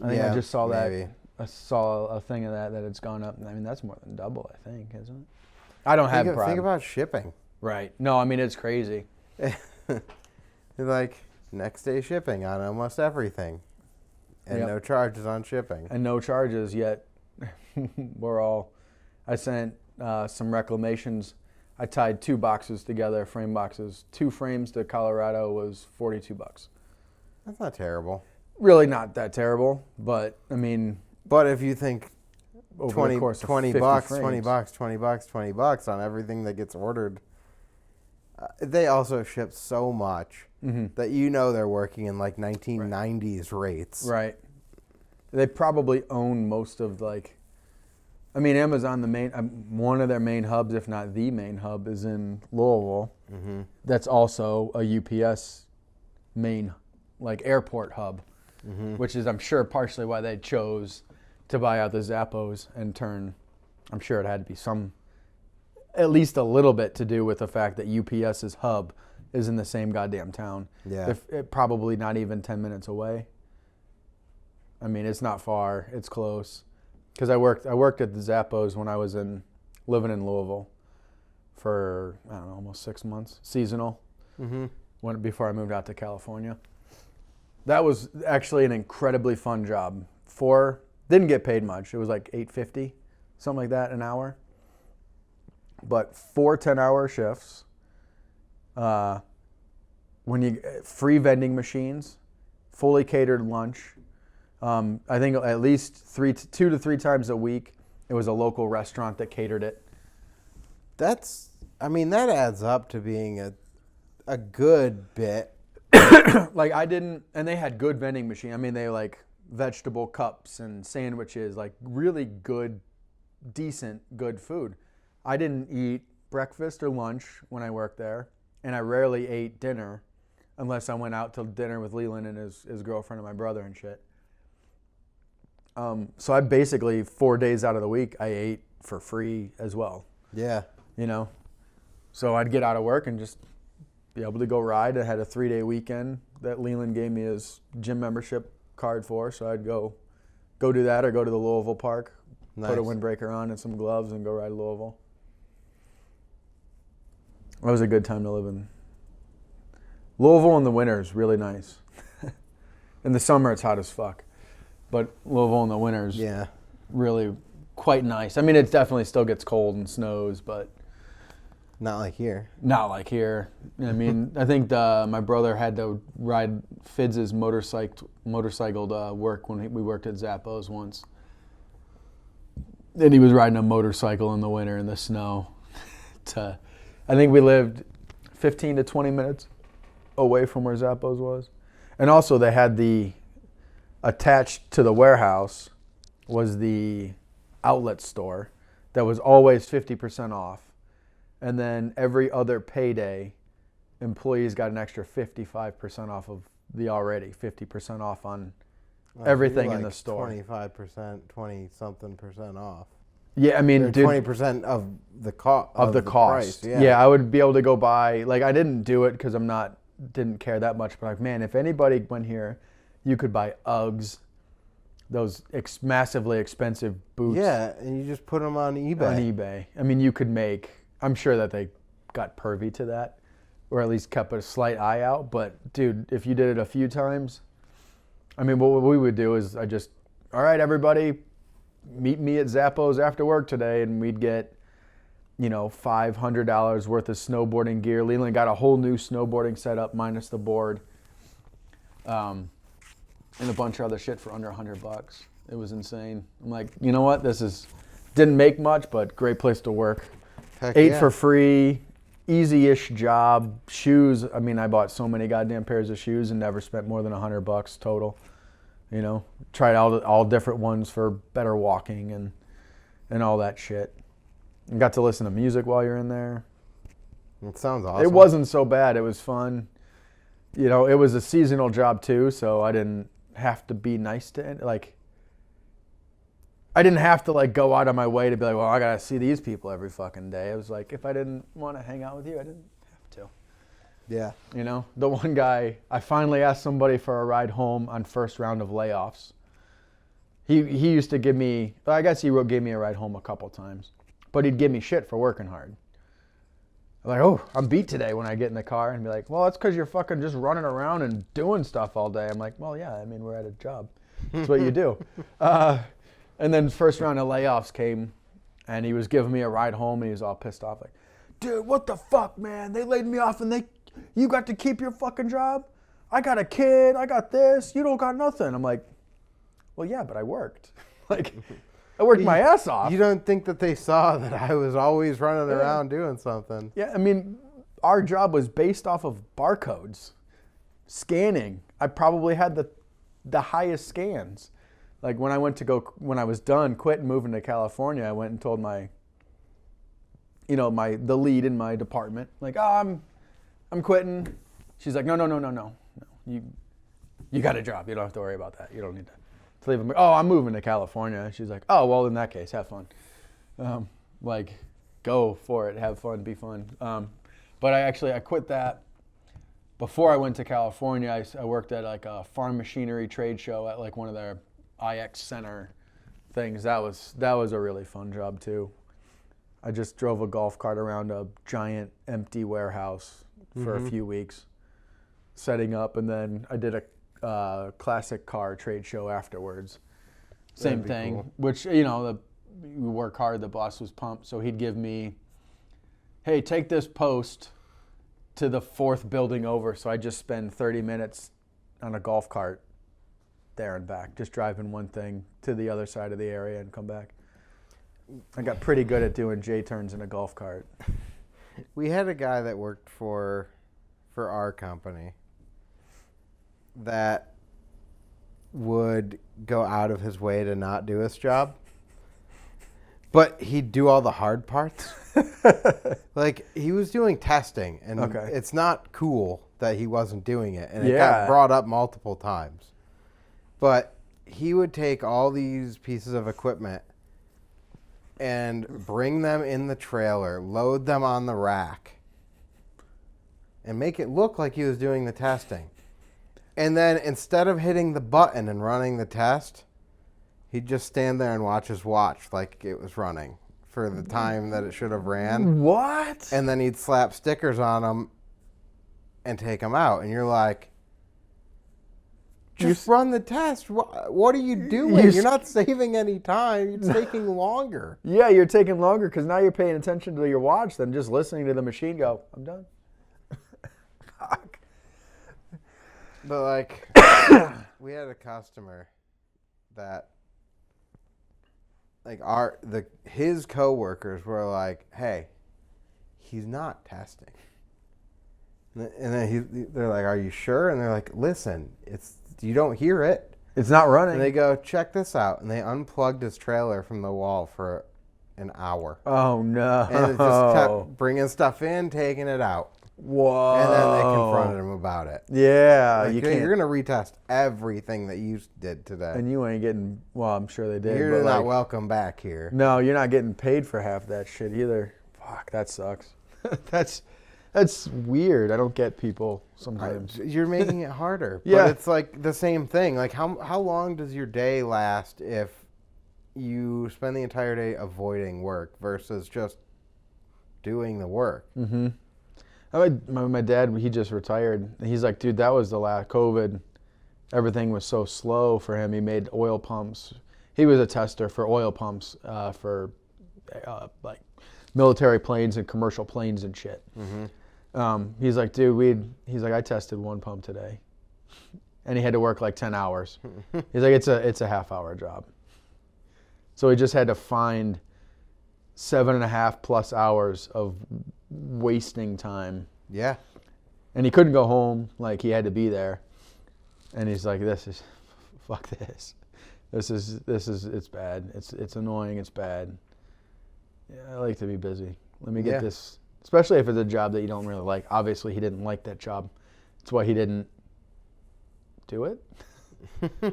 Speaker 2: I think I just saw
Speaker 1: maybe.
Speaker 2: that. I saw a thing of that it's gone up. I mean, that's more than double, I think, isn't it? I don't have Prime.
Speaker 1: Think about shipping.
Speaker 2: Right. No, I mean, it's crazy.
Speaker 1: Like, next day shipping on almost everything. And
Speaker 2: Yep.
Speaker 1: no charges on shipping.
Speaker 2: And no charges yet. I sent some reclamations. I tied 2 boxes together, frame boxes. 2 frames to Colorado was $42.
Speaker 1: That's not terrible.
Speaker 2: Really not that terrible, but I mean,
Speaker 1: But if you think
Speaker 2: over
Speaker 1: 20
Speaker 2: the course of
Speaker 1: 20
Speaker 2: 50
Speaker 1: bucks,
Speaker 2: frames,
Speaker 1: 20 bucks, 20 bucks, 20 bucks on everything that gets ordered, they also ship so much that you know they're working in like 1990s rates.
Speaker 2: Right. They probably own most of Amazon, the main one of their main hubs, if not the main hub, is in Louisville.
Speaker 1: Mm-hmm.
Speaker 2: That's also a UPS main airport hub, which is I'm sure partially why they chose to buy out the Zappos and turn. I'm sure it had to be at least a little bit to do with the fact that UPS's hub is in the same goddamn town.
Speaker 1: Yeah.
Speaker 2: Probably not even 10 minutes away. I mean, it's not far. It's close. Because I worked at the Zappos when I was living in Louisville for, I don't know, almost 6 months, seasonal, before I moved out to California. That was actually an incredibly fun job. Didn't get paid much. It was like $8.50, something like that, an hour. But 4 10-hour shifts, free vending machines, fully catered lunch. I think at least 2 to 3 times a week, it was a local restaurant that catered it.
Speaker 1: That adds up to being a good bit.
Speaker 2: And they had good vending machine. I mean, they vegetable cups and sandwiches, really good, decent, good food. I didn't eat breakfast or lunch when I worked there, and I rarely ate dinner unless I went out to dinner with Leland and his girlfriend and my brother and shit. So I basically 4 days out of the week I ate for free as well.
Speaker 1: Yeah.
Speaker 2: So I'd get out of work and just be able to go ride. I had a 3-day weekend that Leland gave me his gym membership card for, so I'd go do that or go to the Louisville Park, put a windbreaker on and some gloves and go ride Louisville. That was a good time to live in. Louisville in the winter is really nice. In the summer it's hot as fuck. But Louisville in the winter is really quite nice. I mean, it definitely still gets cold and snows, but
Speaker 1: not like here.
Speaker 2: Not like here. I mean, I think my brother had to ride Fidz's motorcycle to work when we worked at Zappos once. And he was riding a motorcycle in the winter in the snow. I think we lived 15 to 20 minutes away from where Zappos was. And also they had attached to the warehouse was the outlet store that was always 50% off. And then every other payday, employees got an extra 55% off of the already 50% off on everything in the store.
Speaker 1: 25%, 20-something% off.
Speaker 2: Yeah, I mean, dude,
Speaker 1: 20% of the cost
Speaker 2: of the cost.
Speaker 1: Price.
Speaker 2: Yeah, I would be able to go buy. Like, I didn't do it because didn't care that much. But like, man, if anybody went here, you could buy Uggs, those massively expensive boots.
Speaker 1: Yeah, and you just put them on eBay.
Speaker 2: On eBay. I mean, you could make. I'm sure that they got pervy to that, or at least kept a slight eye out. But dude, if you did it a few times, I mean, what we would do is all right, everybody, meet me at Zappos after work today, and we'd get, $500 worth of snowboarding gear. Leland got a whole new snowboarding setup minus the board, and a bunch of other shit for under $100. It was insane. I'm like, you know what? Didn't make much, but great place to work.
Speaker 1: Heck
Speaker 2: Ate
Speaker 1: yeah.
Speaker 2: for free, easy-ish job. Shoes. I mean, I bought so many goddamn pairs of shoes and never spent more than $100 total. Tried all different ones for better walking and all that shit. And got to listen to music while you're in there.
Speaker 1: It sounds awesome.
Speaker 2: It wasn't so bad. It was fun. It was a seasonal job too, so I didn't have to be nice to it. Like, I didn't have to go out of my way to be like, well, I gotta see these people every fucking day. It was like, if I didn't want to hang out with you, I didn't have to.
Speaker 1: Yeah.
Speaker 2: The one guy, I finally asked somebody for a ride home on first round of layoffs. He used to give me, I guess he gave me a ride home a couple times, but he'd give me shit for working hard. I'm like, oh, I'm beat today when I get in the car, and be like, well, that's because you're fucking just running around and doing stuff all day. I'm like, well, yeah, I mean, we're at a job. That's what you do. And then first round of layoffs came, and he was giving me a ride home, and he was all pissed off, like, dude, what the fuck, man? They laid me off, and you got to keep your fucking job? I got a kid, I got this, you don't got nothing. I'm like, well, yeah, but I worked. I worked my ass off.
Speaker 1: You don't think that they saw that I was always running around doing something?
Speaker 2: Yeah, I mean, our job was based off of barcodes, scanning. I probably had the highest scans. Like, when I was done, quit and moving to California, I went and told the lead in my department, like, oh, I'm quitting. She's like, no. You got a job. You don't have to worry about that. You don't need to leave them. Oh, I'm moving to California. She's like, oh, well, in that case, have fun. Go for it. Have fun. Be fun. But I quit that. Before I went to California, I worked at a farm machinery trade show at one of their IX Center things. That was a really fun job too. I just drove a golf cart around a giant empty warehouse for a few weeks, setting up, and then I did a classic car trade show afterwards. Same thing, cool. Which, you work hard, the boss was pumped, so he'd give me, hey, take this post to the 4th building over, so I just spend 30 minutes on a golf cart there and back, just driving one thing to the other side of the area and come back. I got pretty good at doing J-turns in a golf cart.
Speaker 1: We had a guy that worked for our company that would go out of his way to not do his job, but he'd do all the hard parts. Like, he was doing testing, and It's not cool that he wasn't doing it, and it got brought up multiple times. But he would take all these pieces of equipment and bring them in the trailer, load them on the rack, and make it look like he was doing the testing. And then instead of hitting the button and running the test, he'd just stand there and watch his watch like it was running for the time that it should have ran.
Speaker 2: What?
Speaker 1: And then he'd slap stickers on them and take them out. And you're like, just run the test. What are you doing? You're not saving any time. You're taking longer.
Speaker 2: Yeah, you're taking longer because now you're paying attention to your watch than just listening to the machine go, I'm done. Fuck.
Speaker 1: But, we had a customer that, his coworkers were like, hey, he's not testing. And then they're like, are you sure? And they're like, listen, you don't hear it.
Speaker 2: It's not running.
Speaker 1: And they go, check this out. And they unplugged his trailer from the wall for an hour.
Speaker 2: Oh, no.
Speaker 1: And it just kept bringing stuff in, taking it out.
Speaker 2: Whoa.
Speaker 1: And then they confronted him about it.
Speaker 2: Yeah,
Speaker 1: Like,
Speaker 2: you can't.
Speaker 1: You're going to retest everything that you did today.
Speaker 2: And you ain't getting, well, I'm sure they did.
Speaker 1: You're
Speaker 2: but
Speaker 1: not
Speaker 2: like,
Speaker 1: welcome back here.
Speaker 2: no, you're not getting paid for half that shit either. Fuck, that sucks. That's weird. I don't get people sometimes.
Speaker 1: You're making it harder.
Speaker 2: Yeah.
Speaker 1: But it's like the same thing. Like how long does your day last if you spend the entire day avoiding work versus just doing the work?
Speaker 2: Mm-hmm. My dad, he just retired. He's like, dude, that was the last COVID. Everything was so slow for him. He made oil pumps. He was a tester for oil pumps for like military planes and commercial planes and shit. Mm-hmm. He's like, dude, he's like, I tested one pump today, and he had to work like 10 hours. He's like, it's a half-hour job. So he just had to find 7.5 plus hours of wasting time.
Speaker 1: Yeah.
Speaker 2: And he couldn't go home. Like, he had to be there. And he's like, fuck this. It's bad. It's annoying. It's bad. Yeah, I like to be busy. Let me get this, especially if it's a job that you don't really like. Obviously, he didn't like that job. That's why he didn't do it.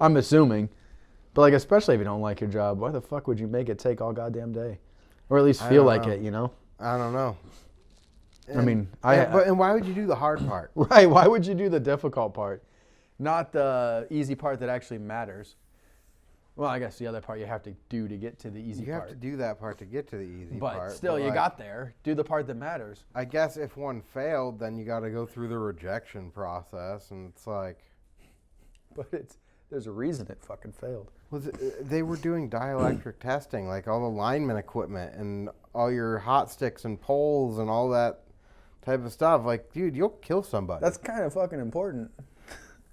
Speaker 2: I'm assuming. But like, especially if you don't like your job, why the fuck would you make it take all goddamn day? Or at least feel like it, you know?
Speaker 1: I don't know.
Speaker 2: I mean,
Speaker 1: and why would you do the hard part?
Speaker 2: Right, why would you do the difficult part? Not the easy part that actually matters. Well, I guess the other part you have to do to get to the easy part.
Speaker 1: You have to do that part to get to the easy part.
Speaker 2: But still, you got there. Do the part that matters.
Speaker 1: I guess if one failed, then you got to go through the rejection process, and it's like...
Speaker 2: But there's a reason it fucking failed.
Speaker 1: Well, they were doing dielectric testing, like all the lineman equipment and all your hot sticks and poles and all that type of stuff. Like, dude, you'll kill somebody.
Speaker 2: That's kind of fucking important.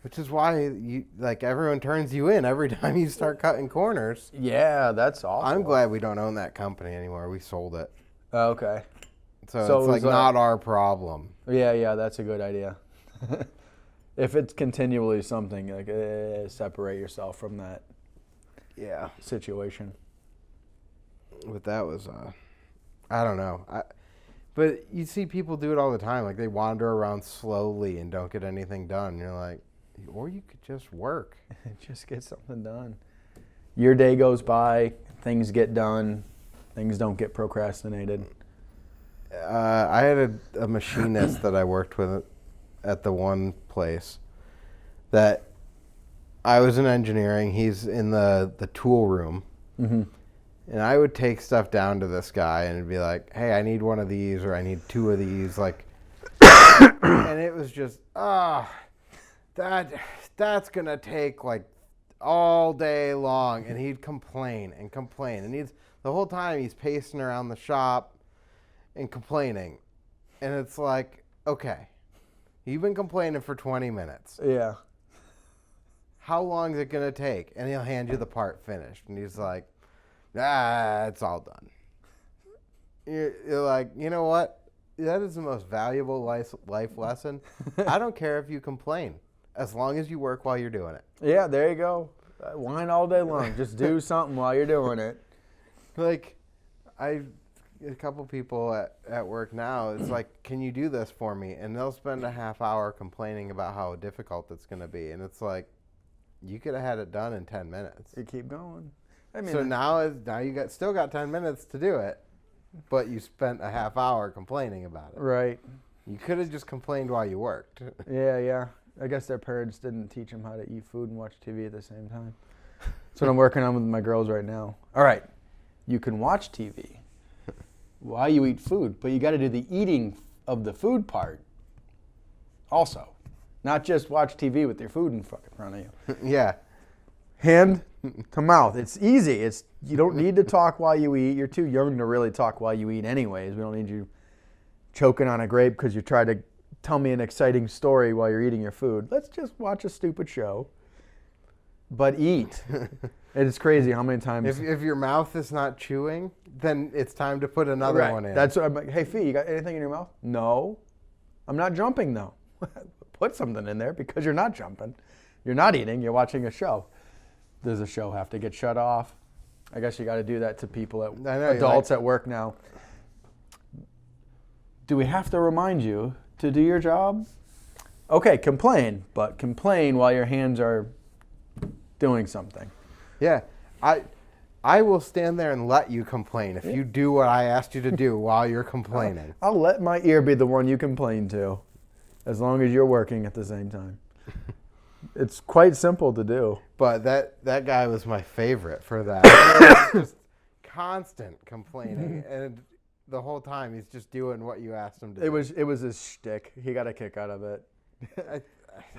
Speaker 1: Which is why everyone turns you in every time you start cutting corners.
Speaker 2: Yeah, that's awful.
Speaker 1: I'm glad we don't own that company anymore. We sold it.
Speaker 2: Okay.
Speaker 1: So it's like not our problem.
Speaker 2: Yeah, that's a good idea. If it's continually something, like separate yourself from that situation.
Speaker 1: But that was, I don't know. But you see people do it all the time. Like, they wander around slowly and don't get anything done. You're like, or you could just work.
Speaker 2: Just get something done. Your day goes by, things get done, things don't get procrastinated.
Speaker 1: I had a machinist that I worked with at the one place that I was in engineering. He's in the tool room. Mm-hmm. And I would take stuff down to this guy and it'd be like, hey, I need one of these or I need two of these. Like, and it was just, that's going to take like all day long. And he'd complain and complain. And the whole time he's pacing around the shop and complaining. And it's like, okay, you've been complaining for 20 minutes.
Speaker 2: Yeah.
Speaker 1: How long is it going to take? And he'll hand you the part finished. And he's like, it's all done. You're like, you know what? That is the most valuable life lesson. I don't care if you complain, as long as you work while you're doing it.
Speaker 2: Yeah, there you go. Whine all day long. Just do something while you're doing it.
Speaker 1: Like, a couple people at work now, it's like, can you do this for me? And they'll spend a half hour complaining about how difficult it's going to be. And it's like, you could have had it done in 10 minutes.
Speaker 2: You keep going. I mean,
Speaker 1: so now you still got 10 minutes to do it, but you spent a half hour complaining about it.
Speaker 2: Right.
Speaker 1: You could have just complained while you worked.
Speaker 2: Yeah. I guess their parents didn't teach them how to eat food and watch TV at the same time. That's what I'm working on with my girls right now. All right, you can watch TV while you eat food, but you got to do the eating of the food part also. Not just watch TV with your food in fucking front of you.
Speaker 1: Yeah.
Speaker 2: Hand to mouth. It's easy. You don't need to talk while you eat. You're too young to really talk while you eat anyways. We don't need you choking on a grape because you try to tell me an exciting story while you're eating your food. Let's just watch a stupid show, but eat. It's crazy how many times...
Speaker 1: If your mouth is not chewing, then it's time to put another one in.
Speaker 2: That's what I'm like, hey, Fee, you got anything in your mouth? No. I'm not jumping, though. Put something in there because you're not jumping. You're not eating. You're watching a show. Does the show have to get shut off? I guess you got to do that to people, adults at work now. Do we have to remind you to do your job, okay, complain, but complain while your hands are doing something.
Speaker 1: Yeah, I will stand there and let you complain if you do what I asked you to do while you're complaining.
Speaker 2: I'll let my ear be the one you complain to, as long as you're working at the same time. It's quite simple to do.
Speaker 1: But that guy was my favorite for that. Just constant complaining, and the whole time he's just doing what you asked him to do.
Speaker 2: It was his shtick. He got a kick out of it.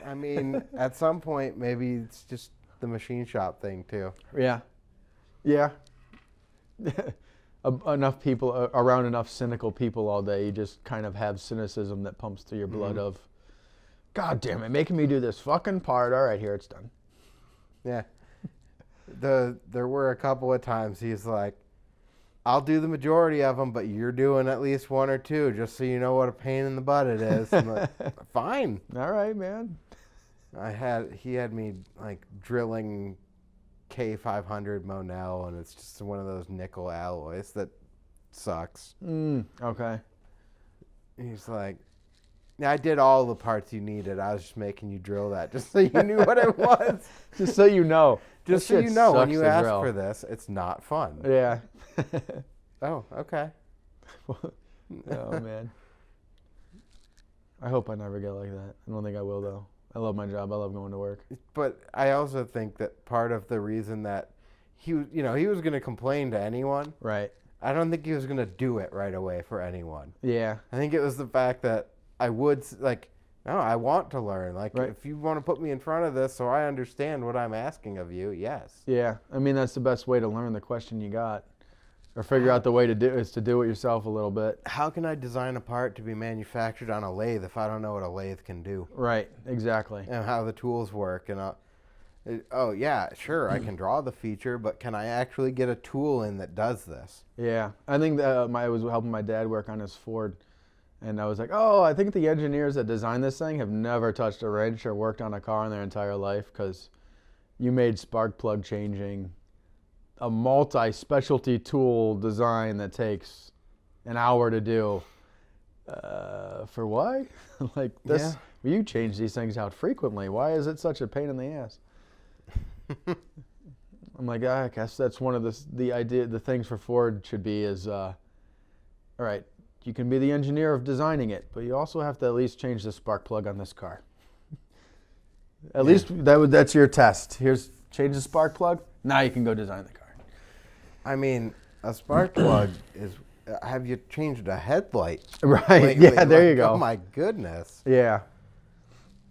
Speaker 1: I mean, at some point, maybe it's just the machine shop thing too.
Speaker 2: Yeah. Yeah. Enough people around enough cynical people all day, you just kind of have cynicism that pumps through your blood of, God damn it, making me do this fucking part. All right, here it's done.
Speaker 1: Yeah. There were a couple of times he's like, I'll do the majority of them, but you're doing at least one or two, just so you know what a pain in the butt it is. I'm like, fine.
Speaker 2: All right, man.
Speaker 1: He had me like drilling K500 Monel, and it's just one of those nickel alloys that sucks.
Speaker 2: Okay.
Speaker 1: He's like, yeah, I did all the parts you needed. I was just making you drill that just so you knew what it was.
Speaker 2: Just so you know.
Speaker 1: Just so you know, when you ask for this, it's not fun.
Speaker 2: Yeah.
Speaker 1: Oh, okay.
Speaker 2: Oh, man. I hope I never get like that. I don't think I will, though. I love my job. I love going to work.
Speaker 1: But I also think that part of the reason that he was going to complain to anyone.
Speaker 2: Right.
Speaker 1: I don't think he was going to do it right away for anyone.
Speaker 2: Yeah.
Speaker 1: I think it was the fact that I would, like, no, I want to learn. Like,
Speaker 2: right.
Speaker 1: If you want to put me in front of this so I understand what I'm asking of you, yes.
Speaker 2: Yeah. I mean, that's the best way to learn the question you got. Or figure out the way to do is to do it yourself a little bit.
Speaker 1: How can I design a part to be manufactured on a lathe if I don't know what a lathe can do?
Speaker 2: Right, exactly.
Speaker 1: And how the tools work. And oh, yeah, sure, I can draw the feature, but can I actually get a tool in that does this?
Speaker 2: Yeah, I think I was helping my dad work on his Ford. And I was like, oh, I think the engineers that designed this thing have never touched a wrench or worked on a car in their entire life, because you made spark plug changing a multi-specialty tool design that takes an hour to do. For what? Like this? Yeah. You change these things out frequently. Why is it such a pain in the ass? I'm like, I guess that's one of the things for Ford should be is, all right, you can be the engineer of designing it, but you also have to at least change the spark plug on this car. At least that's your test. Here's change the spark plug. Now you can go design the car.
Speaker 1: I mean, a spark plug is. Have you changed a headlight?
Speaker 2: Right.
Speaker 1: Lately?
Speaker 2: Yeah. There you go.
Speaker 1: Oh my goodness.
Speaker 2: Yeah.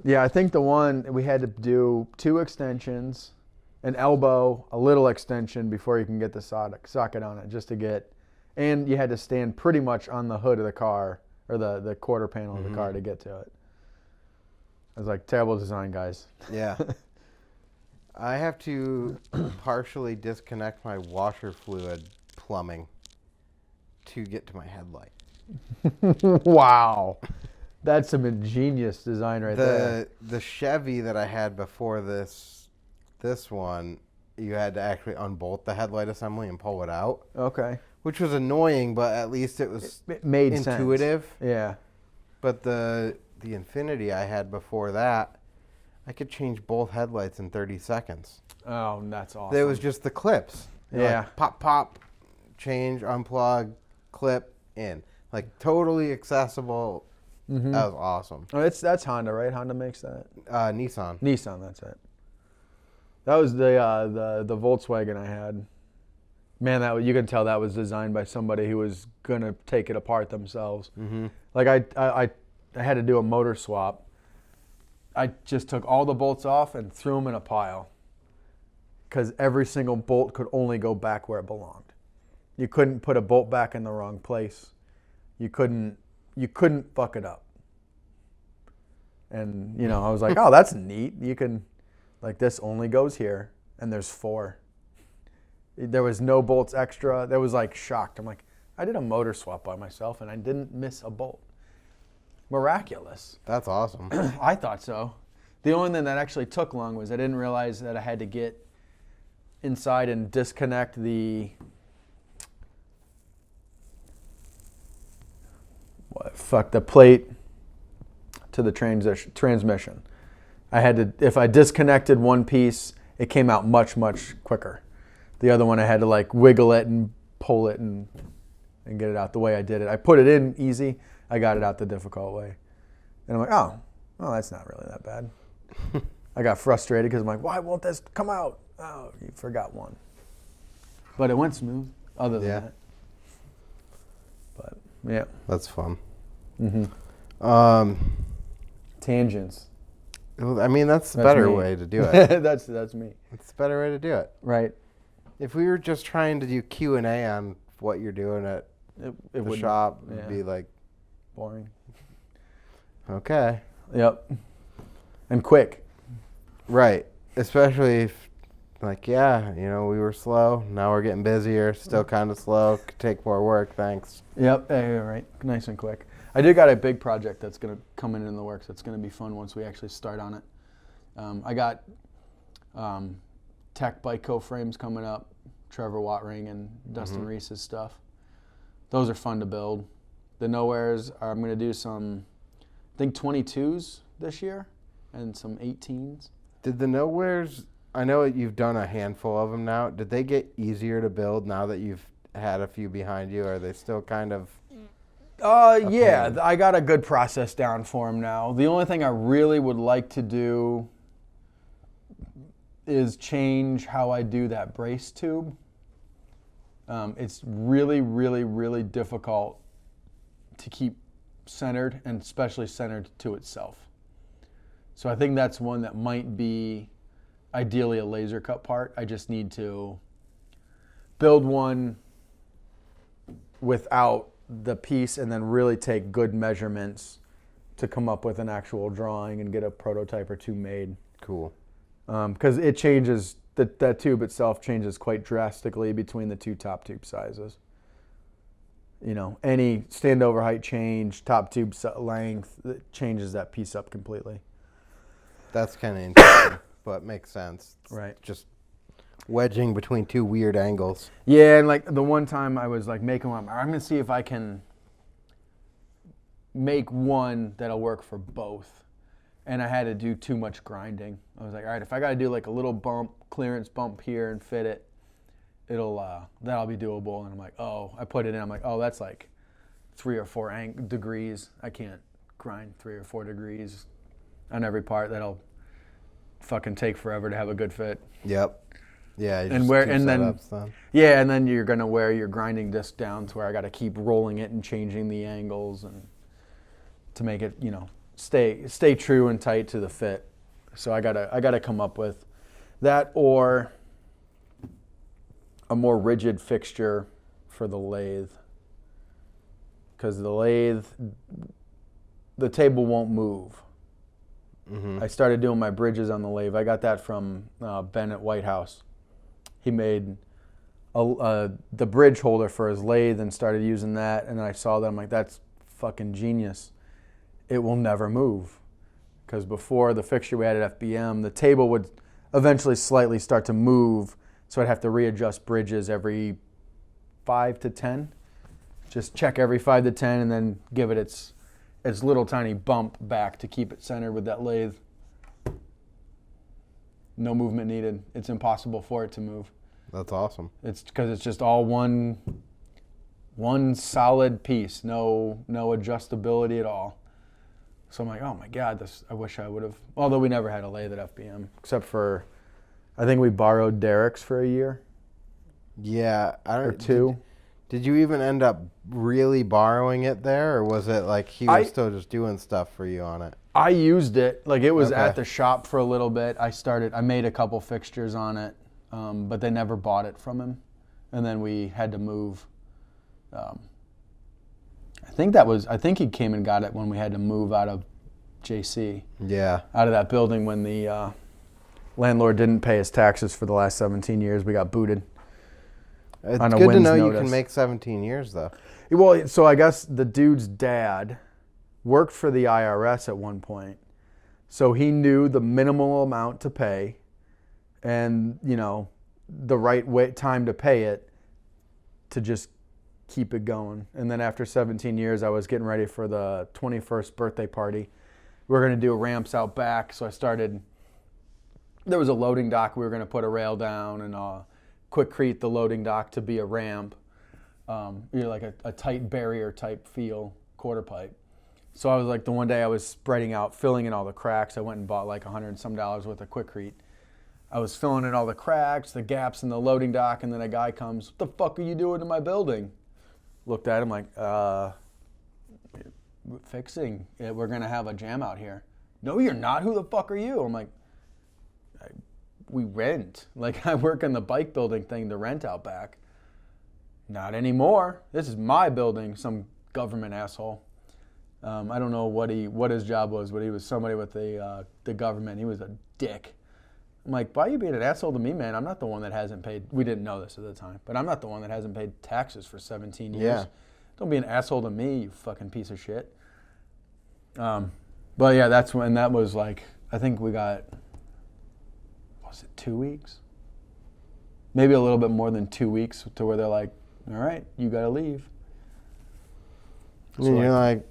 Speaker 2: Yeah. I think the one we had to do 2 extensions, an elbow, a little extension before you can get the socket on it, just to get. And you had to stand pretty much on the hood of the car or the quarter panel of the car to get to it. I was like, terrible design, guys.
Speaker 1: Yeah. I have to partially disconnect my washer fluid plumbing to get to my headlight.
Speaker 2: Wow. That's some ingenious design right there.
Speaker 1: The Chevy that I had before this one, you had to actually unbolt the headlight assembly and pull it out.
Speaker 2: Okay.
Speaker 1: Which was annoying, but at least it was
Speaker 2: it made
Speaker 1: intuitive.
Speaker 2: Sense. Yeah.
Speaker 1: But the Infinity I had before that, I could change both headlights in 30 seconds.
Speaker 2: Oh, that's awesome.
Speaker 1: It was just the clips.
Speaker 2: Yeah.
Speaker 1: Like pop, pop, change, unplug, clip, in. Like totally accessible. Mm-hmm. That was awesome.
Speaker 2: Oh, that's Honda, right? Honda makes that?
Speaker 1: Nissan.
Speaker 2: Nissan, that's it. That was the Volkswagen I had. Man, you can tell that was designed by somebody who was going to take it apart themselves. Mm-hmm. Like I had to do a motor swap. I just took all the bolts off and threw them in a pile because every single bolt could only go back where it belonged. You couldn't put a bolt back in the wrong place. You couldn't fuck it up. And, I was like, oh, that's neat. You can, like, this only goes here, and there's 4. There was no bolts extra. That was, like, shocked. I'm like, I did a motor swap by myself, and I didn't miss a bolt. Miraculous.
Speaker 1: That's awesome.
Speaker 2: I thought so. The only thing that actually took long was I didn't realize that I had to get inside and disconnect the plate to the transmission. I had to, if I disconnected one piece, it came out much, much quicker. The other one I had to like wiggle it and pull it and get it out the way I did it. I put it in easy, I got it out the difficult way. And I'm like, oh, well, that's not really that bad. I got frustrated because I'm like, why won't this come out? Oh, you forgot one. But it went smooth, other than that. But, yeah.
Speaker 1: That's fun.
Speaker 2: Tangents.
Speaker 1: I mean, that's the better way to do it.
Speaker 2: That's me.
Speaker 1: It's the better way to do it.
Speaker 2: Right.
Speaker 1: If we were just trying to do Q&A on what you're doing at the shop, it'd be like...
Speaker 2: boring.
Speaker 1: Okay.
Speaker 2: Yep. And quick.
Speaker 1: Right. Especially if, like, yeah, you know, we were slow. Now we're getting busier. Still kind of slow. Could take more work. Thanks.
Speaker 2: Yep. Yeah, right. Nice and quick. I do got a big project that's going to come in the works. That's going to be fun once we actually start on it. I got Tech Bike Co-frames coming up. Trevor Wattring and Dustin Reese's stuff. Those are fun to build. The Nowheres, I'm going to do some, I think 22s this year and some 18s.
Speaker 1: Did the Nowheres, I know you've done a handful of them now. Did they get easier to build now that you've had a few behind you? Are they still kind of...
Speaker 2: yeah, I got a good process down for them now. The only thing I really would like to do is change how I do that brace tube. It's really, really, really difficult to keep centered, and especially centered to itself. So I think that's one that might be ideally a laser cut part. I just need to build one without the piece and then really take good measurements to come up with an actual drawing and get a prototype or two made.
Speaker 1: Cool.
Speaker 2: Because it changes, that tube itself changes quite drastically between the two top tube sizes. You know, any standover height change, top tube length, it changes that piece up completely.
Speaker 1: That's kind of interesting, but makes sense.
Speaker 2: Right.
Speaker 1: Just wedging between two weird angles.
Speaker 2: Yeah, and like the one time I was like making one, I'm going to see if I can make one that'll work for both. And I had to do too much grinding. I was like, all right, if I got to do like a little bump, clearance bump here and fit it, that'll be doable. And I'm like, oh, I put it in. I'm like, oh, that's like 3 or 4 degrees. I can't grind 3 or 4 degrees on every part. That'll fucking take forever to have a good fit.
Speaker 1: Yep. Yeah.
Speaker 2: And then you're gonna wear your grinding disc down to where I got to keep rolling it and changing the angles and to make it, you know, stay true and tight to the fit. So I gotta come up with that or a more rigid fixture for the lathe, because the table won't move. I started doing my bridges on the lathe. I got that from Ben at White House. He made the bridge holder for his lathe and started using that, and then I saw that. I'm like, that's fucking genius. It will never move. Because before the fixture we had at FBM, the table would eventually slightly start to move, so I'd have to readjust bridges every 5 to 10. Just check every 5 to 10 and then give it its little tiny bump back to keep it centered with that lathe. No movement needed. It's impossible for it to move.
Speaker 1: That's awesome.
Speaker 2: It's because it's just all one solid piece, no adjustability at all. So I'm like, oh my God, I wish I would have, although we never had a lathe at FBM, except for, I think we borrowed Derek's for a year.
Speaker 1: Yeah.
Speaker 2: Or 2.
Speaker 1: Did you even end up really borrowing it there, or was it like he was still just doing stuff for you on it?
Speaker 2: I used it. Like it was at the shop for a little bit. I made a couple fixtures on it, but they never bought it from him. And then we had to move. I think he came and got it when we had to move out of JC.
Speaker 1: Yeah.
Speaker 2: Out of that building when the landlord didn't pay his taxes for the last 17 years. We got booted.
Speaker 1: It's good to know you can make 17 years, though.
Speaker 2: Well, so I guess the dude's dad worked for the IRS at one point. So he knew the minimal amount to pay and, you know, the right time to pay it to just keep it going. And then after 17 years, I was getting ready for the 21st birthday party we were going to do ramps out back. So I started, there was a loading dock. We were going to put a rail down and quickcrete the loading dock to be a ramp. Like a tight barrier type feel, quarter pipe. So I was like, the one day I was spreading out, filling in all the cracks. I went and bought like $100 and some worth of quickcrete. I was filling in all the cracks, the gaps in the loading dock, and then a guy comes, "What the fuck are you doing to my building?" Looked at him like, fixing it. We're going to have a jam out here. "No, you're not. Who the fuck are you?" I'm like, "We rent. Like, I work in the bike building thing to rent out back." "Not anymore. This is my building," some government asshole. I don't know what his job was, but he was somebody with the government. He was a dick. I'm like, "Why are you being an asshole to me, man? I'm not the one that hasn't paid." We didn't know this at the time, but I'm not the one that hasn't paid taxes for 17 years.
Speaker 1: Yeah.
Speaker 2: Don't be an asshole to me, you fucking piece of shit. But yeah, that's when that was like, I think we got, was it 2 weeks? Maybe a little bit more than 2 weeks to where they're like, "All right, you got to leave."
Speaker 1: So you're like,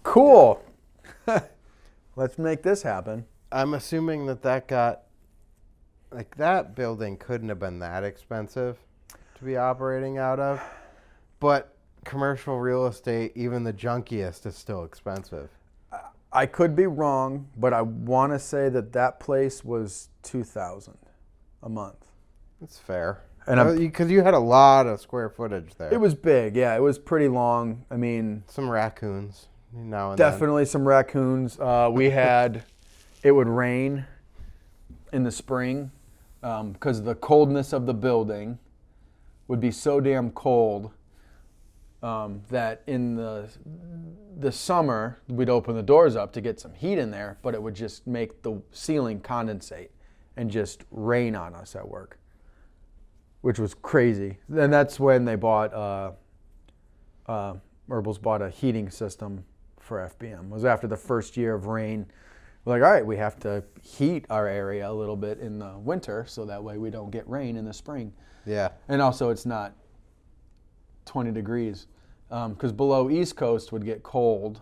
Speaker 2: "Cool. Let's make this happen."
Speaker 1: I'm assuming that got, like, that building couldn't have been that expensive to be operating out of. But commercial real estate, even the junkiest, is still expensive.
Speaker 2: I could be wrong, but I want to say that place was $2,000 a month.
Speaker 1: That's fair.
Speaker 2: And
Speaker 1: because you had a lot of square footage there.
Speaker 2: It was big, yeah. It was pretty long. I mean,
Speaker 1: some raccoons now and
Speaker 2: definitely some raccoons. We had, it would rain in the spring because of the coldness of the building would be so damn cold that in the summer we'd open the doors up to get some heat in there, but it would just make the ceiling condensate and just rain on us at work, which was crazy. And that's when they bought, Herbals bought a heating system for FBM. It was after the first year of rain. We're like, all right, we have to heat our area a little bit in the winter so that way we don't get rain in the spring.
Speaker 1: Yeah.
Speaker 2: And also it's not 20 degrees because below East Coast would get cold,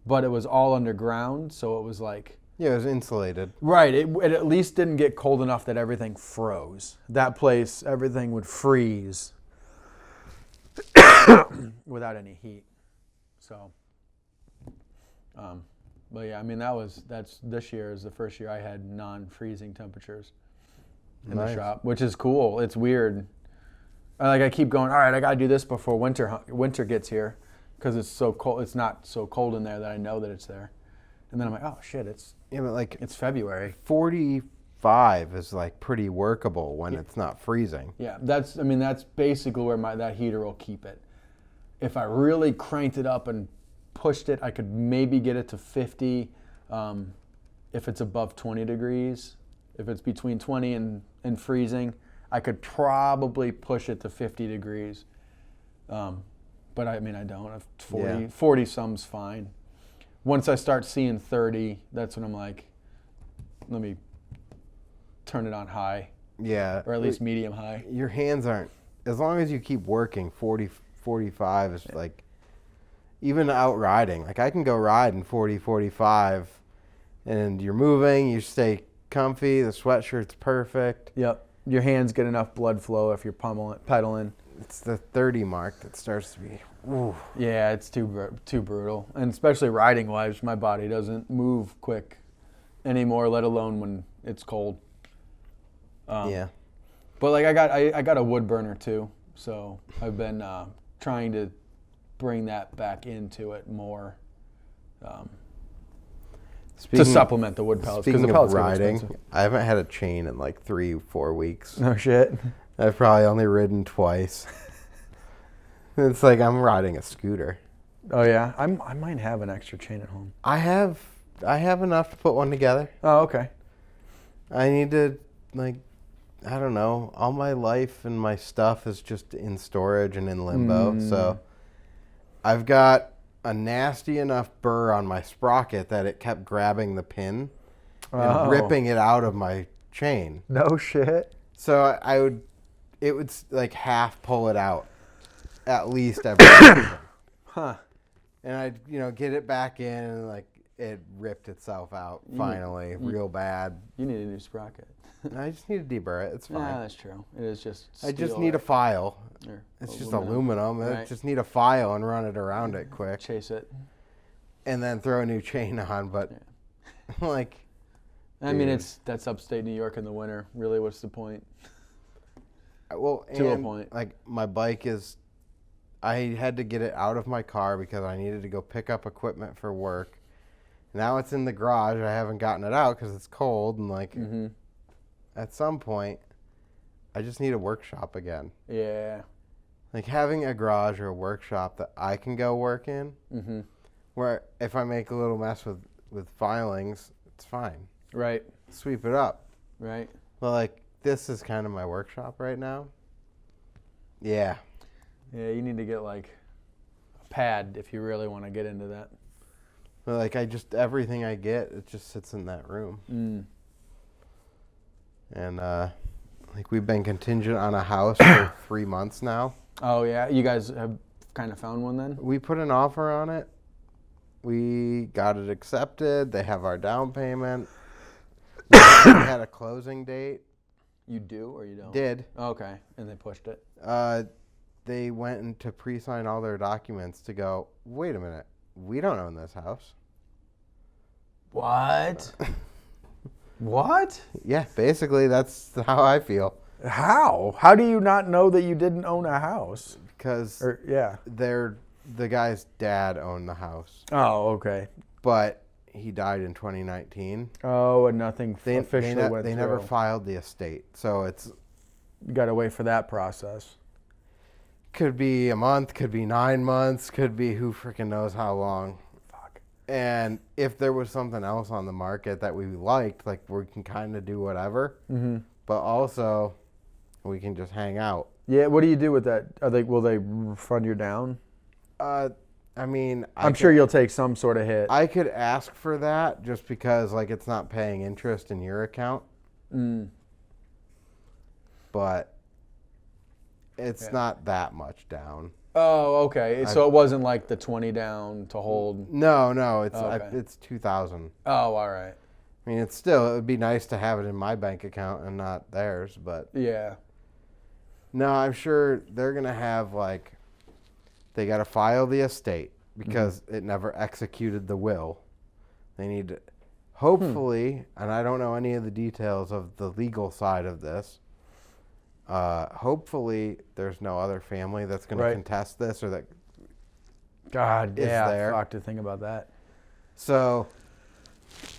Speaker 2: but it was all underground, so it was like...
Speaker 1: Yeah, it was insulated.
Speaker 2: Right. It at least didn't get cold enough that everything froze. That place, everything would freeze without any heat. So, but yeah, I mean, this year is the first year I had non-freezing temperatures in the shop, which is cool. It's weird. I keep going, all right, I got to do this before winter gets here because it's so cold. It's not so cold in there that I know that it's there. And then I'm like, oh shit, it's February.
Speaker 1: 45 is like pretty workable when it's not freezing.
Speaker 2: Yeah, that's basically where that heater will keep it. If I really cranked it up and pushed it, I could maybe get it to 50 if it's above 20 degrees. If it's between 20 and freezing, I could probably push it to 50 degrees. But I mean, I don't. 40 some's fine. Once I start seeing 30, that's when I'm like, let me turn it on high.
Speaker 1: Yeah.
Speaker 2: Or at least medium high.
Speaker 1: Your hands aren't, as long as you keep working, 40, 45 is like, even out riding. Like I can go ride in 40, 45 and you're moving, you stay comfy, the sweatshirt's perfect.
Speaker 2: Yep. Your hands get enough blood flow if you're pedaling.
Speaker 1: It's the 30 mark that starts to be, ooh.
Speaker 2: Yeah, it's too brutal. And especially riding-wise, my body doesn't move quick anymore, let alone when it's cold.
Speaker 1: Yeah.
Speaker 2: But like I got a wood burner too, so I've been trying to bring that back into it more to supplement the wood pellets.
Speaker 1: Speaking of riding, I haven't had a chain in like 3-4 weeks.
Speaker 2: No shit.
Speaker 1: I've probably only ridden twice. It's like I'm riding a scooter.
Speaker 2: Oh yeah, I might have an extra chain at home.
Speaker 1: I have enough to put one together.
Speaker 2: Oh okay.
Speaker 1: I need to, like, I don't know. All my life and my stuff is just in storage and in limbo. So I've got a nasty enough burr on my sprocket that it kept grabbing the pin and ripping it out of my chain.
Speaker 2: No shit.
Speaker 1: So it would like half pull it out at least every season.
Speaker 2: Huh.
Speaker 1: And I'd, get it back in and like it ripped itself out finally, real bad.
Speaker 2: You need a new sprocket.
Speaker 1: I just need to deburr it. It's fine.
Speaker 2: Yeah, that's true. It is just
Speaker 1: I just
Speaker 2: steel
Speaker 1: need a
Speaker 2: or
Speaker 1: file. It's just aluminum. I
Speaker 2: Right.
Speaker 1: just need a file and run it around it quick.
Speaker 2: Chase it.
Speaker 1: And then throw a new chain on. But, like...
Speaker 2: I mean, that's upstate New York in the winter. Really, what's the point?
Speaker 1: Well,
Speaker 2: To a point.
Speaker 1: Like, my bike is... I had to get it out of my car because I needed to go pick up equipment for work. Now it's in the garage. I haven't gotten it out because it's cold. And, like, at some point, I just need a workshop again.
Speaker 2: Yeah.
Speaker 1: Like, having a garage or a workshop that I can go work in, where if I make a little mess with filings, it's fine.
Speaker 2: Right.
Speaker 1: Sweep it up.
Speaker 2: Right.
Speaker 1: But, like, this is kind of my workshop right now. Yeah.
Speaker 2: Yeah, you need to get, like, a pad if you really want to get into that.
Speaker 1: But, like, everything I get, it just sits in that room. And, like, we've been contingent on a house for 3 months now.
Speaker 2: Oh, yeah? You guys have kind of found one then?
Speaker 1: We put an offer on it. We got it accepted. They have our down payment. We had a closing date.
Speaker 2: You do or you don't?
Speaker 1: Did.
Speaker 2: Okay. And they pushed it?
Speaker 1: They went in to pre-sign all their documents to go, wait a minute, we don't own this house.
Speaker 2: What? What?
Speaker 1: Yeah, basically that's how I feel.
Speaker 2: How? How do you not know that you didn't own a house?
Speaker 1: Because
Speaker 2: Yeah.
Speaker 1: the guy's dad owned the house.
Speaker 2: Oh, okay.
Speaker 1: But he died in 2019.
Speaker 2: Oh, and nothing officially went through.
Speaker 1: They never filed the estate. So it's...
Speaker 2: You got to wait for that process.
Speaker 1: Could be a month, could be 9 months, could be who freaking knows how long.
Speaker 2: Fuck.
Speaker 1: And if there was something else on the market that we liked, like we can kind of do whatever. But also, we can just hang out.
Speaker 2: Yeah, what do you do with that? Will they fund you down?
Speaker 1: I mean,
Speaker 2: I'm sure you'll take some sort of hit.
Speaker 1: I could ask for that just because, like, it's not paying interest in your account. But it's not that much down.
Speaker 2: Oh, okay. So it wasn't like the 20 down to hold.
Speaker 1: No, it's
Speaker 2: Okay.
Speaker 1: it's 2,000.
Speaker 2: Oh, all right.
Speaker 1: I mean, it would be nice to have it in my bank account and not theirs, but
Speaker 2: Yeah.
Speaker 1: no, I'm sure they're gonna have, like, they got to file the estate because it never executed the will. They need to, hopefully, and I don't know any of the details of the legal side of this. Hopefully, there's no other family that's going to contest this or that.
Speaker 2: God,
Speaker 1: is
Speaker 2: yeah.
Speaker 1: there.
Speaker 2: Fuck to think about that.
Speaker 1: So,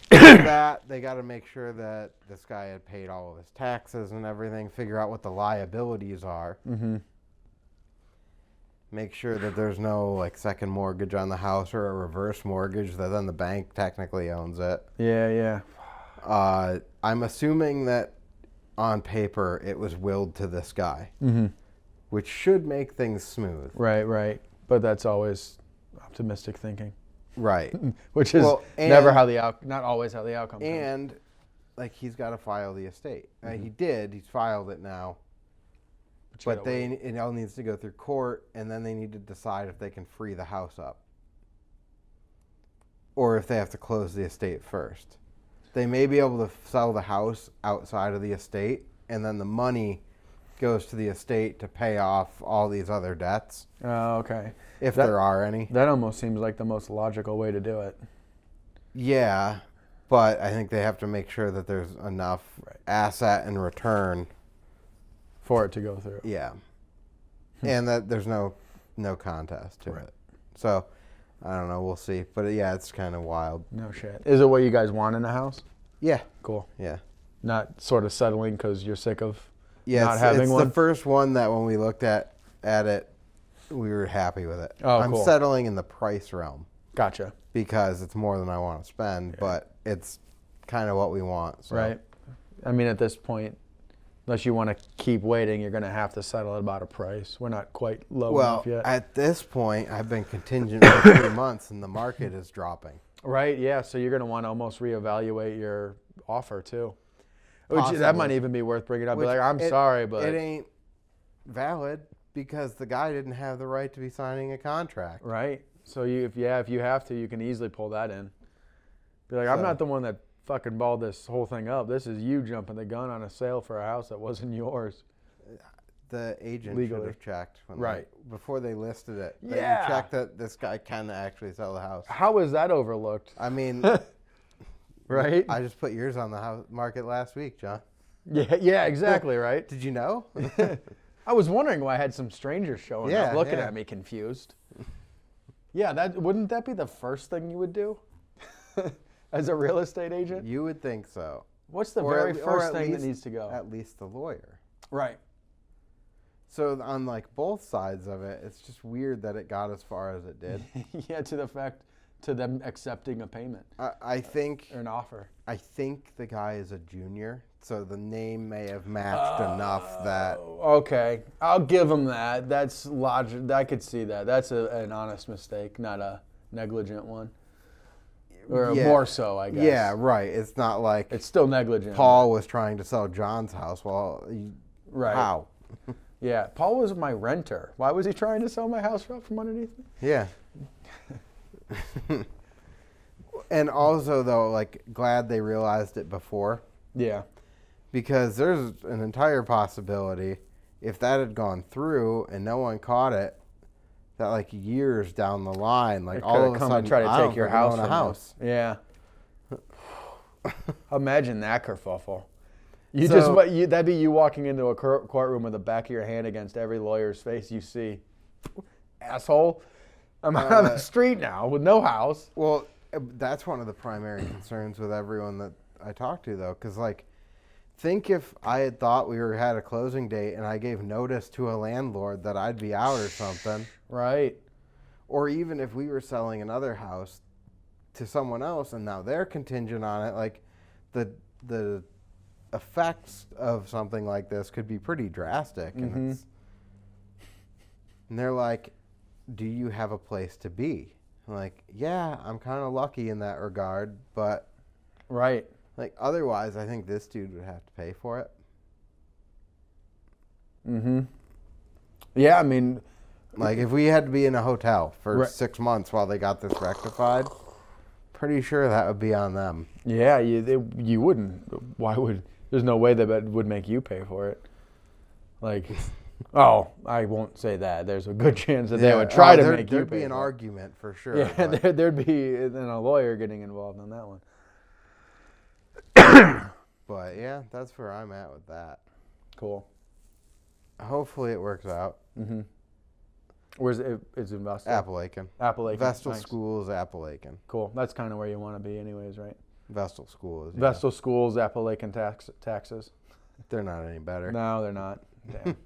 Speaker 1: with that, they got to make sure that this guy had paid all of his taxes and everything. Figure out what the liabilities are. Make sure that there's no, like, second mortgage on the house or a reverse mortgage that then the bank technically owns it.
Speaker 2: Yeah.
Speaker 1: I'm assuming that on paper it was willed to this guy, which should make things smooth.
Speaker 2: Right. But that's always optimistic thinking.
Speaker 1: Right.
Speaker 2: Which is never not always how the outcome comes.
Speaker 1: And, like, he's got to file the estate. He did. He's filed it now. But it all needs to go through court, and then they need to decide if they can free the house up. Or if they have to close the estate first. They may be able to sell the house outside of the estate, and then the money goes to the estate to pay off all these other debts.
Speaker 2: Oh, okay.
Speaker 1: If there are any.
Speaker 2: That almost seems like the most logical way to do it.
Speaker 1: Yeah, but I think they have to make sure that there's enough asset and return
Speaker 2: for it to go through.
Speaker 1: Yeah. And that there's no contest to it. So, I don't know. We'll see. But, yeah, it's kind of wild.
Speaker 2: No shit. Is it what you guys want in a house?
Speaker 1: Yeah.
Speaker 2: Cool.
Speaker 1: Yeah.
Speaker 2: Not sort of settling because you're sick of
Speaker 1: not
Speaker 2: having one?
Speaker 1: It's the first one that when we looked at it, we were happy with it.
Speaker 2: Oh,
Speaker 1: I'm
Speaker 2: cool.
Speaker 1: settling in the price realm.
Speaker 2: Gotcha.
Speaker 1: Because it's more than I want to spend, but it's kind of what we want. So.
Speaker 2: Right. I mean, at this point, unless you want to keep waiting, you're going to have to settle at about a price. We're not quite low enough yet.
Speaker 1: Well, at this point, I've been contingent for 3 months, and the market is dropping.
Speaker 2: Right, yeah. So you're going to want to almost reevaluate your offer, too.
Speaker 1: Possibly.
Speaker 2: That might even be worth bringing up. Be like, I'm sorry, but...
Speaker 1: It ain't valid because the guy didn't have the right to be signing a contract.
Speaker 2: Right. So if you have to, you can easily pull that in. Be like, I'm not the one that fucking balled this whole thing up. This is you jumping the gun on a sale for a house that wasn't yours.
Speaker 1: The agent
Speaker 2: Legally.
Speaker 1: should have checked before they listed it.
Speaker 2: Yeah.
Speaker 1: You checked that this guy can actually sell the house.
Speaker 2: How is that overlooked?
Speaker 1: I mean,
Speaker 2: right?
Speaker 1: I just put yours on the house market last week, John.
Speaker 2: Yeah, exactly, right?
Speaker 1: Did you know?
Speaker 2: I was wondering why I had some strangers showing up looking at me confused. Yeah, wouldn't that be the first thing you would do as a real estate agent?
Speaker 1: You would think so.
Speaker 2: What's the very first thing that needs to go?
Speaker 1: At least the lawyer.
Speaker 2: Right.
Speaker 1: So on like both sides of it, it's just weird that it got as far as it did.
Speaker 2: Yeah, to them accepting a payment.
Speaker 1: I think
Speaker 2: or an offer.
Speaker 1: I think the guy is a junior, so the name may have matched enough that.
Speaker 2: Okay, I'll give him that. That's logic. I could see that. That's an honest mistake, not a negligent one. Or more so, I guess.
Speaker 1: Yeah, right. It's not like
Speaker 2: it's still negligent.
Speaker 1: Paul was trying to sell John's house. Well,
Speaker 2: right.
Speaker 1: How?
Speaker 2: Yeah, Paul was my renter. Why was he trying to sell my house from underneath me?
Speaker 1: Yeah. And also, though, like, glad they realized it before.
Speaker 2: Yeah.
Speaker 1: Because there's an entire possibility, if that had gone through and no one caught it, that like years down the line, like all of a sudden,
Speaker 2: try to take your house
Speaker 1: from a house.
Speaker 2: Yeah. Imagine that kerfuffle. That'd be you walking into a courtroom with the back of your hand against every lawyer's face you see. Asshole. I'm out on the street now with no house.
Speaker 1: Well, that's one of the primary concerns with everyone that I talk to, though, because like, think if I had thought we had a closing date and I gave notice to a landlord that I'd be out or something.
Speaker 2: Right.
Speaker 1: Or even if we were selling another house to someone else and now they're contingent on it, like the effects of something like this could be pretty drastic.
Speaker 2: Mm-hmm.
Speaker 1: And they're like, do you have a place to be? I'm like, yeah, I'm kind of lucky in that regard, but
Speaker 2: right.
Speaker 1: Like, otherwise, I think this dude would have to pay for it.
Speaker 2: Mm-hmm. Yeah, I mean...
Speaker 1: Like, if we had to be in a hotel for 6 months while they got this rectified, pretty sure that would be on them.
Speaker 2: Yeah, you wouldn't. Why would... There's no way that would make you pay for it. Like, I won't say that. There's a good chance that they would try to make you pay for it.
Speaker 1: There'd be an argument for sure.
Speaker 2: Yeah, there'd be a lawyer getting involved in that one.
Speaker 1: But yeah, that's where I'm at with that.
Speaker 2: Cool.
Speaker 1: Hopefully it works out.
Speaker 2: Mm-hmm. Where's it? It's in Vestal?
Speaker 1: Appalachian. Vestal Schools, Appalachian.
Speaker 2: Cool. That's kind of where you want to be anyways, right?
Speaker 1: Vestal Schools. Yeah.
Speaker 2: Vestal Schools, Appalachian taxes.
Speaker 1: They're not any better.
Speaker 2: No, they're not. Damn.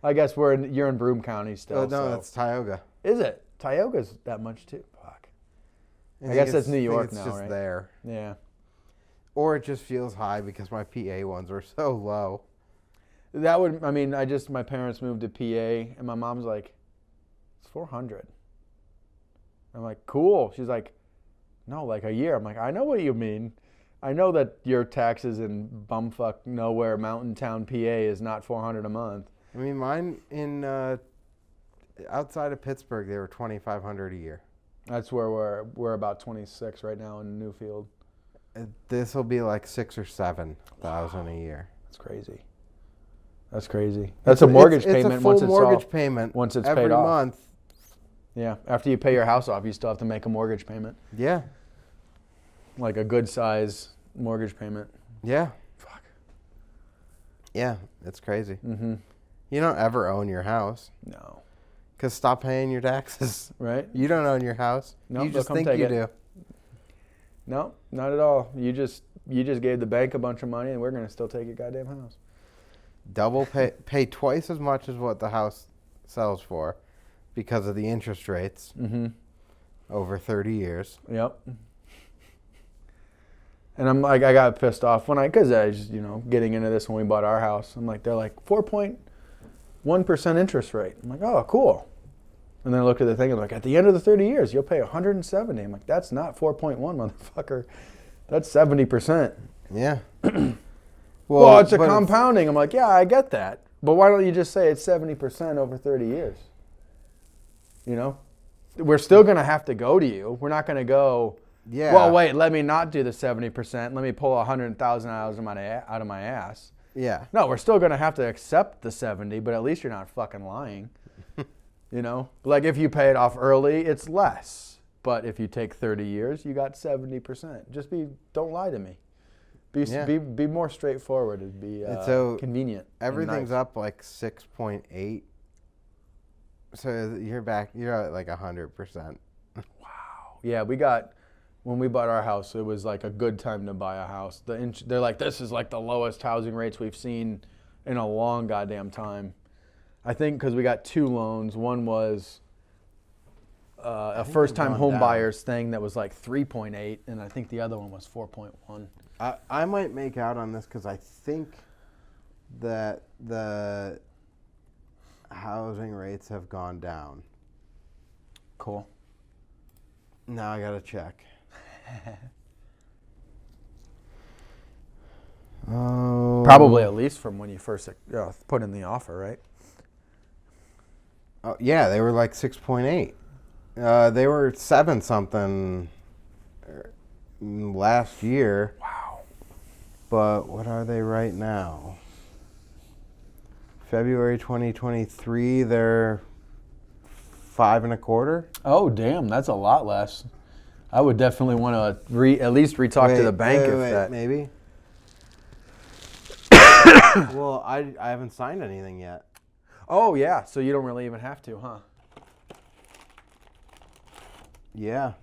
Speaker 2: I guess you're in Broome County still.
Speaker 1: Oh, no, that's Tioga.
Speaker 2: Is it? Tioga's that much too? Fuck. I guess that's New York now, right?
Speaker 1: It's just there.
Speaker 2: Yeah.
Speaker 1: Or it just feels high because my PA ones were so low.
Speaker 2: That would, I mean, my parents moved to PA, and my mom's like, it's 400. I'm like, cool. She's like, no, like a year. I'm like, I know what you mean. I know that your taxes in bumfuck nowhere mountain town PA is not 400 a month.
Speaker 1: I mean, mine in outside of Pittsburgh, they were 2,500 a year.
Speaker 2: That's where we're about 26 right now in Newfield.
Speaker 1: This will be like 6,000 or 7,000 a year.
Speaker 2: That's crazy. That's crazy. That's a mortgage payment.
Speaker 1: It's a full mortgage payment
Speaker 2: once it's
Speaker 1: every
Speaker 2: paid off.
Speaker 1: month.
Speaker 2: Yeah, after you pay your house off, you still have to make a mortgage payment.
Speaker 1: Yeah.
Speaker 2: Like a good size mortgage payment.
Speaker 1: Yeah.
Speaker 2: Fuck.
Speaker 1: Yeah, it's crazy.
Speaker 2: Mm-hmm.
Speaker 1: You don't ever own your house.
Speaker 2: No.
Speaker 1: Because stop paying your taxes.
Speaker 2: Right?
Speaker 1: You don't own your house.
Speaker 2: No,
Speaker 1: you just think you do.
Speaker 2: No, not at all. You just gave the bank a bunch of money, and we're going to still take your goddamn house.
Speaker 1: Double pay twice as much as what the house sells for because of the interest rates over 30 years.
Speaker 2: Yep. And I'm like, I got pissed off because I was, getting into this when we bought our house. I'm like, they're like 4.1% interest rate. I'm like, oh, cool. And then I looked at the thing and I'm like, at the end of the 30 years, you'll pay 170. I'm like, that's not 4.1, motherfucker. That's 70%.
Speaker 1: Yeah.
Speaker 2: Well, it's a compounding. I'm like, yeah, I get that. But why don't you just say it's 70% over 30 years? We're still going to have to go to you. We're not going to go
Speaker 1: Yeah.
Speaker 2: Well, wait, let me not do the 70%. Let me pull 100,000 out of my ass.
Speaker 1: Yeah.
Speaker 2: No, we're still going to have to accept the 70, but at least you're not fucking lying. You know? Like if you pay it off early, it's less. But if you take 30 years, you got 70%. Don't lie to me. Be more straightforward. It'd be convenient.
Speaker 1: Everything's up like 6.8. So you're at like 100%.
Speaker 2: Wow. Yeah, when we bought our house, it was like a good time to buy a house. They're like, this is like the lowest housing rates we've seen in a long goddamn time. I think because we got 2 loans. One was a first-time home buyers thing that was like 3.8, and I think the other one was 4.1.
Speaker 1: I might make out on this because I think that the housing rates have gone down.
Speaker 2: Cool.
Speaker 1: Now I gotta check. Oh.
Speaker 2: Probably at least from when you first put in the offer, right?
Speaker 1: Oh, yeah, they were like 6.8. They were 7 something last year.
Speaker 2: Wow.
Speaker 1: But what are they right now? February 2023, they're 5.25.
Speaker 2: Oh, damn, that's a lot less. I would definitely want to at least re-talk to the bank
Speaker 1: maybe. Well, I haven't signed anything yet.
Speaker 2: Oh, yeah, so you don't really even have to, huh?
Speaker 1: Yeah.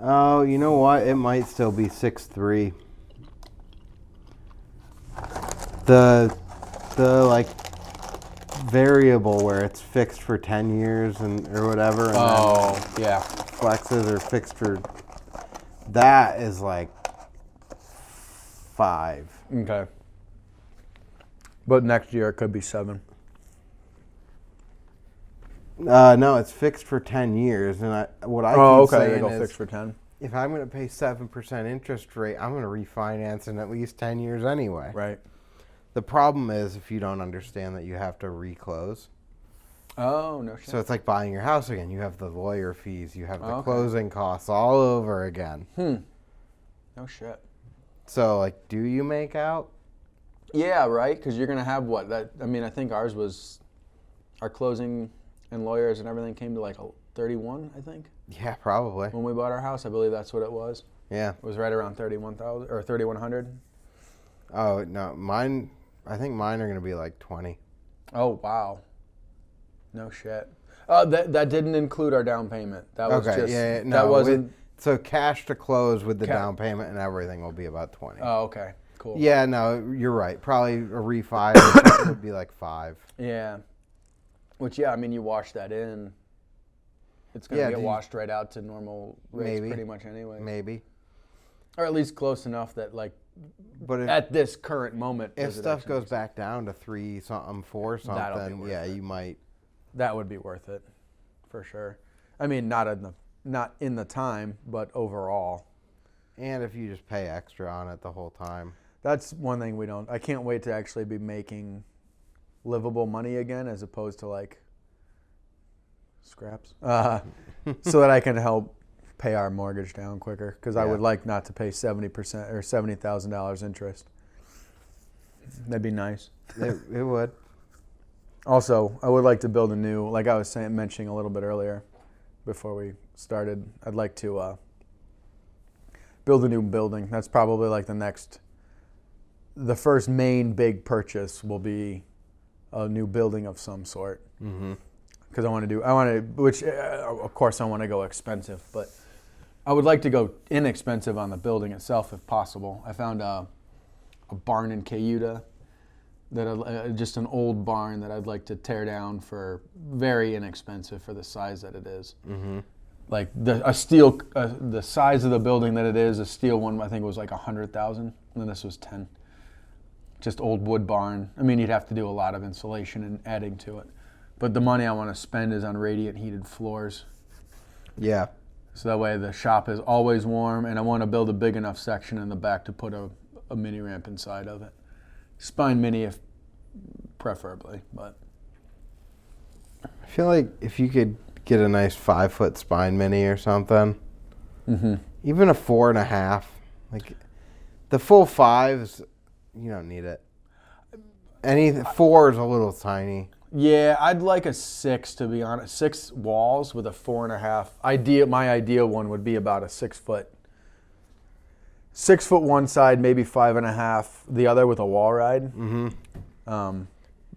Speaker 1: Oh, you know what? It might still be 6.3. The like variable where it's fixed for 10 years or whatever. And
Speaker 2: yeah.
Speaker 1: Flexes are fixed for. That is like 5.
Speaker 2: Okay. But next year it could be 7.
Speaker 1: No, it's fixed for 10 years, and what I keep saying
Speaker 2: they go
Speaker 1: is,
Speaker 2: fixed for 10.
Speaker 1: if I'm going to pay 7% interest rate, I'm going to refinance in at least 10 years anyway.
Speaker 2: Right.
Speaker 1: The problem is if you don't understand that you have to reclose.
Speaker 2: Oh, no shit.
Speaker 1: So it's like buying your house again. You have the lawyer fees, you have the closing costs all over again.
Speaker 2: No shit.
Speaker 1: So, like, do you make out?
Speaker 2: Yeah, right? Because you're going to have what? I think ours was, our closing and lawyers and everything came to like 31, I think.
Speaker 1: Yeah, probably.
Speaker 2: When we bought our house, I believe that's what it was.
Speaker 1: Yeah.
Speaker 2: It was right around 31,000 or 3,100.
Speaker 1: Oh, no, I think mine are going to be like 20.
Speaker 2: Oh, wow. No shit. That didn't include our down payment. That was just,
Speaker 1: no,
Speaker 2: that wasn't.
Speaker 1: So cash to close with the down payment and everything will be about 20.
Speaker 2: Oh, okay. Cool.
Speaker 1: Yeah, no, you're right. Probably a refi would be like 5.
Speaker 2: Yeah. Which, yeah, I mean, you wash that in. It's going to get washed right out to normal rates pretty much anyway.
Speaker 1: Maybe.
Speaker 2: Or at least close enough that, like,
Speaker 1: but
Speaker 2: at this current moment.
Speaker 1: If stuff goes back down to 3 something, 4 something, yeah, you might.
Speaker 2: That would be worth it, for sure. I mean, not in the time, but overall.
Speaker 1: And if you just pay extra on it the whole time.
Speaker 2: That's one thing we don't. I can't wait to actually be making livable money again as opposed to like scraps. So that I can help pay our mortgage down quicker because I would like not to pay 70% or $70,000 interest. That'd be nice.
Speaker 1: It would.
Speaker 2: Also, I would like to build a new, like I was mentioning a little bit earlier before we started, I'd like to build a new building. That's probably like the first main big purchase will be a new building of some sort.
Speaker 1: Mm-hmm.
Speaker 2: Because which of course I want to go expensive, but I would like to go inexpensive on the building itself if possible. I found a barn in Cayuta, just an old barn that I'd like to tear down for very inexpensive for the size that it is.
Speaker 1: Mm-hmm.
Speaker 2: Like the size of the building that it is, a steel one I think was like 100,000, and this was 10. Just old wood barn. I mean, you'd have to do a lot of insulation and adding to it. But the money I want to spend is on radiant heated floors.
Speaker 1: Yeah.
Speaker 2: So that way the shop is always warm, and I want to build a big enough section in the back to put a mini ramp inside of it. Spine mini, if preferably, but.
Speaker 1: I feel like if you could get a nice 5-foot spine mini or something.
Speaker 2: Mm-hmm.
Speaker 1: Even a 4.5. Like the full 5s, you don't need it. 4 is a little tiny.
Speaker 2: Yeah, I'd like a 6 to be honest. 6 walls with a 4.5. My ideal one would be about a 6 foot. 6 foot one side, maybe 5.5 the other with a wall ride.
Speaker 1: Mm-hmm.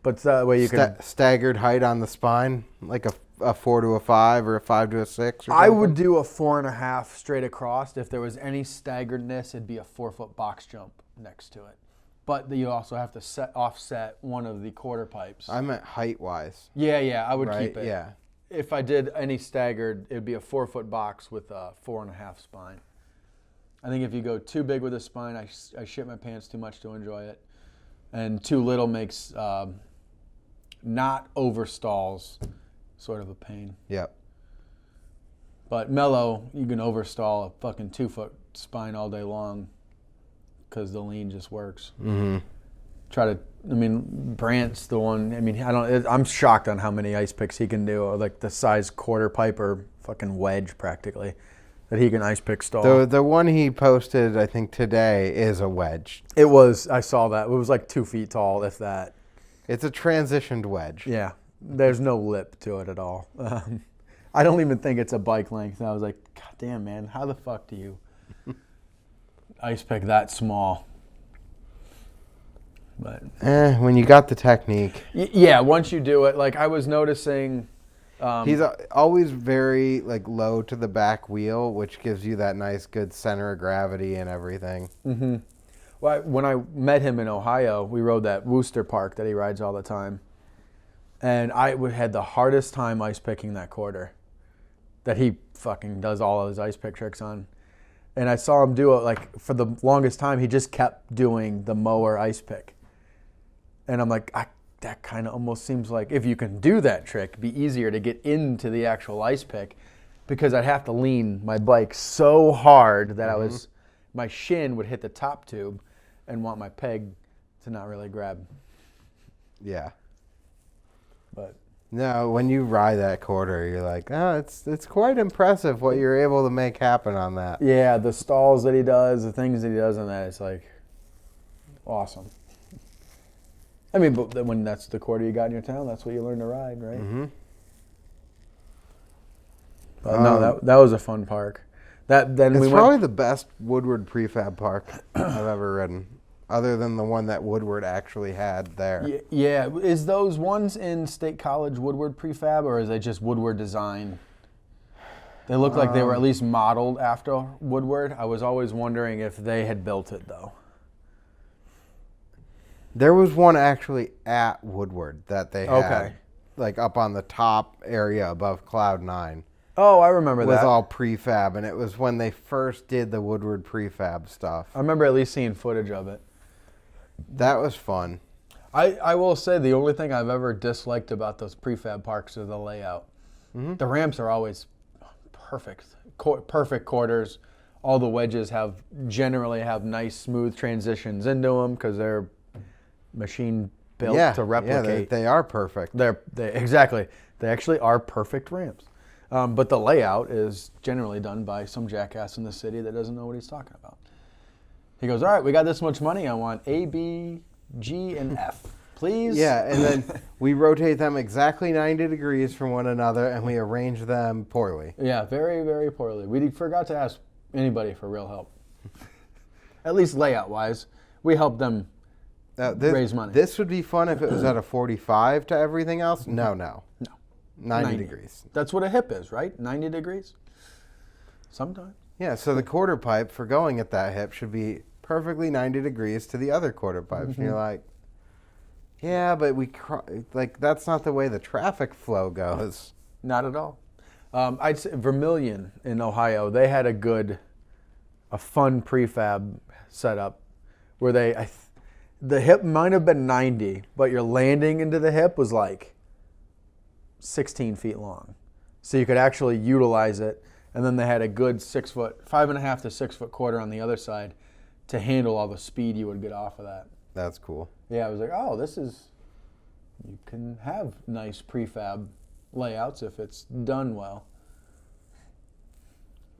Speaker 2: But that way you can
Speaker 1: staggered height on the spine, like a 4 to a 5 or a 5 to a 6. Or
Speaker 2: I would do a 4.5 straight across. If there was any staggeredness, it'd be a 4 foot box jump next to it. But you also have to offset one of the quarter pipes.
Speaker 1: I meant height wise.
Speaker 2: Yeah, I would
Speaker 1: right?
Speaker 2: keep it.
Speaker 1: Yeah.
Speaker 2: If I did any staggered, it'd be a 4 foot box with a 4.5 spine. I think if you go too big with a spine, I shit my pants too much to enjoy it. And too little makes not overstalls sort of a pain.
Speaker 1: Yep.
Speaker 2: But mellow, you can overstall a fucking 2 foot spine all day long because the lean just works.
Speaker 1: Mm-hmm.
Speaker 2: Brant's the one. I'm shocked on how many ice picks he can do, like the size quarter pipe or fucking wedge practically that he can ice pick stall.
Speaker 1: The one he posted, I think today, is a wedge.
Speaker 2: I saw that. It was like 2 feet tall, if that.
Speaker 1: It's a transitioned wedge.
Speaker 2: Yeah, there's no lip to it at all. I don't even think it's a bike length. And I was like, God damn, man, how the fuck do you ice pick that small? But
Speaker 1: when you got the technique.
Speaker 2: Yeah, once you do it, like I was noticing.
Speaker 1: He's always very low to the back wheel, which gives you that nice, good center of gravity and everything.
Speaker 2: Mm-hmm. Well, when I met him in Ohio, we rode that Wooster Park that he rides all the time. And I had the hardest time ice picking that quarter that he fucking does all of his ice pick tricks on. And I saw him do it, for the longest time, he just kept doing the mower ice pick. And I'm like, that kind of almost seems like if you can do that trick, it'd be easier to get into the actual ice pick because I'd have to lean my bike so hard that my shin would hit the top tube and want my peg to not really grab.
Speaker 1: Yeah.
Speaker 2: But
Speaker 1: no, when you ride that quarter, you're like, oh, it's quite impressive what you're able to make happen on that.
Speaker 2: Yeah, the stalls that he does, the things that he does on that, it's awesome. But when that's the quarter you got in your town, that's what you learn to ride, right?
Speaker 1: Mm-hmm.
Speaker 2: But no, that was a fun park.
Speaker 1: It's probably the best Woodward prefab park I've ever ridden, other than the one that Woodward actually had there.
Speaker 2: Yeah. Is those ones in State College Woodward prefab, or is they just Woodward design? They look like they were at least modeled after Woodward. I was always wondering if they had built it, though.
Speaker 1: There was one actually at Woodward that they had, up on the top area above Cloud 9.
Speaker 2: Oh, I remember that.
Speaker 1: It was all prefab, and it was when they first did the Woodward prefab stuff.
Speaker 2: I remember at least seeing footage of it.
Speaker 1: That was fun.
Speaker 2: I will say the only thing I've ever disliked about those prefab parks is the layout. Mm-hmm. The ramps are always perfect. Perfect quarters. All the wedges generally have nice, smooth transitions into them because they're machine built to replicate.
Speaker 1: Yeah, they are perfect.
Speaker 2: Exactly. They actually are perfect ramps. But the layout is generally done by some jackass in the city that doesn't know what he's talking about. He goes, all right, we got this much money. I want A, B, G, and F, please.
Speaker 1: Yeah, and then we rotate them exactly 90 degrees from one another, and we arrange them poorly.
Speaker 2: Yeah, very, very poorly. We forgot to ask anybody for real help. At least layout-wise. We helped them raise money.
Speaker 1: This would be fun if it was at a 45 to everything else. No. 90 degrees.
Speaker 2: That's what a hip is, right? 90 degrees? Sometimes.
Speaker 1: Yeah, so the quarter pipe for going at that hip should be perfectly 90 degrees to the other quarter pipes. Mm-hmm. And you're like, yeah, but that's not the way the traffic flow goes.
Speaker 2: Not at all. I'd say Vermilion in Ohio, they had a fun prefab setup where the hip might have been 90, but your landing into the hip was 16 feet long. So you could actually utilize it. And then they had a good 5.5 to 6 foot quarter on the other side to handle all the speed you would get off of that.
Speaker 1: That's cool.
Speaker 2: Yeah, I was like, you can have nice prefab layouts if it's done well.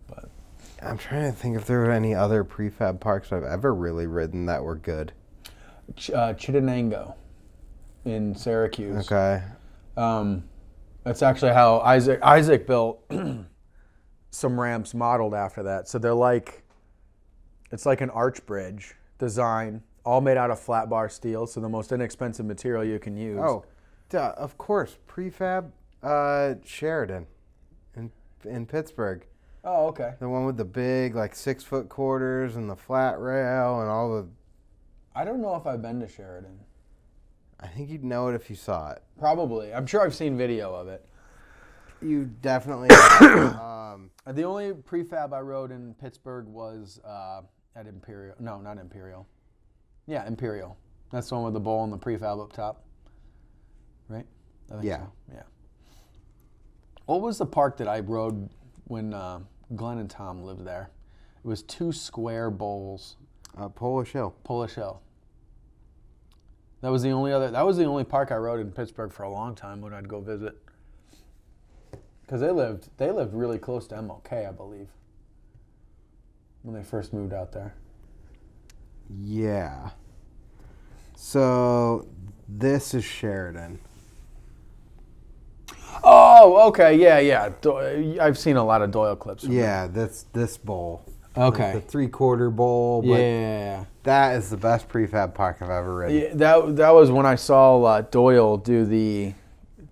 Speaker 2: But
Speaker 1: I'm trying to think if there were any other prefab parks I've ever really ridden that were good.
Speaker 2: Chittenango in Syracuse.
Speaker 1: Okay.
Speaker 2: That's actually how Isaac built some ramps modeled after that. So they're like, it's like an arch bridge design, all made out of flat bar steel. So the most inexpensive material you can use.
Speaker 1: Oh, duh, of course. Prefab Sheridan in Pittsburgh.
Speaker 2: Oh, okay.
Speaker 1: The one with the big, like, 6-foot quarters and the flat rail and all the...
Speaker 2: I don't know if I've been to Sheridan.
Speaker 1: I think you'd know it if you saw it.
Speaker 2: Probably. I'm sure I've seen video of it.
Speaker 1: You definitely have.
Speaker 2: The only prefab I rode in Pittsburgh was at Imperial. No, not Imperial. Yeah, Imperial. That's the one with the bowl and the prefab up top. Right? I think
Speaker 1: Yeah.
Speaker 2: so. Yeah. What was the park that I rode when Glenn and Tom lived there? It was 2 square bowls.
Speaker 1: Polish Hill.
Speaker 2: Polish Hill. That was the only park I rode in Pittsburgh for a long time when I'd go visit. Because they lived really close to MLK, I believe, when they first moved out there.
Speaker 1: Yeah. So this is Sheridan.
Speaker 2: Oh, okay, yeah. I've seen a lot of Doyle clips.
Speaker 1: Yeah, that's this bowl.
Speaker 2: Okay.
Speaker 1: Like the 3/4 bowl. But
Speaker 2: Yeah.
Speaker 1: that is the best prefab park I've ever ridden.
Speaker 2: Yeah, that was when I saw Doyle do the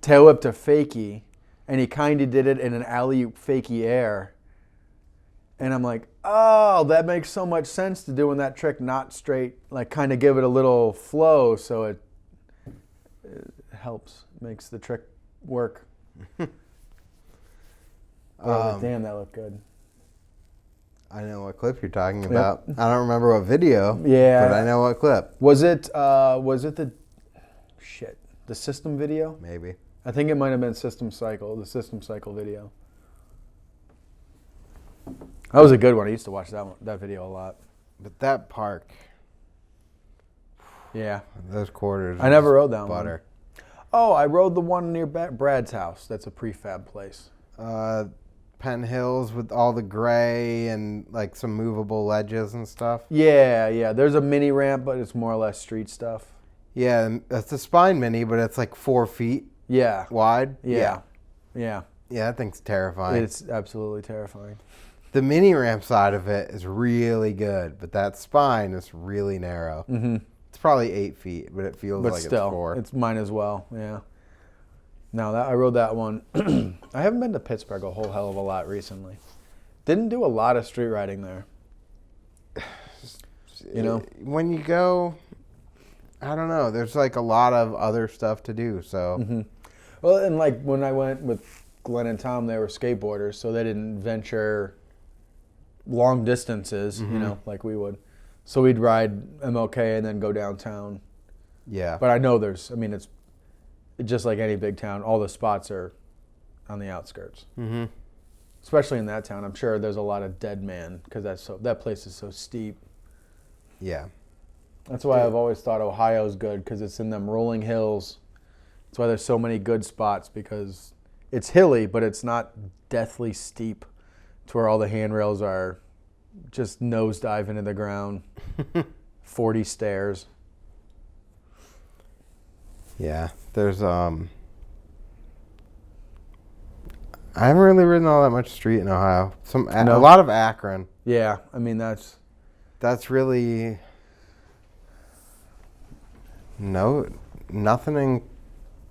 Speaker 2: tail whip to fakie, and he kind of did it in an alley-oop fakie air. And I'm like, oh, that makes so much sense to doing that trick not straight, like kind of give it a little flow so it helps, makes the trick work. Damn, that looked good.
Speaker 1: I know what clip you're talking about. I don't remember what video.
Speaker 2: Yeah.
Speaker 1: But I know what clip.
Speaker 2: Was it the system video?
Speaker 1: Maybe.
Speaker 2: I think it might have been the system cycle video. That was a good one. I used to watch that video a lot.
Speaker 1: But that park,
Speaker 2: Yeah.
Speaker 1: those quarters.
Speaker 2: I never rode that
Speaker 1: butter.
Speaker 2: one. Oh, I rode the one near Brad's house. That's a prefab place.
Speaker 1: Penn Hills with all the gray and like some movable ledges and stuff.
Speaker 2: Yeah. There's a mini ramp, but it's more or less street stuff.
Speaker 1: Yeah, and it's a spine mini, but it's like 4 feet
Speaker 2: Yeah.
Speaker 1: wide.
Speaker 2: Yeah.
Speaker 1: Yeah, that thing's terrifying.
Speaker 2: It's absolutely terrifying.
Speaker 1: The mini ramp side of it is really good, but that spine is really narrow.
Speaker 2: Mm-hmm.
Speaker 1: It's probably 8 feet, but it feels
Speaker 2: But
Speaker 1: like
Speaker 2: still,
Speaker 1: it's 4.
Speaker 2: it's mine as well. Yeah. No, I rode that one. I haven't been to Pittsburgh a whole hell of a lot recently. Didn't do a lot of street riding there. You know?
Speaker 1: When you go, I don't know, there's like a lot of other stuff to do, so.
Speaker 2: Mm-hmm. Well, and like when I went with Glenn and Tom, they were skateboarders, so they didn't venture long distances, you know, like we would. So we'd ride MLK and then go downtown.
Speaker 1: Yeah.
Speaker 2: But I know it's just like any big town, all the spots are on the outskirts.
Speaker 1: Mm-hmm.
Speaker 2: Especially in that town. I'm sure there's a lot of dead man because that place is so steep.
Speaker 1: Yeah.
Speaker 2: That's why I've always thought Ohio's good, because it's in them rolling hills. That's why there's so many good spots, because it's hilly, but it's not deathly steep to where all the handrails are just nosedive into the ground. 40 stairs.
Speaker 1: Yeah. There's, I haven't really ridden all that much street in Ohio. A lot of Akron.
Speaker 2: Yeah,
Speaker 1: That's really nothing in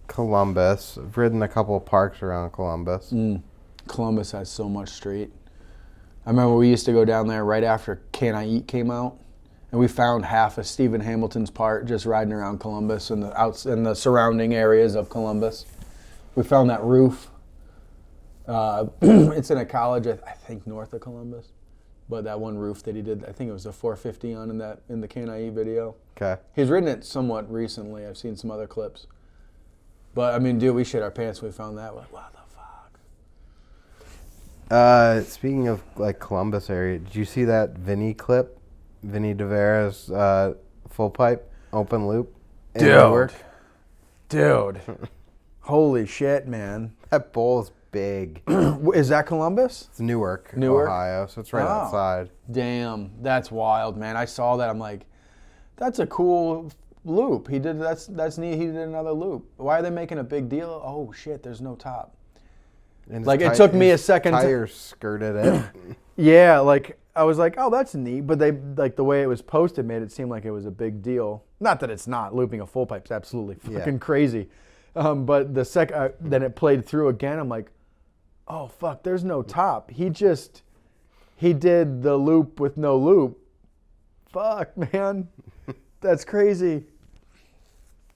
Speaker 1: Columbus. I've ridden a couple of parks around Columbus.
Speaker 2: Columbus has so much street. I remember we used to go down there right after Can I Eat came out, and we found half of Stephen Hamilton's part just riding around Columbus and the surrounding areas of Columbus. We found that roof. It's in a college, I think, north of Columbus. But that one roof that he did, I think it was a 450 on in the Can I Eat video.
Speaker 1: Okay.
Speaker 2: He's ridden it somewhat recently. I've seen some other clips. But, dude, we shit our pants when we found that. We're like, what the fuck?
Speaker 1: Speaking of like Columbus area, did you see that Vinny clip? Vinny DeVera's full pipe open loop in Newark?
Speaker 2: Dude. Holy shit, man.
Speaker 1: That bowl's big.
Speaker 2: Is that Columbus?
Speaker 1: It's Newark,
Speaker 2: Newark?
Speaker 1: Ohio, so it's right
Speaker 2: Oh.
Speaker 1: outside.
Speaker 2: Damn, that's wild, man. I saw that. I'm like, that's a cool loop. He did that's neat. He did another loop. Why are they making a big deal? Oh shit, there's no top.
Speaker 1: And
Speaker 2: Like it took me a second.
Speaker 1: Tires skirted it.
Speaker 2: Yeah, like I was like, oh, that's neat. But they like the way it was posted made it seem like it was a big deal. Not that it's not. Looping a full pipe's absolutely fucking crazy. But the then it played through again. I'm like, oh fuck, there's no top. He did the loop with no loop. Fuck, man, that's crazy.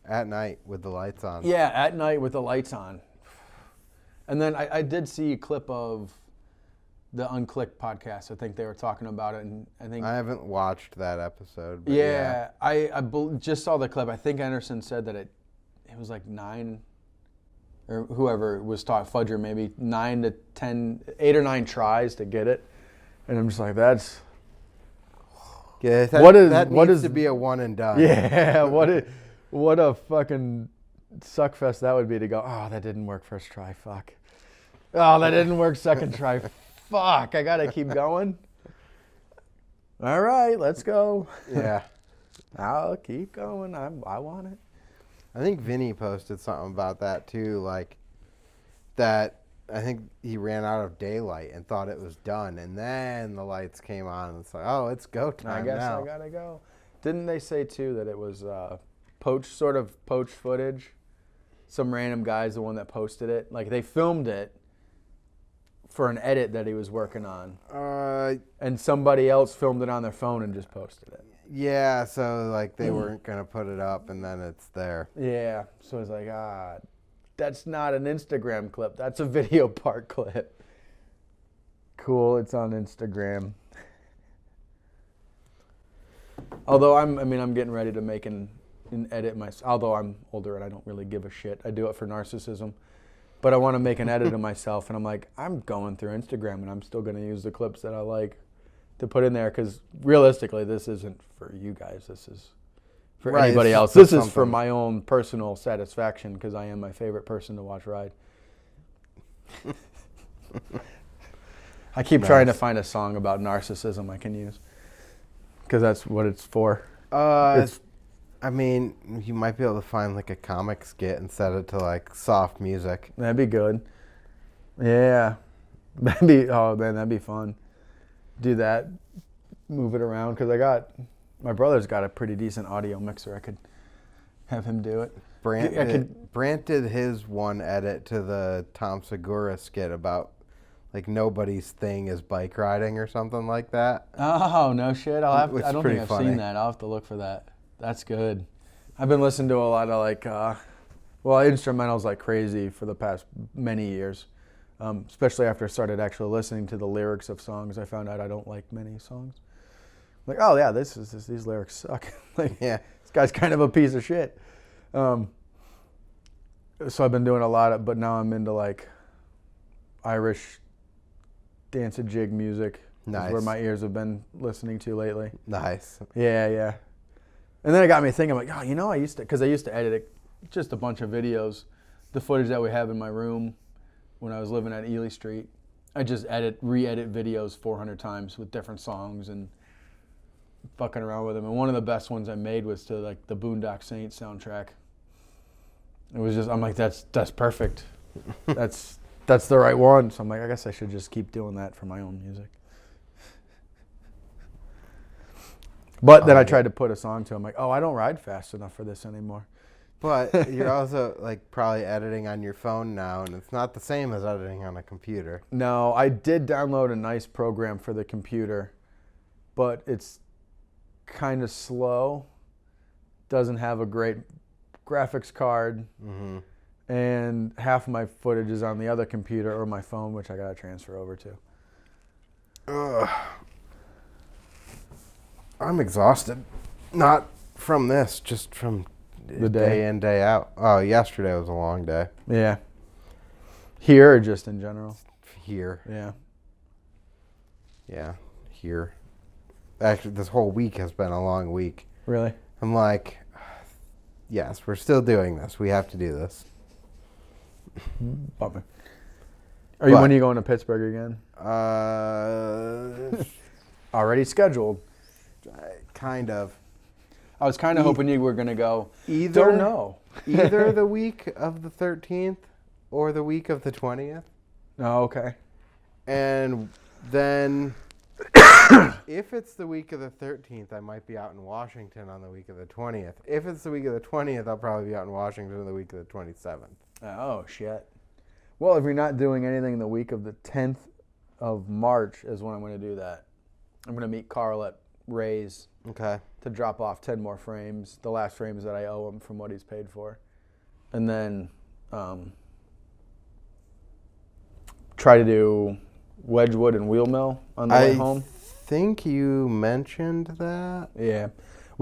Speaker 1: At night with the lights on.
Speaker 2: Yeah, at night with the lights on. And then I did see a clip of the Unclicked podcast. I think they were talking about it, and I think
Speaker 1: I haven't watched that episode. But
Speaker 2: yeah, I just saw the clip. I think Anderson said that it was like 9, or whoever was taught Fudger, maybe 9 to 10, 8 or 9 tries to get it, and I'm just like, that's
Speaker 1: Yeah, that needs to be a one and done.
Speaker 2: yeah. What a fucking suckfest that would be to go. Oh, that didn't work first try. Fuck. Oh, that didn't work second try. Fuck. I gotta keep going. All right, let's go.
Speaker 1: Yeah.
Speaker 2: I'll keep going. I want it.
Speaker 1: I think Vinny posted something about that too, like that I think he ran out of daylight and thought it was done, and then the lights came on and it's like, oh, it's go time
Speaker 2: I guess
Speaker 1: now.
Speaker 2: I gotta go. Didn't they say too that it was poached footage? Some random guy's the one that posted it. Like they filmed it for an edit that he was working on, and somebody else filmed it on their phone and just posted it.
Speaker 1: Yeah, so like they weren't gonna put it up, and then it's there.
Speaker 2: Yeah, so it's like, that's not an Instagram clip. That's a video part clip. Cool, it's on Instagram. Although I'm getting ready to make an edit myself. Although I'm older and I don't really give a shit. I do it for narcissism. But I want to make an edit of myself, and I'm like, I'm going through Instagram, and I'm still going to use the clips that I like to put in there, because realistically, this isn't for you guys. This is for anybody else. This is for my own personal satisfaction, because I am my favorite person to watch ride. I keep trying to find a song about narcissism I can use, because that's what it's for.
Speaker 1: I mean, you might be able to find like a comic skit and set it to like soft music.
Speaker 2: That'd be good. Yeah. That'd be fun. Do that. Move it around, because my brother's got a pretty decent audio mixer. I could have him do it.
Speaker 1: Brant did his one edit to the Tom Segura skit about like nobody's thing is bike riding or something like that.
Speaker 2: Oh, no shit. I don't think I've seen that. I'll have to look for that. That's good. I've been listening to a lot of like, instrumentals like crazy for the past many years. Especially after I started actually listening to the lyrics of songs, I found out I don't like many songs. Like, oh yeah, these lyrics suck. Like, yeah, this guy's kind of a piece of shit. So I've been doing a lot of, but now I'm into like Irish dance and jig music. Nice. Is where my ears have been listening to lately.
Speaker 1: Nice.
Speaker 2: Yeah. And then it got me thinking, like, I used to edit it, just a bunch of videos, the footage that we have in my room when I was living at Ely Street. I just re-edit videos 400 times with different songs and fucking around with them. And one of the best ones I made was to like the Boondock Saints soundtrack. It was just, I'm like, that's perfect. That's the right one. So I'm like, I guess I should just keep doing that for my own music. But then I tried to put a song to him, like, I don't ride fast enough for this anymore.
Speaker 1: But you're also like probably editing on your phone now, and it's not the same as editing on a computer.
Speaker 2: No, I did download a nice program for the computer, but it's kind of slow. Doesn't have a great graphics card, and half of my footage is on the other computer or my phone, which I gotta transfer over to.
Speaker 1: Ugh. I'm exhausted. Not from this, just from the day in, day out. Oh, yesterday was a long day.
Speaker 2: Yeah. Here or just in general?
Speaker 1: Here.
Speaker 2: Yeah.
Speaker 1: Yeah, here. Actually, this whole week has been a long week.
Speaker 2: Really?
Speaker 1: I'm like, yes, we're still doing this. We have to do this.
Speaker 2: Bummer.
Speaker 1: But-
Speaker 2: When are you going to Pittsburgh again? Already scheduled.
Speaker 1: Kind of.
Speaker 2: I was kind of hoping you were going to go.
Speaker 1: Either
Speaker 2: Don't know.
Speaker 1: either the week of the 13th or the week of the 20th.
Speaker 2: Oh, okay.
Speaker 1: And then if it's the week of the 13th, I might be out in Washington on the week of the 20th. If it's the week of the 20th, I'll probably be out in Washington the week of the 27th.
Speaker 2: Oh, shit. Well, if you're not doing anything the week of the 10th of March is when I'm going to do that. I'm going to meet Carl at Ray's
Speaker 1: Okay.
Speaker 2: to drop off 10 more frames, the last frames that I owe him from what he's paid for. And then try to do Wedgwood and Wheel Mill on the way home.
Speaker 1: I think you mentioned that.
Speaker 2: Yeah.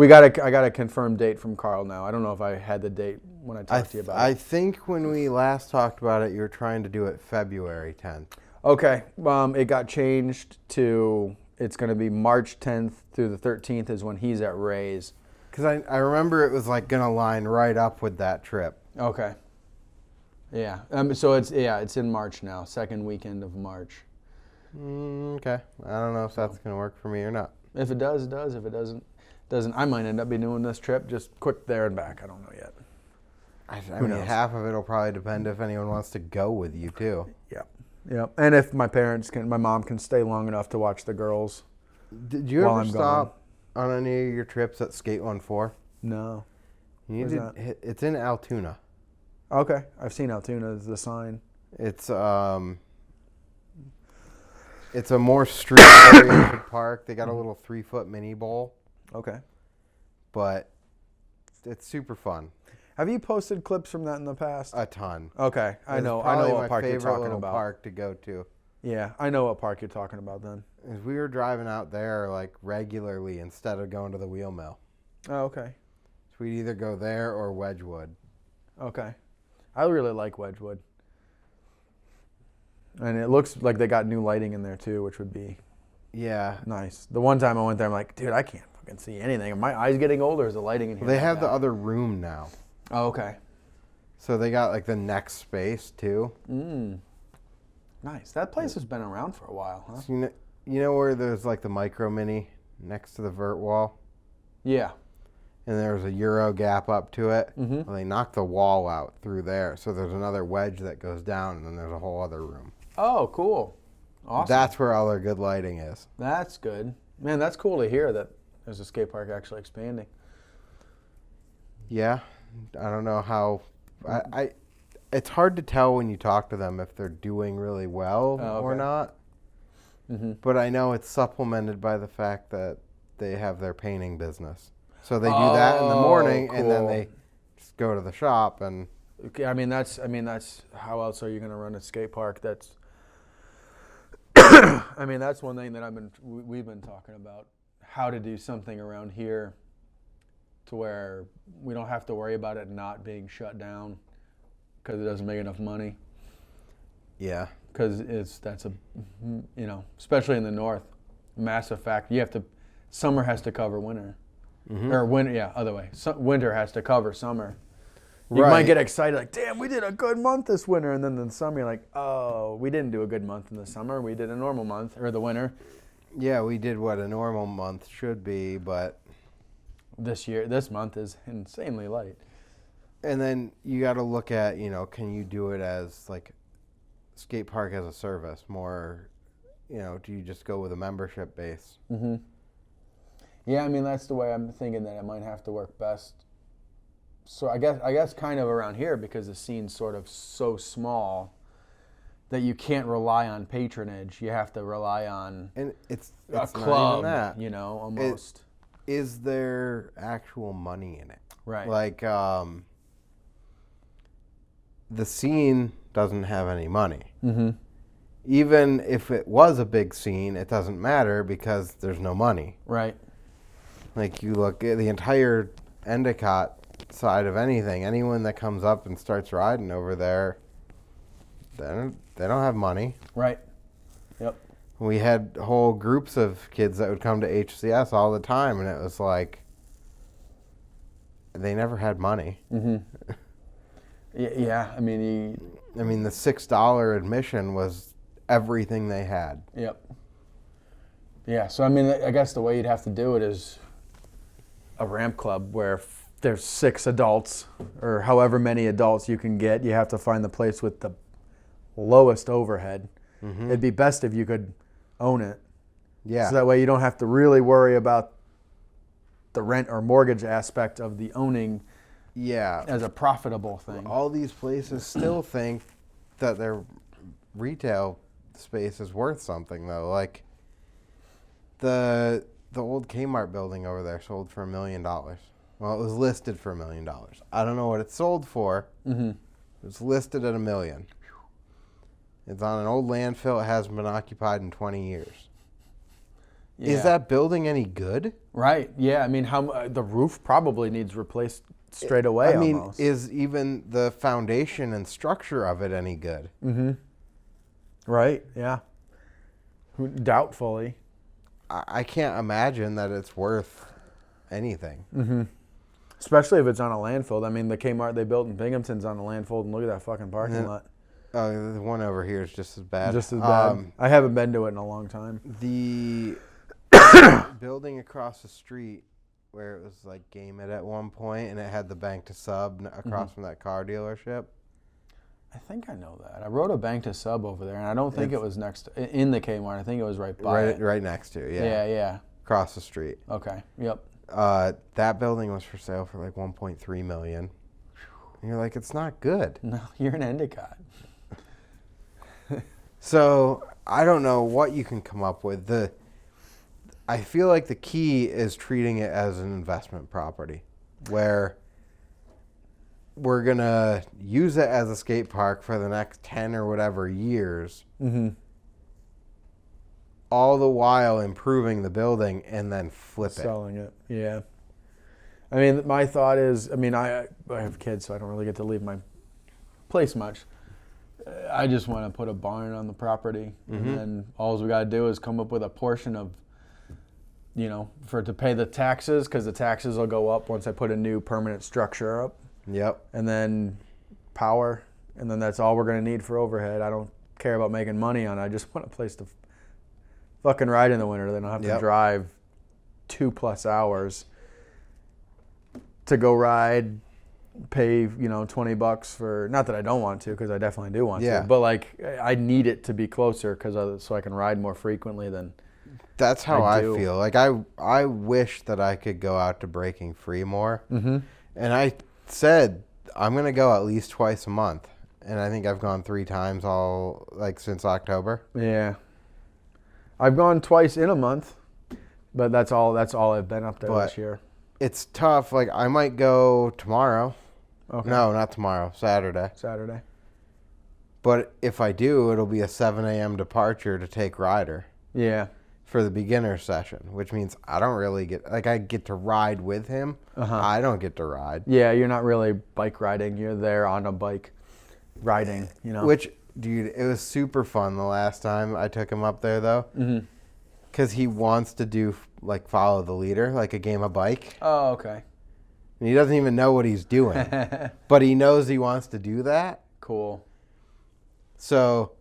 Speaker 2: I got a confirmed date from Carl now. I don't know if I had the date when I talked to you about
Speaker 1: I
Speaker 2: it.
Speaker 1: think when we last talked about it, you were trying to do it February 10th.
Speaker 2: Okay. It got changed to, it's going to be March 10th through the 13th is when he's at Ray's.
Speaker 1: Because I remember it was like going to line right up with that trip.
Speaker 2: Okay. Yeah. So it's in March now, second weekend of March.
Speaker 1: Okay. I don't know if that's going to work for me or not.
Speaker 2: If it does, it does. If it doesn't, I might end up be doing this trip just quick there and back. I don't know yet.
Speaker 1: I mean, half of it will probably depend if anyone wants to go with you too.
Speaker 2: Yeah. And if my mom can stay long enough to watch the girls.
Speaker 1: Did you
Speaker 2: While
Speaker 1: ever
Speaker 2: I'm
Speaker 1: stop on any of your trips at Skate 14?
Speaker 2: No.
Speaker 1: You need
Speaker 2: Where's
Speaker 1: to it's in Altoona.
Speaker 2: Okay. I've seen Altoona as the sign.
Speaker 1: It's a more street-oriented park. They got a little 3-foot mini bowl,
Speaker 2: Okay.
Speaker 1: but it's super fun.
Speaker 2: Have you posted clips from that in the past?
Speaker 1: A ton.
Speaker 2: Okay. I
Speaker 1: It's
Speaker 2: know
Speaker 1: probably
Speaker 2: what
Speaker 1: my
Speaker 2: park you're
Speaker 1: favorite
Speaker 2: talking
Speaker 1: little
Speaker 2: about.
Speaker 1: park to go to.
Speaker 2: Yeah, I know what park you're talking about then.
Speaker 1: Is we were driving out there like regularly instead of going to the wheel mill.
Speaker 2: Oh, okay.
Speaker 1: So we'd either go there or Wedgwood.
Speaker 2: Okay. I really like Wedgwood. And it looks like they got new lighting in there too, which would be
Speaker 1: Yeah.
Speaker 2: nice. The one time I went there, I'm like, dude, I can't fucking see anything. Are my eyes getting older? Is the lighting in here?
Speaker 1: They
Speaker 2: that
Speaker 1: have the
Speaker 2: bad?
Speaker 1: other room now.
Speaker 2: Oh, okay.
Speaker 1: So they got like the next space too.
Speaker 2: Nice. That place has been around for a while, huh?
Speaker 1: So you know where there's like the micro mini next to the vert wall?
Speaker 2: Yeah.
Speaker 1: And there's a Euro gap up to it.
Speaker 2: Mhm.
Speaker 1: Well, they knocked the wall out through there. So there's another wedge that goes down and then there's a whole other room.
Speaker 2: Oh, cool. Awesome.
Speaker 1: That's where all their good lighting is.
Speaker 2: That's good. Man, that's cool to hear that there's a skate park actually expanding.
Speaker 1: Yeah. I don't know how it's hard to tell when you talk to them if they're doing really well or not.
Speaker 2: Mm-hmm.
Speaker 1: But I know it's supplemented by the fact that they have their painting business. So they do that in the morning and then
Speaker 2: cool.
Speaker 1: they just go to the shop and
Speaker 2: Okay, I mean that's how else are you going to run a skate park? That's I mean that's one thing that we've been talking about, how to do something around here to where we don't have to worry about it not being shut down because it doesn't make enough money.
Speaker 1: yeah.
Speaker 2: Because that's especially in the north, massive fact. Summer has to cover winter, or winter. Yeah, other way. Winter has to cover summer. You might get excited, like, damn, we did a good month this winter, and then in the summer you're like, oh, we didn't do a good month in the summer. We did a normal month or the winter.
Speaker 1: Yeah, we did what a normal month should be, but
Speaker 2: This month is insanely light.
Speaker 1: and then you got to look at, can you do it as like skate park as a service more, do you just go with a membership base?
Speaker 2: Mm-hmm. Yeah, I mean that's the way I'm thinking that it might have to work best. So I guess kind of around here because the scene's sort of so small that you can't rely on patronage. You have to rely on
Speaker 1: And it's
Speaker 2: a
Speaker 1: not
Speaker 2: club,
Speaker 1: even that.
Speaker 2: Almost.
Speaker 1: Is there actual money in it?
Speaker 2: Right.
Speaker 1: Like the scene doesn't have any money.
Speaker 2: Mm-hmm.
Speaker 1: Even if it was a big scene, it doesn't matter because there's no money.
Speaker 2: Right.
Speaker 1: Like you look at the entire Endicott side of anything, anyone that comes up and starts riding over there, they don't have money.
Speaker 2: Right. Yep.
Speaker 1: We had whole groups of kids that would come to HCS all the time, and it was like they never had money.
Speaker 2: Mm-hmm. Yeah, I mean,
Speaker 1: the $6 admission was everything they had.
Speaker 2: Yep. Yeah, so I mean, I guess the way you'd have to do it is a ramp club where there's 6 adults or however many adults you can get. You have to find the place with the lowest overhead.
Speaker 1: Mm-hmm.
Speaker 2: It'd be best if you could own it.
Speaker 1: Yeah.
Speaker 2: So that way you don't have to really worry about the rent or mortgage aspect of the owning as a profitable thing.
Speaker 1: All these places still think that their retail space is worth something, though. Like the old Kmart building over there sold for $1 million. Well, it was listed for $1 million. I don't know what it sold for.
Speaker 2: Mm-hmm.
Speaker 1: It was listed at $1 million. It's on an old landfill. It hasn't been occupied in 20 years. Yeah. Is that building any good?
Speaker 2: Right. Yeah. I mean, the roof probably needs replaced straight away. Almost.
Speaker 1: Is even the foundation and structure of it any good?
Speaker 2: Mm-hmm. Right. Yeah. Doubtfully.
Speaker 1: I can't imagine that it's worth anything.
Speaker 2: Mm-hmm. Especially if it's on a landfill. I mean, the Kmart they built in Binghamton's on a landfill, and look at that fucking parking lot.
Speaker 1: The one over here is just as bad.
Speaker 2: Just as bad. I haven't been to it in a long time.
Speaker 1: The building across the street where it was like Game It at one point, and it had the bank to sub across from that car dealership.
Speaker 2: I think I know that. I rode a bank to sub over there, and I don't think it was in the Kmart. I think it was right by it.
Speaker 1: Right next to it, yeah.
Speaker 2: Yeah.
Speaker 1: Across the street.
Speaker 2: Okay, yep.
Speaker 1: That building was for sale for like $1.3 million. And you're like, it's not good.
Speaker 2: No, you're an Endicott.
Speaker 1: So I don't know what you can come up with. I feel like the key is treating it as an investment property where we're going to use it as a skate park for the next 10 or whatever years, all the while improving the building and then
Speaker 2: selling it. Yeah. I mean, my thought is, I have kids, so I don't really get to leave my place much. I just want to put a barn on the property, and then all we got to do is come up with a portion of, to pay the taxes, because the taxes will go up once I put a new permanent structure up.
Speaker 1: Yep.
Speaker 2: And then power, and then that's all we're going to need for overhead. I don't care about making money on it. I just want a place to fucking ride in the winter. Then I'll have to drive 2+ hours to go ride, pay, $20 for, not that I don't want to, because I definitely do want to, but like I need it to be closer so I can ride more frequently than
Speaker 1: that's how I feel. Like I wish that I could go out to Breaking Free more. Mm-hmm. And I said I'm going to go at least twice a month. And I think I've gone 3 times since October.
Speaker 2: Yeah. I've gone twice in a month, but that's all I've been up there this year.
Speaker 1: It's tough. Like I might go tomorrow.
Speaker 2: Okay.
Speaker 1: No, not tomorrow. Saturday. But if I do, it'll be a 7 a.m. departure to take Ryder.
Speaker 2: Yeah.
Speaker 1: For the beginner session, which means I don't really I get to ride with him. I don't get to ride.
Speaker 2: Yeah, you're not really bike riding. You're there on a bike riding,
Speaker 1: Which, dude, it was super fun the last time I took him up there, though. Mm-hmm. Because he wants to do, follow the leader, like a game of bike.
Speaker 2: Oh, okay.
Speaker 1: And he doesn't even know what he's doing. But he knows he wants to do that.
Speaker 2: Cool.
Speaker 1: So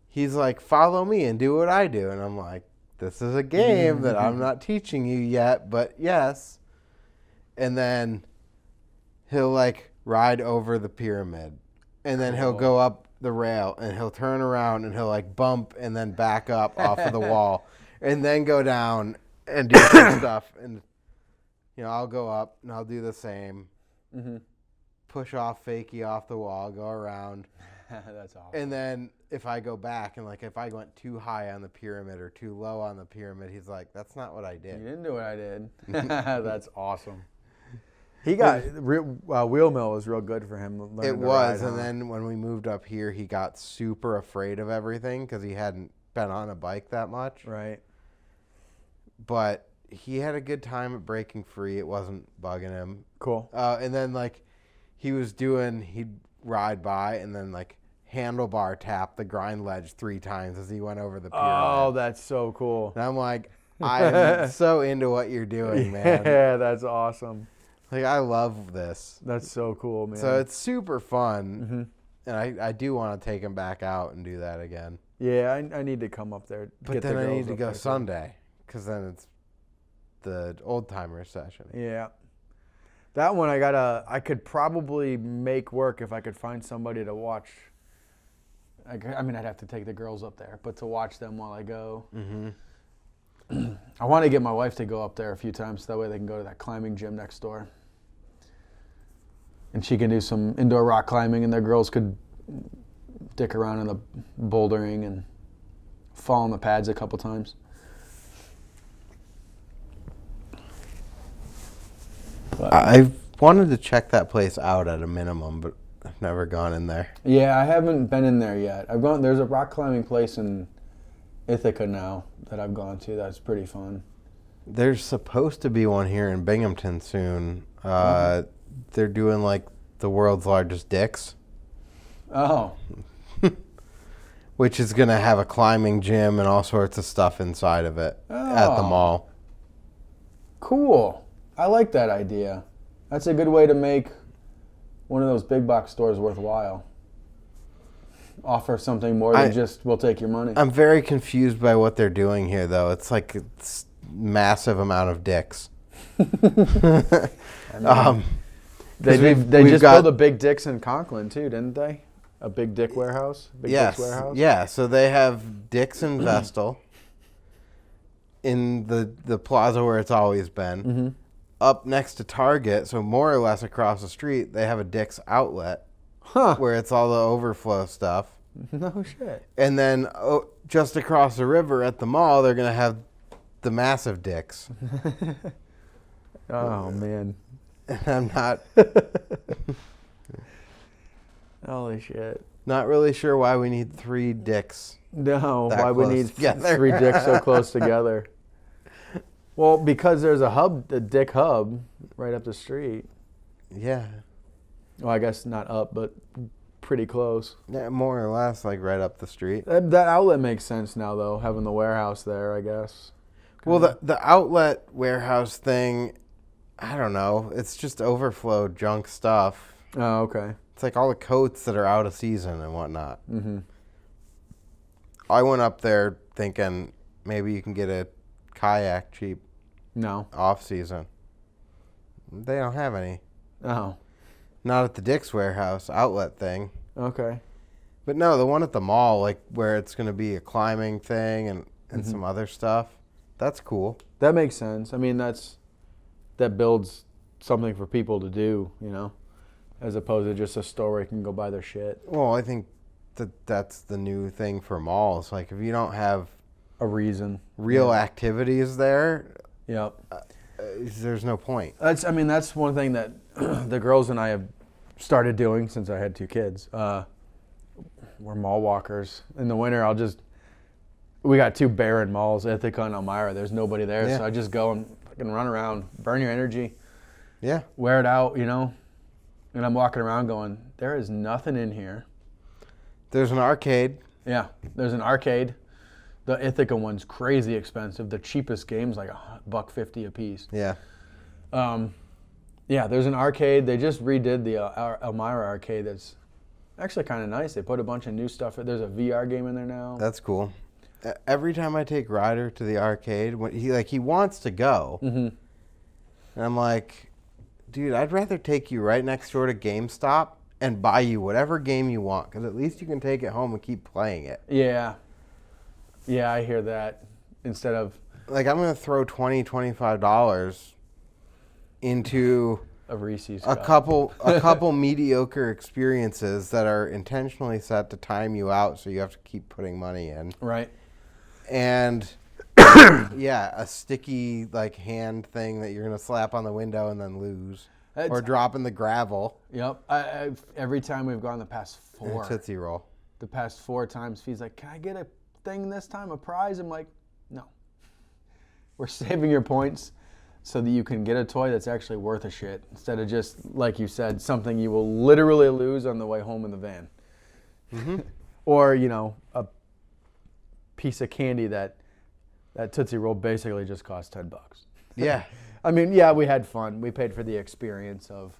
Speaker 1: he's like, follow me and do what I do. And I'm like, this is a game that I'm not teaching you yet, but yes. And then he'll ride over the pyramid, and then he'll go up the rail, and he'll turn around and he'll bump and then back up off of the wall, and then go down and do some stuff. And I'll go up and I'll do the same. Mm-hmm. Push off fakie off the wall, go around.
Speaker 2: That's awesome.
Speaker 1: And then if I go back and if I went too high on the pyramid or too low on the pyramid, he's like, that's not what I did.
Speaker 2: You didn't do what I did. That's awesome. He got wheel mill was real good for him.
Speaker 1: It was, and then when we moved up here, he got super afraid of everything because he hadn't been on a bike that much.
Speaker 2: Right.
Speaker 1: But he had a good time at Breaking Free. It wasn't bugging him.
Speaker 2: Cool.
Speaker 1: And then he'd ride by and then handlebar tap the grind ledge 3 times as he went over the pyramid.
Speaker 2: Oh, that's so cool.
Speaker 1: And I'm like, I'm so into what you're doing, man.
Speaker 2: Yeah, that's awesome.
Speaker 1: Like, I love this.
Speaker 2: That's so cool, man.
Speaker 1: So it's super fun. And I do want to take him back out and do that again.
Speaker 2: Yeah, I need to come up there.
Speaker 1: But then I need to go Sunday, because then it's the old timer session.
Speaker 2: Yeah. That one I could probably make work if I could find somebody to watch. I mean, I'd have to take the girls up there, but to watch them while I go. I want to get my wife to go up there a few times so that way they can go to that climbing gym next door. And she can do some indoor rock climbing, and their girls could dick around in the bouldering and fall on the pads a couple times. But
Speaker 1: I've wanted to check that place out at a minimum, but I've never gone in there.
Speaker 2: yeah, I haven't been in there yet. There's a rock climbing place in Ithaca now that I've gone to. That's pretty fun.
Speaker 1: There's supposed to be one here in Binghamton soon. They're doing like the world's largest dicks.
Speaker 2: Oh.
Speaker 1: Which is going to have a climbing gym and all sorts of stuff inside of it at the mall.
Speaker 2: Cool. I like that idea. That's a good way to make one of those big box stores worthwhile. Offer something more than just, we'll take your money.
Speaker 1: I'm very confused by what they're doing here, though. It's like a massive amount of dicks.
Speaker 2: I mean, they just built a Big Dick's in Conklin, too, didn't they? A Big Dick warehouse? Dick's warehouse?
Speaker 1: Yeah, so they have Dick's in Vestal in the plaza where it's always been. Up next to Target, so more or less across the street, they have a Dick's outlet where it's all the overflow stuff.
Speaker 2: No shit.
Speaker 1: And then just across the river at the mall, they're going to have the massive Dick's.
Speaker 2: Oh, man.
Speaker 1: And I'm not...
Speaker 2: Holy shit.
Speaker 1: Not really sure why we need 3 Dicks.
Speaker 2: No,
Speaker 1: that
Speaker 2: why we
Speaker 1: close
Speaker 2: need
Speaker 1: together.
Speaker 2: 3 dicks so close together. Well, because there's a dick hub right up the street.
Speaker 1: Yeah.
Speaker 2: Well, I guess not up, but pretty close.
Speaker 1: Yeah, more or less, like right up the street.
Speaker 2: That outlet makes sense now, though, having the warehouse there, I guess.
Speaker 1: Well, the outlet warehouse thing, I don't know. It's just overflow junk stuff.
Speaker 2: Oh, okay.
Speaker 1: It's like all the coats that are out of season and whatnot. I went up there thinking maybe you can get a kayak cheap.
Speaker 2: No.
Speaker 1: Off season. They don't have any.
Speaker 2: Oh.
Speaker 1: Not at the Dick's warehouse outlet thing.
Speaker 2: Okay.
Speaker 1: But no, the one at the mall, like where it's going to be a climbing thing and some other stuff. That's cool.
Speaker 2: That makes sense. I mean, that builds something for people to do, you know, as opposed to just a store where you can go buy their shit.
Speaker 1: Well, I think that's the new thing for malls. Like if you don't have
Speaker 2: a reason,
Speaker 1: real activities there, there's no point.
Speaker 2: That's one thing that the girls and I have started doing since I had 2 kids. We're mall walkers. In the winter, we got 2 barren malls, Ithaca and Elmira. There's nobody there, so I just go and fucking run around, burn your energy, wear it out, you know. And I'm walking around going, there is nothing in here.
Speaker 1: There's an arcade.
Speaker 2: Yeah, there's an arcade. The Ithaca one's crazy expensive. The cheapest game's like $1.50 a piece.
Speaker 1: Yeah.
Speaker 2: Yeah, there's an arcade. They just redid the Elmira arcade. That's actually kind of nice. They put a bunch of new stuff. There's a VR game in there now.
Speaker 1: That's cool. Every time I take Ryder to the arcade, when he wants to go, and I'm like, dude, I'd rather take you right next door to GameStop and buy you whatever game you want, because at least you can take it home and keep playing it.
Speaker 2: Yeah. Yeah, I hear that. Instead of...
Speaker 1: Like, I'm going to throw $20, $25 into
Speaker 2: a Reese's
Speaker 1: a
Speaker 2: cup.
Speaker 1: couple mediocre experiences that are intentionally set to time you out, so you have to keep putting money in.
Speaker 2: Right.
Speaker 1: And a sticky like hand thing that you're gonna slap on the window and then lose, or drop in the gravel.
Speaker 2: Yep. Every time we've gone the past 4.
Speaker 1: Tootsie Roll. The
Speaker 2: past 4 times, Fee's like, "Can I get a thing this time, a prize?" I'm like, "No. We're saving your points so that you can get a toy that's actually worth a shit, instead of just, like you said, something you will literally lose on the way home in the van." Or, you know, a piece of candy that Tootsie Roll basically just costs $10.
Speaker 1: Yeah.
Speaker 2: I mean, yeah, we had fun. We paid for the experience of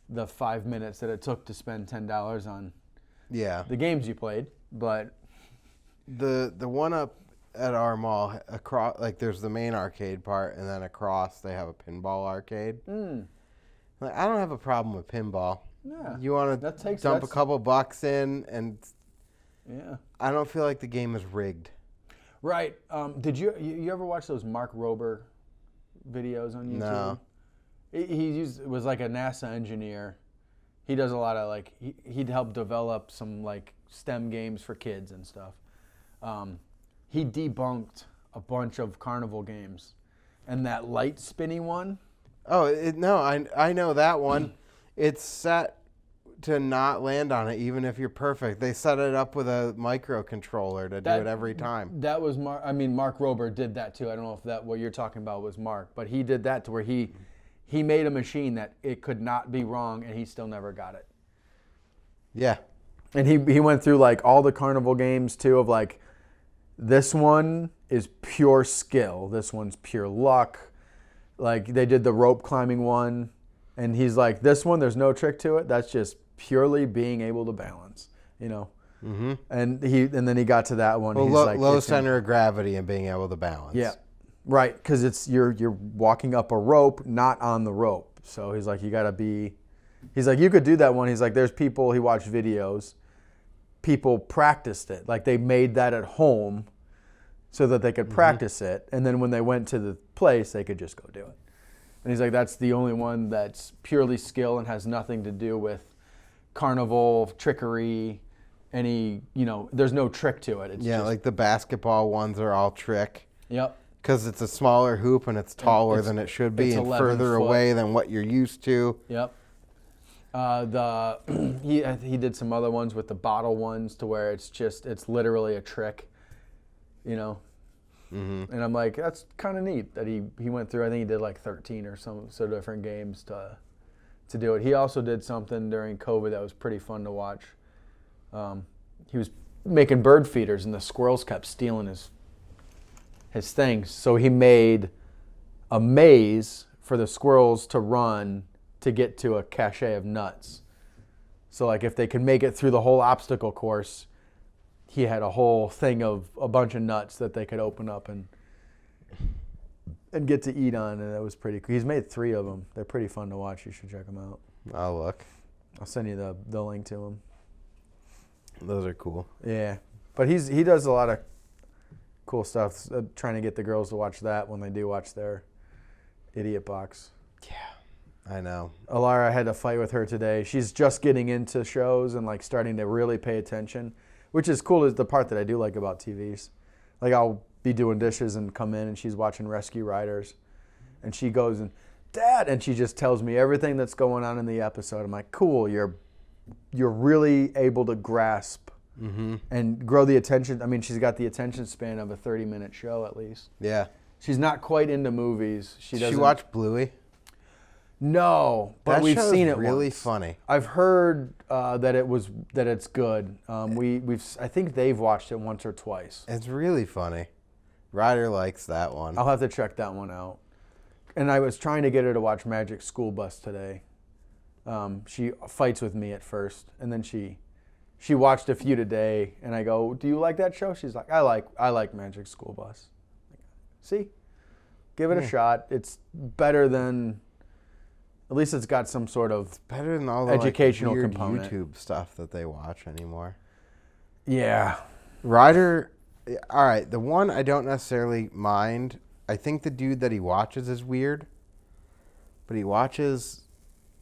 Speaker 2: the 5 minutes that it took to spend $10 on the games you played. But
Speaker 1: the one up at our mall across, like there's the main arcade part, and then across they have a pinball arcade. Like, I don't have a problem with pinball.
Speaker 2: Yeah,
Speaker 1: you want to dump a couple bucks in, and I don't feel like the game is rigged.
Speaker 2: Right. Did you ever watch those Mark Rober videos on YouTube?
Speaker 1: No.
Speaker 2: He was like a NASA engineer. He does a lot of like he'd help develop some like STEM games for kids and stuff. He debunked a bunch of carnival games, and that light spinny one.
Speaker 1: Oh no, I know that one. It's set to not land on it, even if you're perfect. They set it up with a microcontroller to do it every time.
Speaker 2: That was Mark. I mean, Mark Rober did that too. I don't know if that what you're talking about was Mark, but he did that to where he made a machine that it could not be wrong, and he still never got it.
Speaker 1: Yeah.
Speaker 2: And he went through like all the carnival games too, of like, this one is pure skill, this one's pure luck. Like they did the rope climbing one, and he's like, this one, there's no trick to it. That's just purely being able to balance, you know.
Speaker 1: Mm-hmm.
Speaker 2: And then he got to that one.
Speaker 1: Well,
Speaker 2: he's
Speaker 1: like, low center of gravity and being able to balance.
Speaker 2: Yeah, right. Because it's you're walking up a rope, not on the rope. So he's like, you got to be. He's like, you could do that one. He's like, there's people. He watched videos. People practiced it. Like they made that at home, so that they could practice it. And then when they went to the place, they could just go do it. And he's like, that's the only one that's purely skill and has nothing to do with carnival, trickery, there's no trick to it. It's just,
Speaker 1: like the basketball ones are all trick.
Speaker 2: Yep.
Speaker 1: Because it's a smaller hoop and it's taller than it should be and further away than what you're used to.
Speaker 2: Yep. He did some other ones with the bottle ones to where it's literally a trick, you know. Mm-hmm. And I'm like, that's kind of neat that he went through. I think he did like 13 or so different games to do it. He also did something during COVID that was pretty fun to watch. He was making bird feeders, and the squirrels kept stealing his things. So he made a maze for the squirrels to run to get to a cache of nuts. So like if they could make it through the whole obstacle course, he had a whole thing of a bunch of nuts that they could open up and get to eat on, and it was pretty cool. He's made 3 of them. They're pretty fun to watch. You should check them out.
Speaker 1: I'll look.
Speaker 2: I'll send you the link to them.
Speaker 1: Those are cool.
Speaker 2: Yeah, but he does a lot of cool stuff. Trying to get the girls to watch that when they do watch their Idiot Box.
Speaker 1: Yeah, I know.
Speaker 2: Alara had a fight with her today. She's just getting into shows and like starting to really pay attention, which is cool. Is the part that I do like about TVs. Like I'll be doing dishes and come in and she's watching Rescue Riders, and she goes and, Dad, and she just tells me everything that's going on in the episode. I'm like, cool, you're really able to grasp and grow the attention. I mean, she's got the attention span of a 30-minute show at least.
Speaker 1: Yeah.
Speaker 2: She's not quite into movies. Did
Speaker 1: she watch Bluey?
Speaker 2: No, but we've seen it.
Speaker 1: Really
Speaker 2: once.
Speaker 1: Funny.
Speaker 2: I've heard that it's good. I think they've watched it once or twice.
Speaker 1: It's really funny. Ryder likes that one.
Speaker 2: I'll have to check that one out. And I was trying to get her to watch Magic School Bus today. She fights with me at first, and then she watched a few today, and I go, "Do you like that show?" She's like, I like Magic School Bus." See? Give it a shot. It's better than, at least it's got some sort of
Speaker 1: better than all the
Speaker 2: educational
Speaker 1: weird
Speaker 2: component.
Speaker 1: YouTube stuff that they watch anymore.
Speaker 2: Yeah.
Speaker 1: Ryder, all right, the one I don't necessarily mind. I think the dude that he watches is weird, but he watches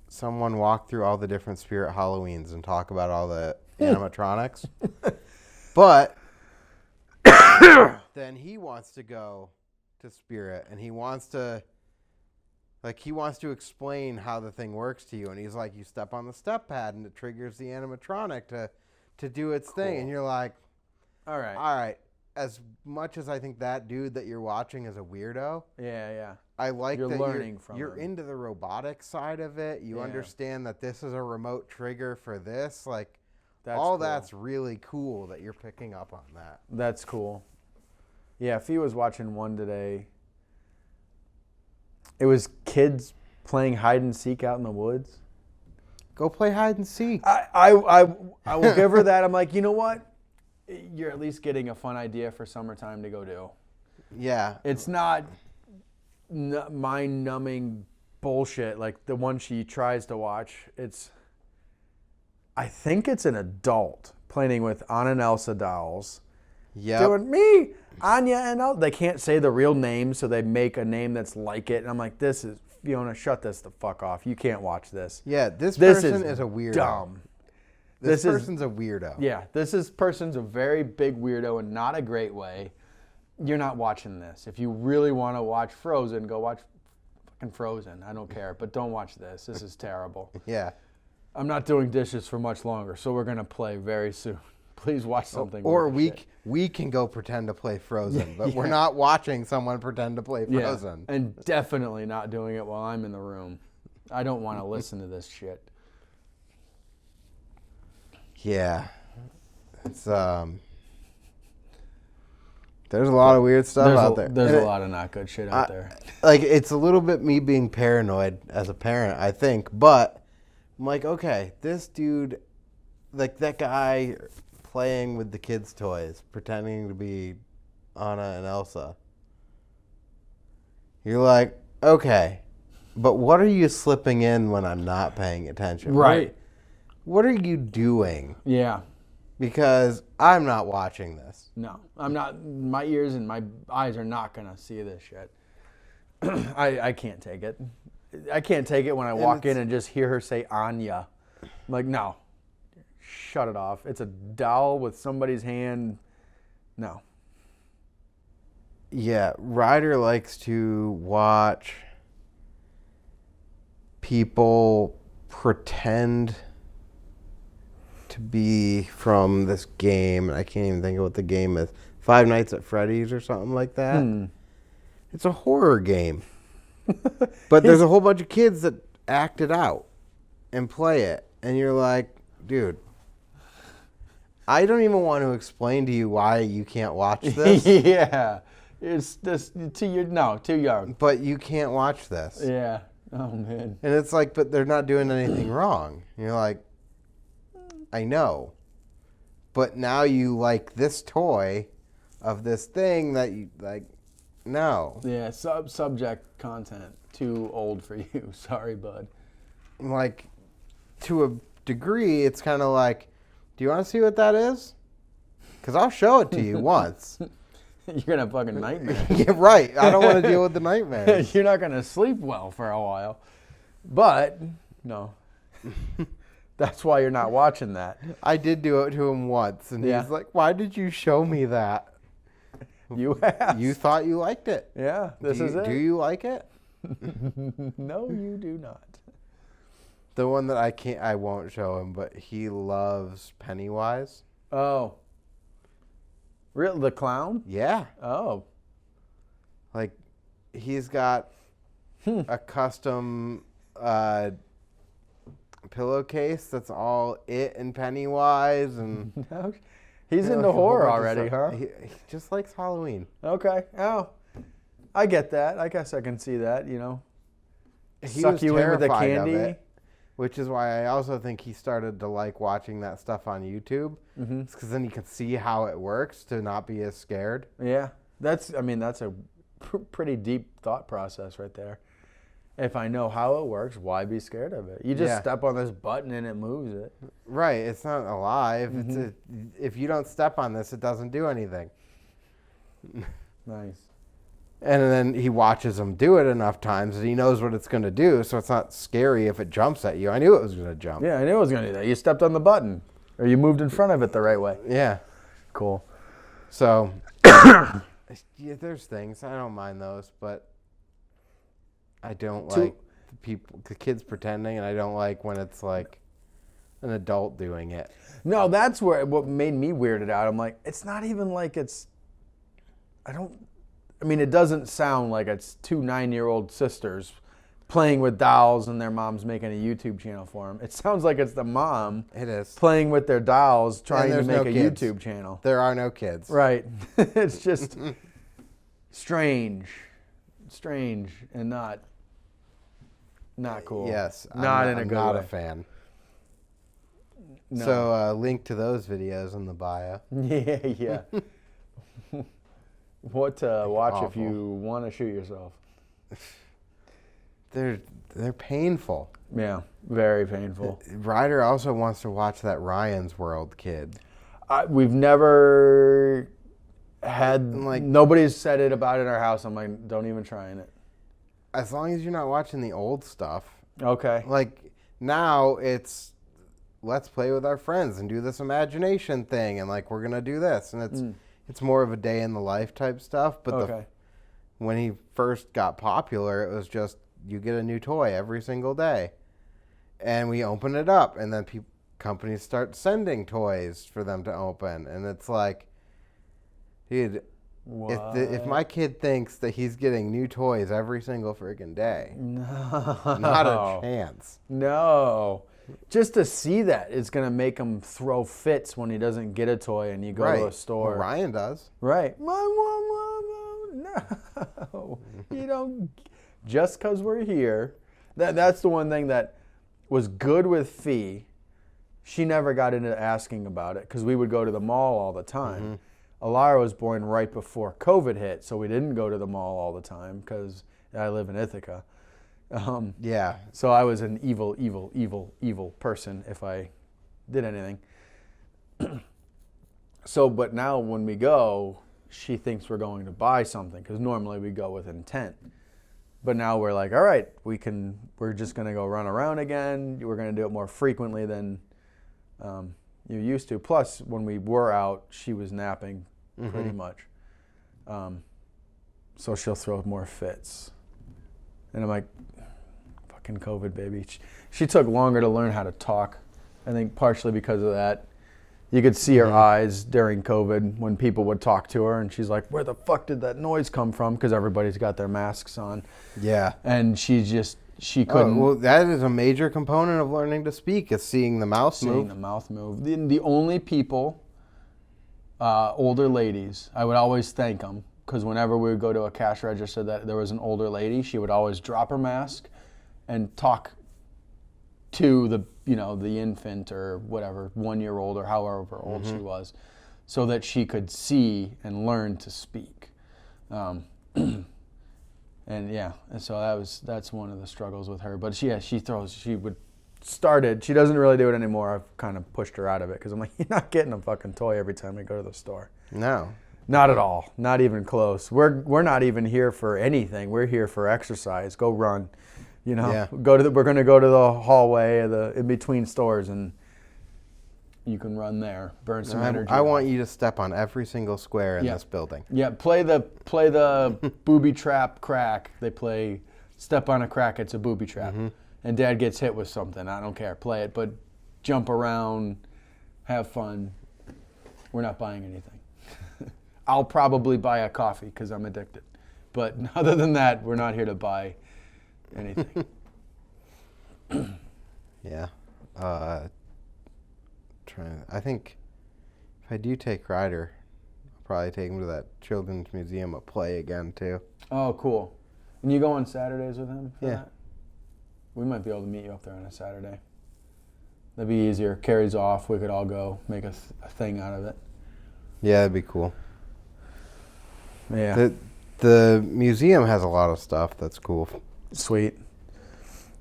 Speaker 1: someone walk through all the different Spirit Halloweens and talk about all the animatronics. But then he wants to go to Spirit, and he wants to explain how the thing works to you, and he's like, you step on the step pad and it triggers the animatronic to do its thing, and you're like, all right. As much as I think that dude that you're watching is a weirdo,
Speaker 2: yeah,
Speaker 1: I like
Speaker 2: you're
Speaker 1: that
Speaker 2: learning from
Speaker 1: you're
Speaker 2: him.
Speaker 1: Into the robotic side of it. You understand that this is a remote trigger for this. Like, that's really cool that you're picking up on that.
Speaker 2: That's cool. Yeah, Fee was watching one today. It was kids playing hide and seek out in the woods.
Speaker 1: Go play hide and seek.
Speaker 2: I will give her that. I'm like, you know what? You're at least getting a fun idea for summertime to go do.
Speaker 1: Yeah.
Speaker 2: It's not mind-numbing bullshit like the one she tries to watch. I think it's an adult playing with Anna and Elsa dolls.
Speaker 1: Yeah.
Speaker 2: Doing me, Anya and Elsa. They can't say the real name, so they make a name that's like it. And I'm like, this is, Fiona, shut this the fuck off. You can't watch this.
Speaker 1: Yeah, this person is a weirdo.
Speaker 2: Dumb.
Speaker 1: This person's a weirdo.
Speaker 2: Yeah, person's a very big weirdo in not a great way. You're not watching this. If you really want to watch Frozen, go watch fucking Frozen. I don't care, but don't watch this. This is terrible.
Speaker 1: Yeah.
Speaker 2: I'm not doing dishes for much longer, so we're gonna play very soon. Please watch something.
Speaker 1: Or we can go pretend to play Frozen, but we're not watching someone pretend to play Frozen.
Speaker 2: Yeah, and definitely not doing it while I'm in the room. I don't want to listen to this shit.
Speaker 1: Yeah. It's there's a lot of weird stuff out there.
Speaker 2: There's a lot of not good shit out there.
Speaker 1: Like, it's a little bit me being paranoid as a parent, I think, but I'm like, okay, this dude, like that guy playing with the kids' toys, pretending to be Anna and Elsa. You're like, okay, but what are you slipping in when I'm not paying attention?
Speaker 2: Right.
Speaker 1: What are you doing?
Speaker 2: Yeah.
Speaker 1: Because I'm not watching this.
Speaker 2: No, I'm not. My ears and my eyes are not going to see this shit. I can't take it. I can't take it when I walk in and just hear her say Anya. I'm like, no, shut it off. It's a doll with somebody's hand. No.
Speaker 1: Yeah, Ryder likes to watch people pretend to be from this game, and I can't even think of what the game is. Five Nights at Freddy's or something like that. It's a horror game. But there's a whole bunch of kids that act it out and play it. And you're like, dude, I don't even want to explain to you why you can't watch this.
Speaker 2: Yeah. It's this too young.
Speaker 1: But you can't watch this.
Speaker 2: Yeah. Oh man.
Speaker 1: And it's like, but they're not doing anything wrong. You're like, I know. But now you like this toy of this thing that you like. No.
Speaker 2: Yeah, subject content. Too old for you. Sorry, bud.
Speaker 1: Like, to a degree, it's kind of like, do you want to see what that is? Because I'll show it to you once.
Speaker 2: You're going to have fucking nightmares.
Speaker 1: Yeah, right. I don't want to deal with the nightmares.
Speaker 2: You're not going to sleep well for a while. But, no. That's why you're not watching that.
Speaker 1: I did do it to him once, and he's like, why did you show me that?
Speaker 2: You asked.
Speaker 1: You thought you liked it.
Speaker 2: Yeah, this is it.
Speaker 1: Do you like it?
Speaker 2: No, you do not.
Speaker 1: The one that I won't show him, but he loves Pennywise.
Speaker 2: Oh. Real the clown?
Speaker 1: Yeah.
Speaker 2: Oh.
Speaker 1: Like, he's got a custom pillowcase that's all it and Pennywise, and
Speaker 2: he's into horror already, huh?
Speaker 1: He just likes Halloween.
Speaker 2: Okay. Oh, I get that. I guess I can see that. You know,
Speaker 1: He
Speaker 2: suck
Speaker 1: was
Speaker 2: you in with the
Speaker 1: terrified of
Speaker 2: candy.
Speaker 1: it, which is why I also think he started to like watching that stuff on YouTube. It's because then he could see how it works to not be as scared.
Speaker 2: Yeah, that's a pretty deep thought process right there. If I know how it works, why be scared of it? You just step on this button and it moves it.
Speaker 1: Right. It's not alive. If you don't step on this, it doesn't do anything.
Speaker 2: Nice.
Speaker 1: And then he watches him do it enough times that he knows what it's going to do, so it's not scary if it jumps at you. I knew it was going to jump.
Speaker 2: Yeah, I knew it was going to do that. You stepped on the button, or you moved in front of it the right way.
Speaker 1: Yeah.
Speaker 2: Cool.
Speaker 1: So, yeah, there's things. I don't mind those, but I don't like the kids pretending, and I don't like when it's like an adult doing it.
Speaker 2: No, that's what made me weirded out. I'm like, it's not even like it's... it doesn't sound like it's two 9-year-old sisters playing with dolls and their mom's making a YouTube channel for them. It sounds like it's the mom playing with their dolls trying to make a YouTube channel.
Speaker 1: There are no kids.
Speaker 2: Right. It's just strange and not Not cool.
Speaker 1: Yes.
Speaker 2: Not in a
Speaker 1: I'm
Speaker 2: good
Speaker 1: not
Speaker 2: way.
Speaker 1: a fan.
Speaker 2: No.
Speaker 1: So link to those videos in the bio.
Speaker 2: Yeah. What to watch if
Speaker 1: Awful.
Speaker 2: you want to shoot yourself?
Speaker 1: They're painful.
Speaker 2: Yeah, very painful.
Speaker 1: Ryder also wants to watch that Ryan's World kid.
Speaker 2: We've never had,
Speaker 1: Like,
Speaker 2: nobody's said it about it in our house. I'm like, don't even try in it.
Speaker 1: as long as you're not watching the old stuff.
Speaker 2: Okay.
Speaker 1: Like, now it's, let's play with our friends and do this imagination thing, and like, we're gonna do this, and it's more of a day in the life type stuff. But
Speaker 2: Okay.
Speaker 1: when he first got popular, it was just, you get a new toy every single day, and we open it up, and then companies start sending toys for them to open, and it's like, dude, if my kid thinks that he's getting new toys every single freaking day, not a chance.
Speaker 2: No. Just to see that is going to make him throw fits when he doesn't get a toy and you go to a store.
Speaker 1: Well, Ryan does.
Speaker 2: Right. No. You don't. Just because we're here. That's the one thing that was good with Fee. She never got into asking about it because we would go to the mall all the time. Alara was born right before COVID hit, so we didn't go to the mall all the time because I live in Ithaca.
Speaker 1: Yeah.
Speaker 2: So I was an evil person if I did anything. But now when we go, she thinks we're going to buy something because normally we go with intent. But now we're like, all right, we're just going to go run around again. We're going to do it more frequently than you used to. Plus, when we were out, she was napping pretty much. So she'll throw more fits. And I'm like, fucking COVID, baby. She took longer to learn how to talk. I think partially because of that. You could see her eyes during COVID when people would talk to her, and she's like, where the fuck did that noise come from? Because everybody's got their masks on.
Speaker 1: Yeah.
Speaker 2: And she couldn't.
Speaker 1: Well, that is a major component of learning to speak, is seeing the mouth move.
Speaker 2: Seeing the mouth move. The only people, older ladies, I would always thank them, because whenever we would go to a cash register that there was an older lady, she would always drop her mask and talk to the infant or whatever, 1-year-old or however old she was, so that she could see and learn to speak. And so that's one of the struggles with her. But she doesn't really do it anymore. I've kind of pushed her out of it because I'm like, you're not getting a fucking toy every time we go to the store.
Speaker 1: No.
Speaker 2: Not at all. Not even close. We're not even here for anything. We're here for exercise. Go run. We're going to go to the hallway in between stores, and you can run there, burn some energy.
Speaker 1: I want you to step on every single square in this building.
Speaker 2: Yeah, play the booby trap crack. They play step on a crack, it's a booby trap. And Dad gets hit with something. I don't care. Play it, but jump around, have fun. We're not buying anything. I'll probably buy a coffee because I'm addicted. But other than that, we're not here to buy anything.
Speaker 1: Yeah. I think if I do take Ryder, I'll probably take him to that Children's Museum of Play again, too.
Speaker 2: Oh, cool. And you go on Saturdays with him for
Speaker 1: Yeah.
Speaker 2: that? We might be able to meet you up there on a Saturday. That'd be easier. Carrie's off. We could all go make a thing out of it.
Speaker 1: Yeah, that'd be cool.
Speaker 2: Yeah.
Speaker 1: The museum has a lot of stuff that's cool.
Speaker 2: Sweet.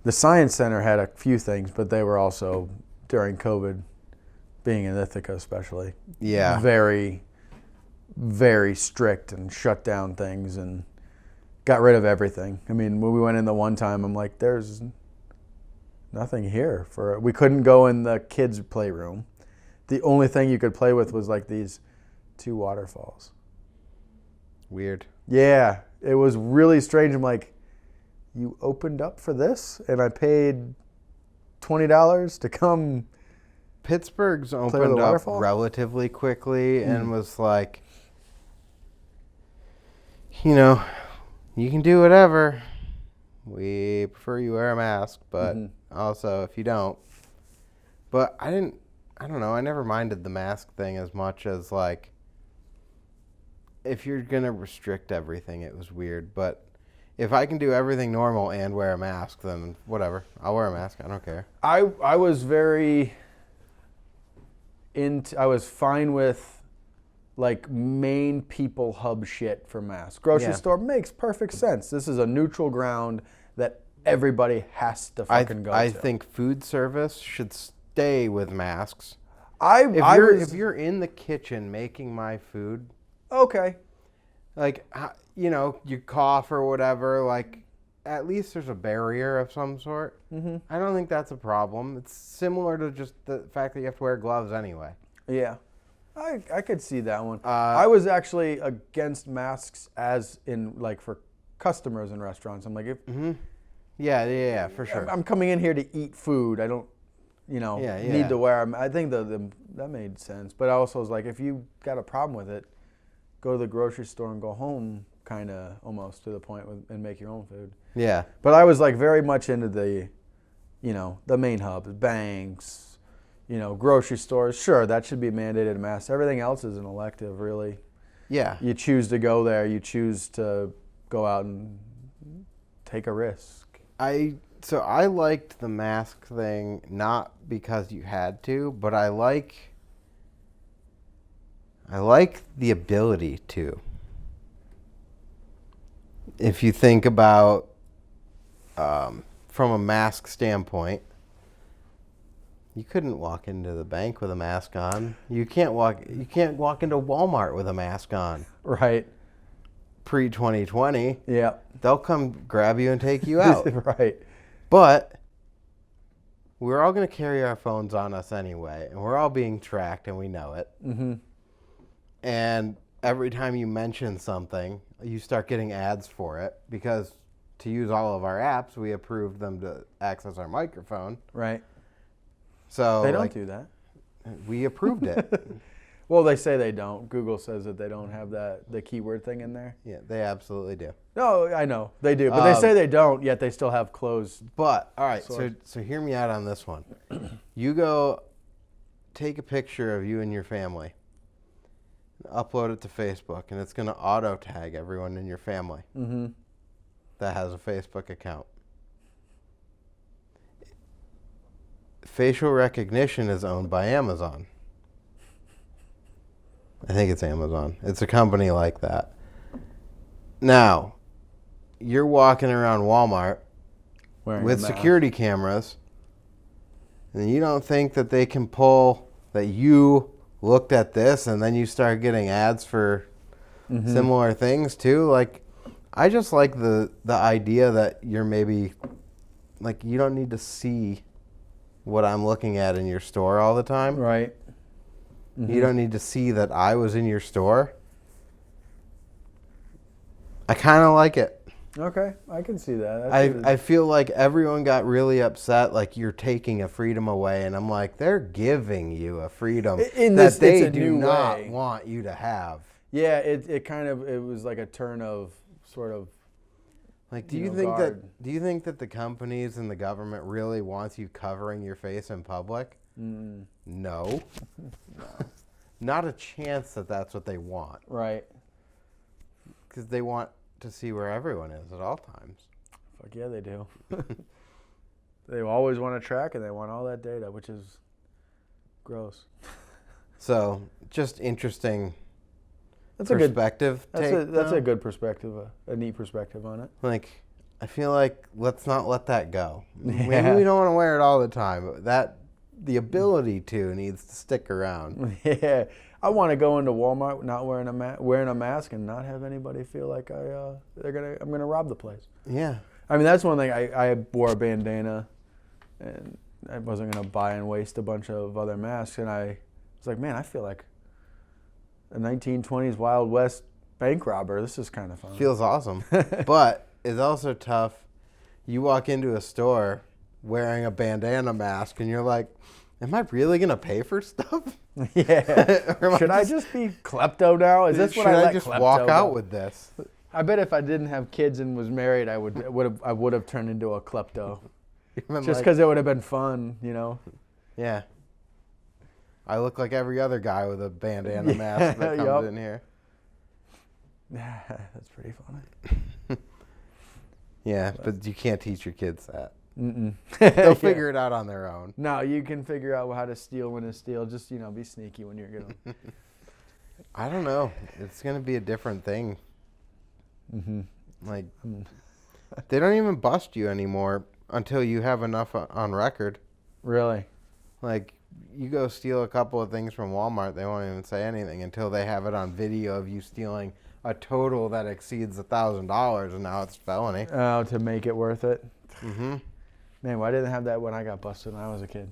Speaker 2: The Science Center had a few things, but they were also, during COVID, being in Ithaca especially, very, very strict and shut down things and got rid of everything. I mean, when we went in the one time, I'm like, there's nothing here. We couldn't go in the kids' playroom. The only thing you could play with was like these 2 waterfalls.
Speaker 1: Weird.
Speaker 2: Yeah, it was really strange. I'm like, you opened up for this, and I paid $20 to come.
Speaker 1: Pittsburgh's opened up relatively quickly and was like, you can do whatever. We prefer you wear a mask, but also if you don't. But I don't know, I never minded the mask thing as much as like, if you're going to restrict everything, it was weird. But if I can do everything normal and wear a mask, then whatever. I'll wear a mask. I don't care.
Speaker 2: I was very I was fine with like main people hub shit for masks. Grocery store makes perfect sense. This is a neutral ground that everybody has to fucking go to.
Speaker 1: I think food service should stay with masks.
Speaker 2: If
Speaker 1: you're in the kitchen making my food,
Speaker 2: okay,
Speaker 1: like, you know, you cough or whatever, like, at least there's a barrier of some sort. Mm-hmm. I don't think that's a problem. It's similar to just the fact that you have to wear gloves anyway.
Speaker 2: Yeah. I could see that one. I was actually against masks as in, like, for customers in restaurants. I'm like, if
Speaker 1: Yeah, for sure.
Speaker 2: I'm coming in here to eat food, I don't, need to wear them. I think that made sense. But I also was like, if you got a problem with it, go to the grocery store and go home, kind of almost to the point and make your own food.
Speaker 1: Yeah.
Speaker 2: But I was like very much into the main hubs, banks, grocery stores. Sure, that should be mandated a mask. Everything else is an elective, really.
Speaker 1: Yeah.
Speaker 2: You choose to go there. You choose to go out and take a risk.
Speaker 1: So I liked the mask thing, not because you had to, but I like the ability to. If you think about from a mask standpoint, you couldn't walk into the bank with a mask on. You can't walk into Walmart with a mask on.
Speaker 2: Right.
Speaker 1: Pre-2020.
Speaker 2: Yeah.
Speaker 1: They'll come grab you and take you out.
Speaker 2: Right.
Speaker 1: But we're all going to carry our phones on us anyway, and we're all being tracked, and we know it. Mm-hmm. And every time you mention something, you start getting ads for it because to use all of our apps, we approved them to access our microphone.
Speaker 2: Right.
Speaker 1: So
Speaker 2: they don't do that.
Speaker 1: We approved it.
Speaker 2: Well, they say they don't. Google says that they don't have the keyword thing in there.
Speaker 1: Yeah, they absolutely do.
Speaker 2: No, I know. They do. But they say they don't, yet they still have closed.
Speaker 1: But, all right, so hear me out on this one. You go take a picture of you and your family, upload it to Facebook, and it's going to auto-tag everyone in your family that has a Facebook account. Facial recognition is owned by Amazon. I think it's Amazon. It's a company like that. Now, you're walking around Walmart with security cameras, and you don't think that they can pull that you looked at this and then you start getting ads for similar things too? Like, I just like the idea that you're maybe, like, you don't need to see what I'm looking at in your store all the time.
Speaker 2: Right. Mm-hmm.
Speaker 1: You don't need to see that I was in your store. I kind of like it.
Speaker 2: Okay, I can see that.
Speaker 1: I feel like everyone got really upset, like you're taking a freedom away, and I'm like, they're giving you a freedom that they do not want you to have.
Speaker 2: Yeah, it was like a turn of sort of.
Speaker 1: Like, do you think that the companies and the government really wants you covering your face in public? No. No. Not a chance that that's what they want.
Speaker 2: Right.
Speaker 1: Because they want to see where everyone is at all times.
Speaker 2: Fuck yeah, they do. They always want to track, and they want all that data, which is gross.
Speaker 1: So, just interesting.
Speaker 2: That's
Speaker 1: perspective.
Speaker 2: That's a good perspective, a neat perspective on it.
Speaker 1: Like, I feel like let's not let that go. Yeah. Maybe we don't want to wear it all the time, but the ability to needs to stick around.
Speaker 2: Yeah, I want to go into Walmart not wearing a mask and not have anybody feel like I'm gonna rob the place.
Speaker 1: Yeah,
Speaker 2: I mean that's one thing. I wore a bandana, and I wasn't gonna buy and waste a bunch of other masks, and I was like, man, I feel like a 1920s Wild West bank robber. This is kind of fun.
Speaker 1: Feels awesome, but it's also tough. You walk into a store wearing a bandana mask, and you're like, am I really going to pay for stuff?
Speaker 2: Yeah. Should I just be klepto now? Is this what I let
Speaker 1: just
Speaker 2: klepto
Speaker 1: walk out
Speaker 2: go?
Speaker 1: with this?
Speaker 2: I bet if I didn't have kids and was married, I would have turned into a klepto. Just because it would have been fun,
Speaker 1: Yeah. I look like every other guy with a bandana mask that comes in here.
Speaker 2: That's pretty funny.
Speaker 1: Yeah, but you can't teach your kids that.
Speaker 2: Mm-mm.
Speaker 1: They'll figure it out on their own.
Speaker 2: No, you can figure out how to steal when to steal. Just, be sneaky when you're going to.
Speaker 1: I don't know. It's going to be a different thing.
Speaker 2: Mm-hmm.
Speaker 1: Like, they don't even bust you anymore until you have enough on record.
Speaker 2: Really?
Speaker 1: Like, you go steal a couple of things from Walmart, they won't even say anything until they have it on video of you stealing a total that exceeds $1,000, and now it's felony.
Speaker 2: Oh, to make it worth it?
Speaker 1: Mm-hmm.
Speaker 2: Man, why didn't I have that when I got busted when I was a kid?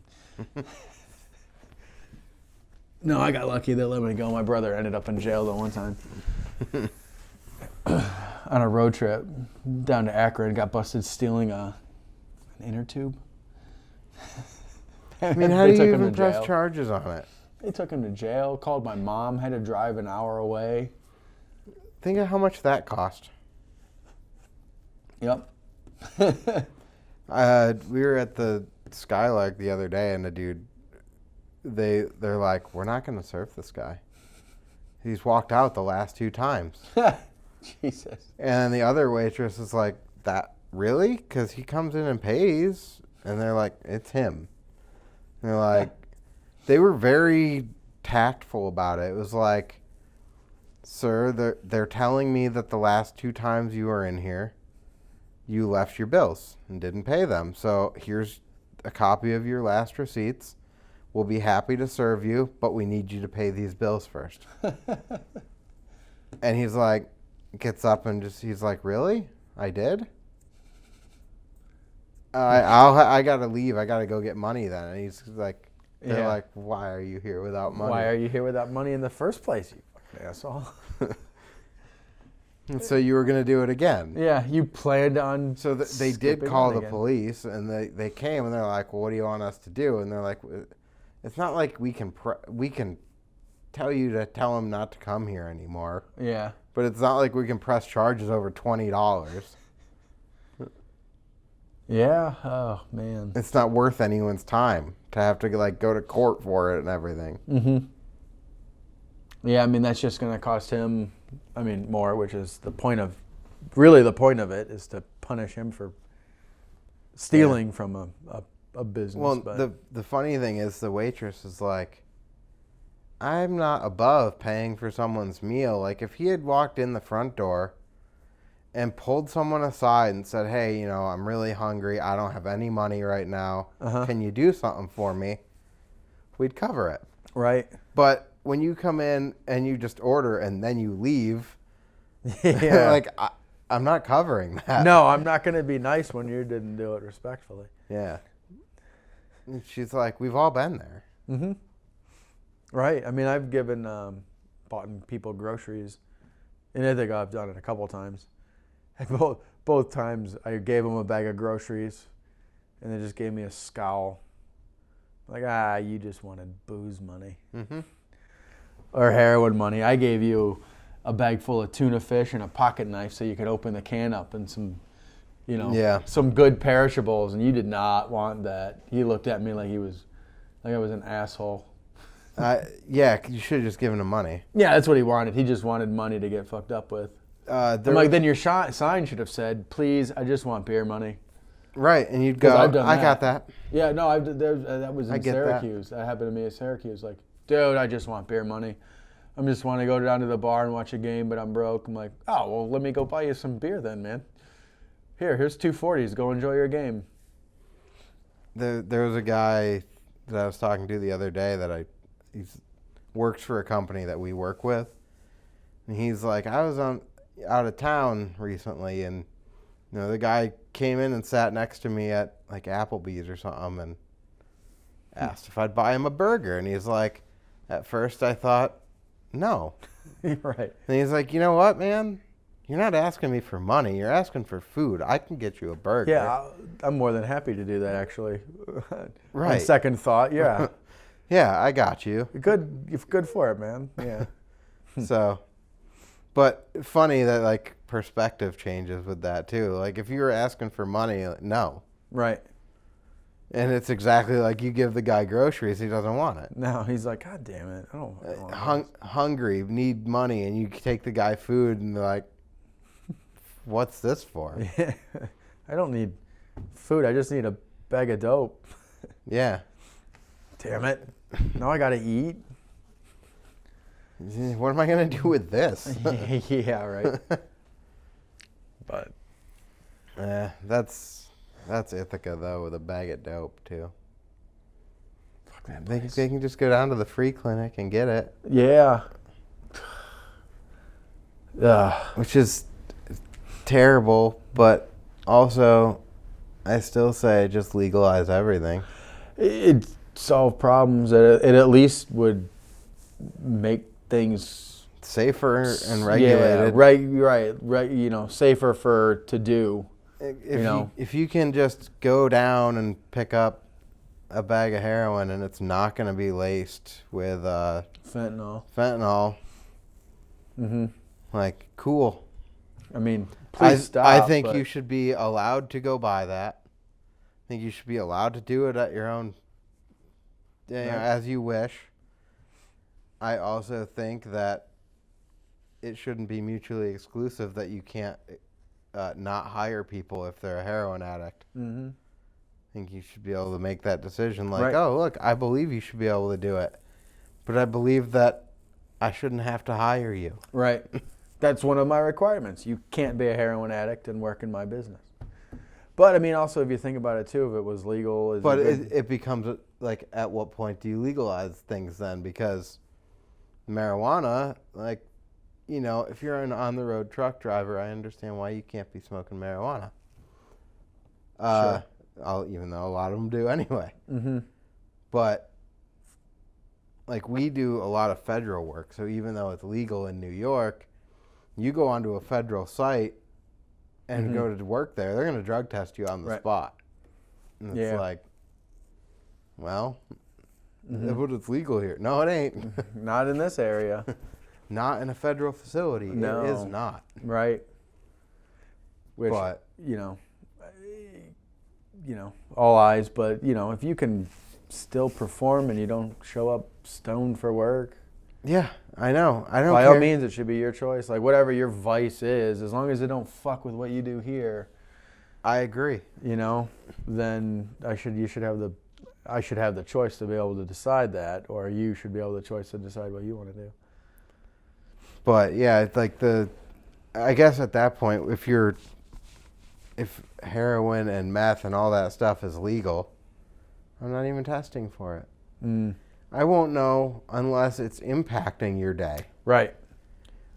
Speaker 2: No, I got lucky. They let me go. My brother ended up in jail though one time. On a road trip down to Akron, got busted stealing an inner tube.
Speaker 1: I mean, how do you even press charges on it?
Speaker 2: They took him to jail, called my mom, had to drive an hour away.
Speaker 1: Think of how much that cost.
Speaker 2: Yep.
Speaker 1: We were at the Skylark the other day, and the dude, they're like, we're not going to surf this guy. He's walked out the last 2 times.
Speaker 2: Jesus.
Speaker 1: And then the other waitress is like, that really? Because he comes in and pays. And they're like, it's him. And they're like, they were very tactful about it. It was like, sir, they're telling me that the last 2 times you were in here, you left your bills and didn't pay them. So here's a copy of your last receipts. We'll be happy to serve you, but we need you to pay these bills first. And he's like, gets up and he's like, really? I did? I gotta leave. I gotta go get money then. And he's like, they're like, why are you here without money?
Speaker 2: Why are you here without money in the first place, you fucking asshole?
Speaker 1: And so you were going to do it again.
Speaker 2: Yeah, you planned on.
Speaker 1: So they did call the police, and they came, and they're like, well, what do you want us to do? And they're like, it's not like we can tell you to tell him not to come here anymore.
Speaker 2: Yeah.
Speaker 1: But it's not like we can press charges over $20.
Speaker 2: Yeah. Oh, man.
Speaker 1: It's not worth anyone's time to have to go to court for it and everything.
Speaker 2: Mm-hmm. Yeah, I mean, that's just going to cost him, more, which is the point of it is to punish him for stealing from a business.
Speaker 1: Well, the funny thing is the waitress is like, I'm not above paying for someone's meal. Like, if he had walked in the front door and pulled someone aside and said, hey, I'm really hungry. I don't have any money right now. Can you do something for me? We'd cover it.
Speaker 2: Right.
Speaker 1: But when you come in and you just order and then you leave, I'm not covering that.
Speaker 2: No, I'm not going to be nice when you didn't do it respectfully.
Speaker 1: Yeah. And she's like, we've all been there.
Speaker 2: Mm-hmm. Right. I've bought people groceries, and I think I've done it a couple times. And both times I gave them a bag of groceries, and they just gave me a scowl. Like, you just wanted booze money. Mm-hmm. Or heroin money. I gave you a bag full of tuna fish and a pocket knife so you could open the can up and some, some good perishables, and you did not want that. He looked at me like I was an asshole.
Speaker 1: Yeah, you should have just given him money.
Speaker 2: Yeah, that's what he wanted. He just wanted money to get fucked up with. Then your sign should have said, please, I just want beer money.
Speaker 1: Right, and you'd go, I got that.
Speaker 2: Yeah, no, that was in Syracuse. That happened to me in Syracuse. Like, dude, I just want beer money. I just want to go down to the bar and watch a game, but I'm broke. I'm like, oh, well, let me go buy you some beer then, man. Here's $2.40. Go enjoy your game.
Speaker 1: There was a guy that I was talking to the other day that he works for a company that we work with. And he's like, I was out of town recently, and the guy came in and sat next to me at like Applebee's or something and asked if I'd buy him a burger. And he's like, at first I thought, no.
Speaker 2: Right.
Speaker 1: And he's like, you know what, man? You're not asking me for money. You're asking for food. I can get you a burger.
Speaker 2: Yeah, I'm more than happy to do that, actually.
Speaker 1: Right.
Speaker 2: On second thought, yeah.
Speaker 1: Yeah, I got you.
Speaker 2: You're good for it, man. Yeah.
Speaker 1: So, but funny that perspective changes with that too. Like if you were asking for money, no.
Speaker 2: Right.
Speaker 1: And it's exactly like you give the guy groceries, he doesn't want it.
Speaker 2: No, he's like, God damn it. I don't want
Speaker 1: hungry, need money, and you take the guy food and they're like, what's this for?
Speaker 2: Yeah. I don't need food. I just need a bag of dope.
Speaker 1: Yeah.
Speaker 2: Damn it. Now I got to eat.
Speaker 1: What am I going to do with this?
Speaker 2: Yeah, right. But
Speaker 1: that's Ithaca, though, with a bag of dope, too.
Speaker 2: fuck that
Speaker 1: They
Speaker 2: place.
Speaker 1: can just go down to the free clinic and get it,
Speaker 2: Yeah.
Speaker 1: which is terrible, but also I still say just legalize everything.
Speaker 2: It'd solve problems. It at least would make things
Speaker 1: Safer and regulated.
Speaker 2: Yeah, right. You know, safer to do.
Speaker 1: If you can just go down and pick up a bag of heroin and it's not going to be laced with
Speaker 2: Fentanyl.
Speaker 1: fentanyl, like, cool.
Speaker 2: I mean, please stop.
Speaker 1: I think you should be allowed to go buy that. I think you should be allowed to do it at your own, as you wish. I also think that it shouldn't be mutually exclusive, that you can't not hire people if they're a heroin addict. I think you should be able to make that decision. Like,
Speaker 2: Right.
Speaker 1: oh, look, I believe you should be able to do it. But I believe that I shouldn't have to hire you.
Speaker 2: Right. That's one of my requirements. You can't be a heroin addict and work in my business. But I mean, also, if you think about it too, if it was legal,
Speaker 1: But it becomes like, at what point do you legalize things then? Because marijuana, like, you know, if you're an on-the-road truck driver, I understand why you can't be smoking marijuana.
Speaker 2: Sure.
Speaker 1: Even though a lot of them do anyway. But, like, we do a lot of federal work, so even though it's legal in New York, you go onto a federal site and go to work there, they're going to drug test you on the spot. And it's like, well, but it's legal here. No, it ain't.
Speaker 2: not in this area.
Speaker 1: Not in a federal facility.
Speaker 2: No.
Speaker 1: It is not.
Speaker 2: Right. Which,
Speaker 1: But,
Speaker 2: you know, all eyes. But, you know, if you can still perform and you don't show up stoned for work,
Speaker 1: yeah, I know. I don't
Speaker 2: by
Speaker 1: care.
Speaker 2: all means, it should be your choice. Like, whatever your vice is, as long as it don't fuck with what you do here,
Speaker 1: I agree.
Speaker 2: you know, then I should have the choice to be able to decide that, or you should be able to choice to decide what you want to do.
Speaker 1: But yeah, it's like I guess at that point, if heroin and meth and all that stuff is legal, I'm not even testing for it. I won't know unless it's impacting your day.
Speaker 2: Right.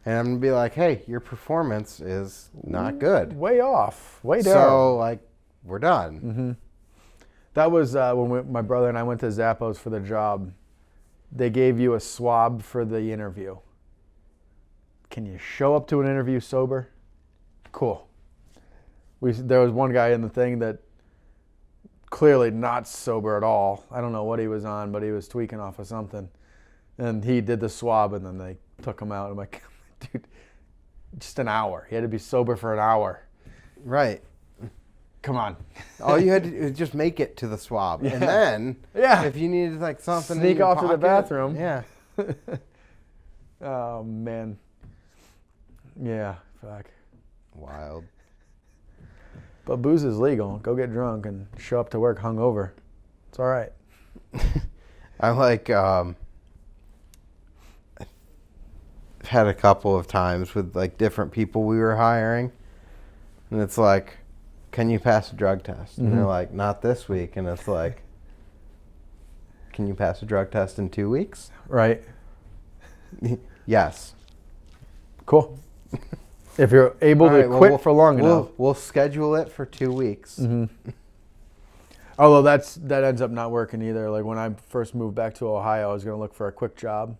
Speaker 1: And I'm going to be like, hey, your performance is not good.
Speaker 2: Way off. Way down.
Speaker 1: So, like, we're done.
Speaker 2: That was when my brother and I went to Zappos for the job. They gave you a swab for the interview. Can you show up to an interview sober? Cool. There was one guy in the thing that clearly not sober at all. I don't know what he was on, but he was tweaking off of something. And he did the swab, and then they took him out. I'm like, dude, just an hour. He had to be sober for an hour.
Speaker 1: Right.
Speaker 2: Come on.
Speaker 1: All you had to do is just make it to the swab.
Speaker 2: Yeah.
Speaker 1: And then,
Speaker 2: Yeah.
Speaker 1: if you needed, like, something
Speaker 2: Sneak
Speaker 1: in your
Speaker 2: off to the
Speaker 1: pocket,
Speaker 2: bathroom.
Speaker 1: Yeah.
Speaker 2: Oh, man. Yeah, fuck.
Speaker 1: Wild.
Speaker 2: But booze is legal. Go get drunk and show up to work hungover. It's all right.
Speaker 1: I like, I've had a couple of times with, like, different people we were hiring. And it's like, can you pass a drug test? And they're like, not this week. And it's like, can you pass a drug test in 2 weeks?
Speaker 2: Right.
Speaker 1: Yes.
Speaker 2: Cool. If you're able to quit for long enough.
Speaker 1: We'll schedule it for 2 weeks.
Speaker 2: Although that ends up not working either. Like when I first moved back to Ohio, I was going to look for a quick job.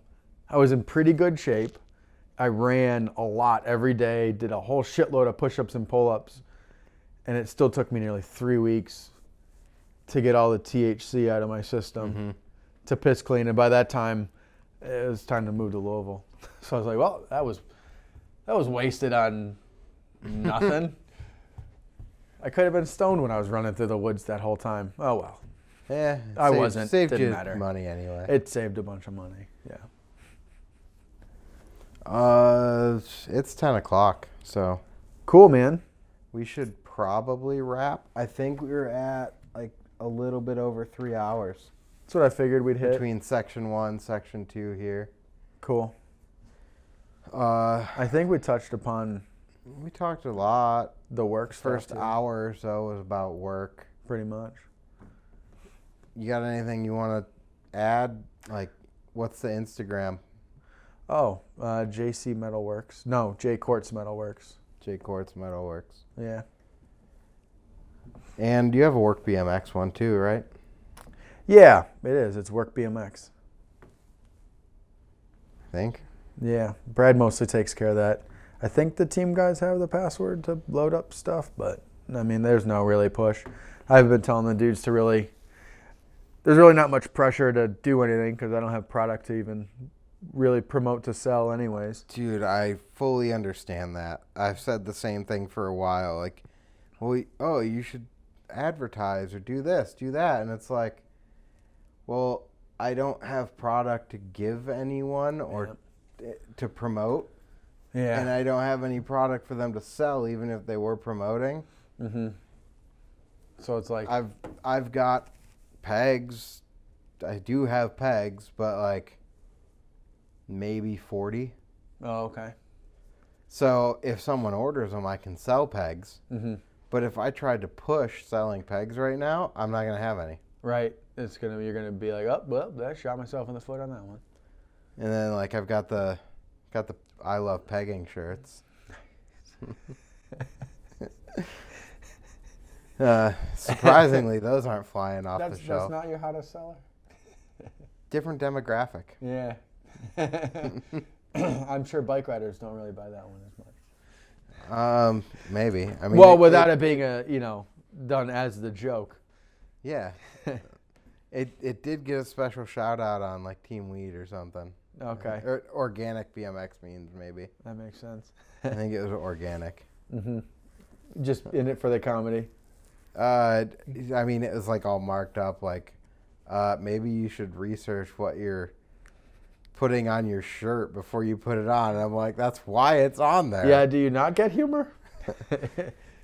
Speaker 2: I was in pretty good shape. I ran a lot every day, did a whole shitload of push-ups and pull-ups, and it still took me nearly 3 weeks to get all the THC out of my system to piss clean. And by that time, it was time to move to Louisville. So I was like, well, that was wasted on nothing. I could have been stoned when I was running through the woods that whole time. Oh, well.
Speaker 1: Yeah.
Speaker 2: I wasn't.
Speaker 1: Saved
Speaker 2: Didn't
Speaker 1: you
Speaker 2: matter.
Speaker 1: money anyway.
Speaker 2: It saved a bunch of money. Yeah.
Speaker 1: It's 10 o'clock, so
Speaker 2: Cool, man.
Speaker 1: we should probably wrap. I think we were at like a little bit over 3 hours.
Speaker 2: That's what I figured we'd hit.
Speaker 1: Between section 1, section 2 here.
Speaker 2: Cool. I think we touched upon...
Speaker 1: We talked a lot.
Speaker 2: The work stuff.
Speaker 1: First hour or so was about work.
Speaker 2: Pretty much.
Speaker 1: You got anything you want to add? Like, what's the Instagram?
Speaker 2: Oh, JC Metalworks. No, J Corts Metalworks.
Speaker 1: J Corts Metalworks.
Speaker 2: Yeah.
Speaker 1: And you have a Work BMX one too, right?
Speaker 2: Yeah, it is. It's Work BMX.
Speaker 1: I think.
Speaker 2: Yeah, Brad mostly takes care of that. I think the team guys have the password to load up stuff, but I mean, there's no really push. I've been telling the dudes to really, there's really not much pressure to do anything because I don't have product to even really promote to sell anyways.
Speaker 1: Dude, I fully understand that. I've said the same thing for a while. Like, well, you should advertise or do this, do that. And it's like, well, I don't have product to give anyone or to promote.
Speaker 2: Yeah.
Speaker 1: And I don't have any product for them to sell, even if they were promoting.
Speaker 2: Mm-hmm. So it's like...
Speaker 1: I've got pegs. I do have pegs, but like maybe 40.
Speaker 2: Oh, okay.
Speaker 1: So if someone orders them, I can sell pegs.
Speaker 2: Mm-hmm.
Speaker 1: But if I tried to push selling pegs right now, I'm not going to have any.
Speaker 2: Right. You're gonna be like, oh, well, I shot myself in the foot on that one.
Speaker 1: And then like I've got the I Love Pegging shirts. Surprisingly, those aren't flying off the shelf.
Speaker 2: That's not your hottest seller?
Speaker 1: Different demographic.
Speaker 2: Yeah. I'm sure bike riders don't really buy that one as much.
Speaker 1: Maybe. I mean,
Speaker 2: well, without it being done as the joke.
Speaker 1: Yeah. It did get a special shout out on like Team Weed or something.
Speaker 2: Okay.
Speaker 1: Or organic BMX means maybe.
Speaker 2: That makes sense.
Speaker 1: I think it was organic.
Speaker 2: Mm-hmm. Just in it for the comedy.
Speaker 1: I mean, it was like all marked up like, maybe you should research what you're putting on your shirt before you put it on. And I'm like, that's why it's on there.
Speaker 2: Yeah, do you not get humor?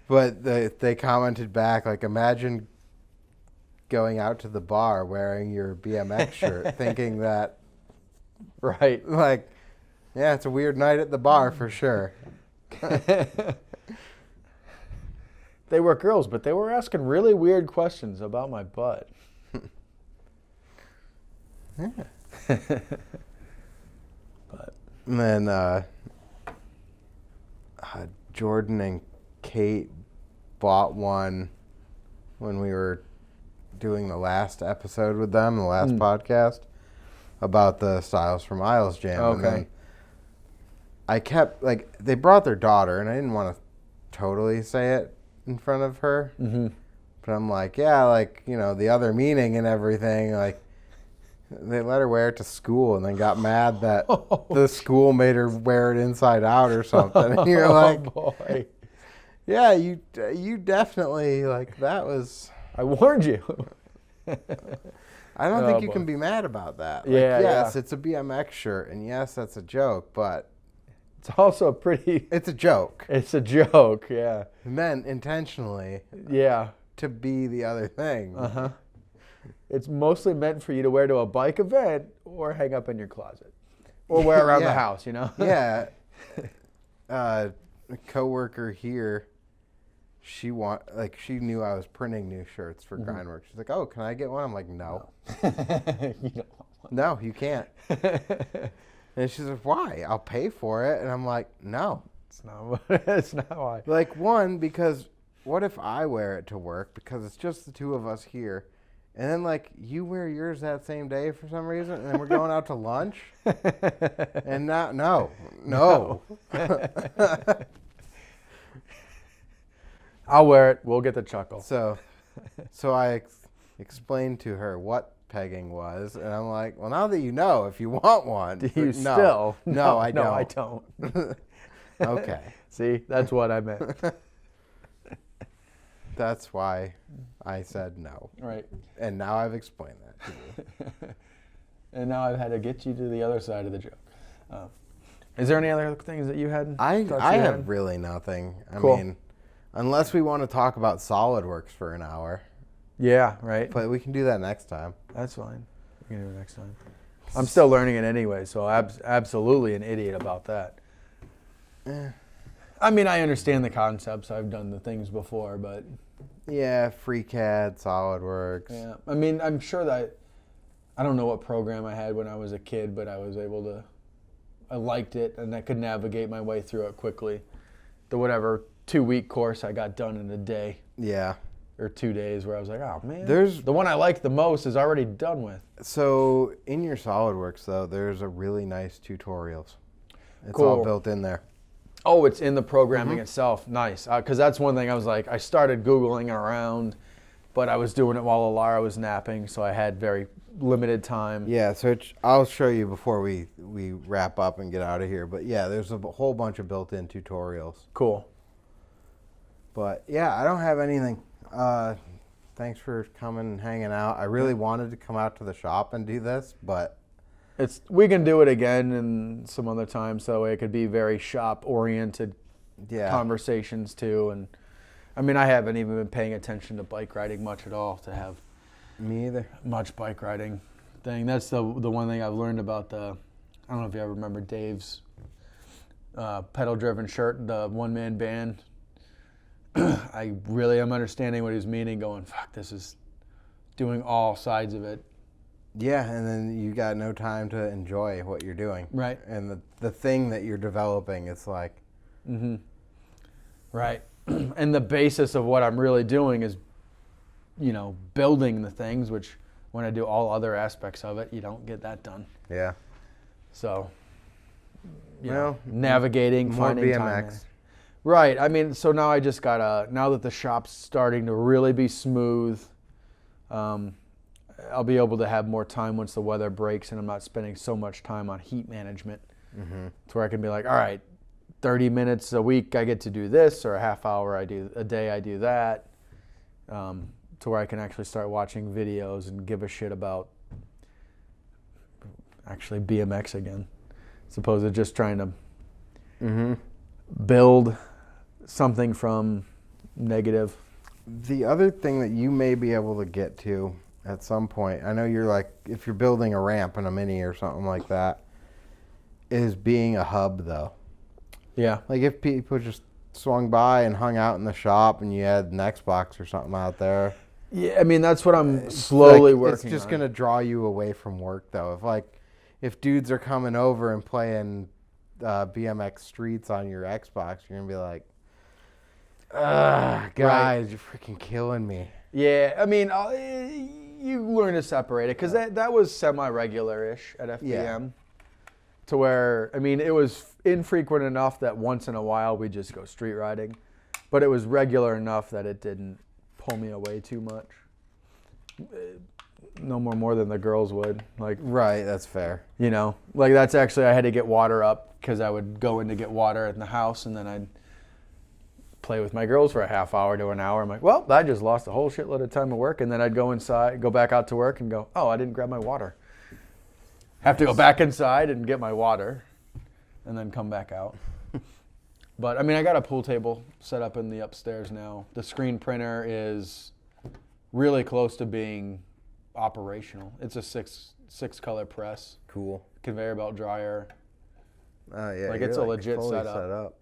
Speaker 1: But they commented back, like, imagine going out to the bar wearing your BMX shirt thinking that,
Speaker 2: right,
Speaker 1: like, yeah, it's a weird night at the bar for sure.
Speaker 2: They were girls, but they were asking really weird questions about my butt.
Speaker 1: Yeah.
Speaker 2: But
Speaker 1: And then Jordan and Kate bought one when we were doing the last episode with them, the last podcast, about the Styles for Miles jam.
Speaker 2: Okay.
Speaker 1: And then I kept, like, they brought their daughter, and I didn't want to totally say it in front of her.
Speaker 2: Mm-hmm.
Speaker 1: But I'm like, yeah, like, you know, the other meaning and everything, like, they let her wear it to school and then got mad that the school made her wear it inside out or something. And you're like,
Speaker 2: boy.
Speaker 1: Yeah, you definitely, like, that was...
Speaker 2: I warned you.
Speaker 1: I don't think you can be mad about that. Like,
Speaker 2: Yeah,
Speaker 1: yes, it's a BMX shirt, and yes, that's a joke, but...
Speaker 2: It's also pretty...
Speaker 1: It's a joke.
Speaker 2: It's a joke, yeah.
Speaker 1: Meant intentionally
Speaker 2: Yeah.
Speaker 1: to be the other thing.
Speaker 2: Uh-huh. It's mostly meant for you to wear to a bike event or hang up in your closet. Or wear around the house, you know?
Speaker 1: Yeah. A coworker here, she knew I was printing new shirts for GrindWorks. She's like, "Oh, can I get one?" I'm like, "No."
Speaker 2: You don't want one.
Speaker 1: No, you can't. And she's like, "Why? I'll pay for it." And I'm like, "No."
Speaker 2: It's not why.
Speaker 1: Like, one, because what if I wear it to work because it's just the two of us here, and then like you wear yours that same day for some reason, and then we're going out to lunch, and no.
Speaker 2: I'll wear it. We'll get the chuckle.
Speaker 1: So I explained to her what pegging was, and I'm like, well, now that you know, if you want one,
Speaker 2: Do you
Speaker 1: no.
Speaker 2: still?
Speaker 1: No, I don't.
Speaker 2: No, I don't.
Speaker 1: Okay.
Speaker 2: See, that's what I meant.
Speaker 1: That's why I said no.
Speaker 2: Right.
Speaker 1: And now I've explained that to you.
Speaker 2: And now I've had to get you to the other side of the joke. Is there any other things that you had?
Speaker 1: I have really nothing. I
Speaker 2: Cool.
Speaker 1: mean, Unless we want to talk about SolidWorks for an hour.
Speaker 2: Yeah, right.
Speaker 1: But we can do that next time.
Speaker 2: That's fine. We can do it next time. I'm still learning it anyway, so absolutely an idiot about that. I mean, I understand the concepts. I've done the things before, but...
Speaker 1: Yeah, FreeCAD, SolidWorks.
Speaker 2: Yeah, I mean, I'm sure that... I don't know what program I had when I was a kid, but I was able to... I liked it, and I could navigate my way through it quickly. The whatever 2-week course I got done in a day.
Speaker 1: Yeah.
Speaker 2: Or 2 days where I was like, oh, man.
Speaker 1: There's
Speaker 2: the one I like the most is already done with.
Speaker 1: So in your SolidWorks, though, there's a really nice tutorials. It's
Speaker 2: Cool.
Speaker 1: all built in there.
Speaker 2: Oh, it's in the programming itself. Nice. Because that's one thing I was like, I started Googling around, but I was doing it while Alara was napping, so I had very limited time.
Speaker 1: Yeah, so I'll show you before we wrap up and get out of here. But yeah, there's a whole bunch of built-in tutorials.
Speaker 2: Cool.
Speaker 1: But yeah, I don't have anything. Thanks for coming and hanging out. I really wanted to come out to the shop and do this, but
Speaker 2: we can do it again and some other time, so it could be very shop-oriented conversations too. And I mean, I haven't even been paying attention to bike riding much at all to have
Speaker 1: me either.
Speaker 2: Much bike riding thing. That's the one thing I've learned about I don't know if you ever remember Dave's pedal-driven shirt, the one-man band. I really am understanding what he's meaning, going, fuck, this is doing all sides of it.
Speaker 1: Yeah, and then you got no time to enjoy what you're doing.
Speaker 2: Right.
Speaker 1: And the thing that you're developing, it's like...
Speaker 2: Mm-hmm. Right. And the basis of what I'm really doing is, building the things, which when I do all other aspects of it, you don't get that done.
Speaker 1: Yeah.
Speaker 2: So, navigating,
Speaker 1: more
Speaker 2: finding
Speaker 1: BMX.
Speaker 2: time. Right. I mean, so now I just gotta, now that the shop's starting to really be smooth, I'll be able to have more time once the weather breaks and I'm not spending so much time on heat management. Mm-hmm. To where I can be like, all right, 30 minutes a week I get to do this, or a half hour a day I do that, to where I can actually start watching videos and give a shit about actually BMX again, as opposed to just trying to build something from negative.
Speaker 1: The other thing that you may be able to get to at some point, I know you're like, if you're building a ramp in a Mini or something like that, is being a hub though.
Speaker 2: Yeah.
Speaker 1: Like if people just swung by and hung out in the shop and you had an Xbox or something out there.
Speaker 2: Yeah, I mean, that's what I'm slowly working on.
Speaker 1: It's just going to draw you away from work though. If dudes are coming over and playing BMX Streets on your Xbox, you're going to be like, guys, right. You're freaking killing me.
Speaker 2: Yeah, I mean, you learn to separate it, because that was semi-regular-ish at FBM. Yeah. To where, I mean, it was infrequent enough that once in a while we'd just go street riding, but it was regular enough that it didn't pull me away too much. No more than the girls would. Like,
Speaker 1: right, that's fair.
Speaker 2: Like that's actually, I had to get water up because I would go in to get water in the house and then I'd play with my girls for a half hour to an hour. I'm like, well, I just lost a whole shitload of time of work. And then I'd go inside, go back out to work and go, oh, I didn't grab my water. Have to go back inside and get my water and then come back out. But I mean, I got a pool table set up in the upstairs now. The screen printer is really close to being operational. It's a six color press.
Speaker 1: Cool.
Speaker 2: Conveyor belt dryer.
Speaker 1: Yeah.
Speaker 2: Like it's a legit
Speaker 1: fully
Speaker 2: setup.
Speaker 1: Set up.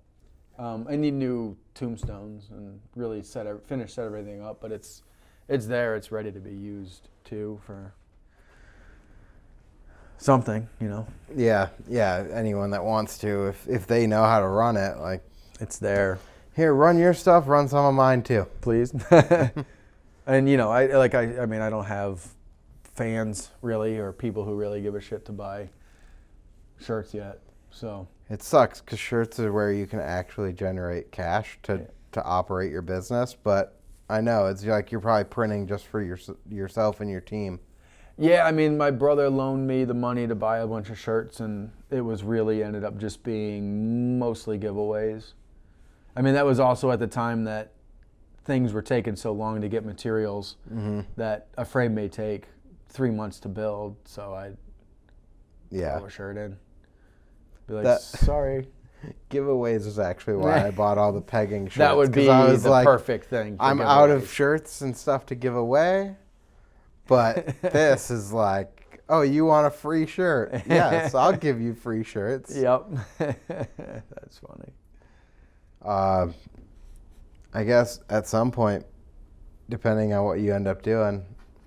Speaker 2: I need new tombstones and really set everything up, but it's there. It's ready to be used too for something,
Speaker 1: Yeah. Anyone that wants to, if they know how to run it, like
Speaker 2: it's there.
Speaker 1: Here, run your stuff. Run some of mine too,
Speaker 2: please. And I don't have fans really, or people who really give a shit to buy shirts yet. So
Speaker 1: it sucks because shirts are where you can actually generate cash to operate your business. But I know it's like you're probably printing just for yourself and your team.
Speaker 2: Yeah, I mean, my brother loaned me the money to buy a bunch of shirts, and it was really ended up just being mostly giveaways. I mean, that was also at the time that things were taking so long to get materials that a frame may take 3 months to build. So I'd throw a shirt in. Be like, sorry.
Speaker 1: Giveaways is actually why I bought all the pegging shirts.
Speaker 2: That would be
Speaker 1: 'cause I was
Speaker 2: the
Speaker 1: like,
Speaker 2: perfect thing. For
Speaker 1: I'm out of
Speaker 2: giveaways.
Speaker 1: shirts and stuff to give away, but this is like, oh, you want a free shirt? Yes, I'll give you free shirts.
Speaker 2: Yep. That's funny.
Speaker 1: I guess at some point, depending on what you end up doing,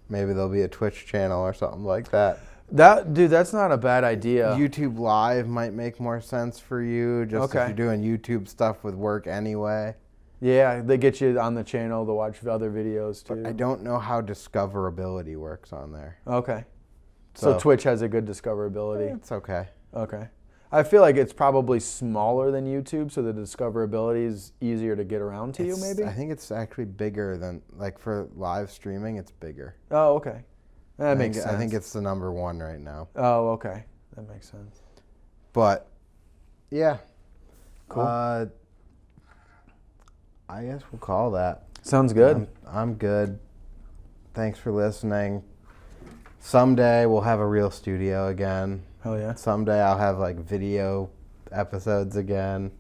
Speaker 1: maybe there'll be a Twitch channel or something like that.
Speaker 2: Dude, that's not a bad idea.
Speaker 1: YouTube Live might make more sense for you, just if you're doing YouTube stuff with work anyway.
Speaker 2: Yeah, they get you on the channel to watch other videos too.
Speaker 1: But I don't know how discoverability works on there.
Speaker 2: Okay. So Twitch has a good discoverability.
Speaker 1: It's okay.
Speaker 2: Okay. I feel like it's probably smaller than YouTube, so the discoverability is easier to get around to you, maybe?
Speaker 1: I think it's actually bigger than, like for live streaming, it's bigger.
Speaker 2: Oh, okay. That makes sense.
Speaker 1: I think it's the number one right now.
Speaker 2: Oh, okay. That makes sense.
Speaker 1: But, yeah.
Speaker 2: Cool.
Speaker 1: I guess we'll call that.
Speaker 2: Sounds good.
Speaker 1: I'm good. Thanks for listening. Someday we'll have a real studio again.
Speaker 2: Hell yeah.
Speaker 1: Someday I'll have like video episodes again.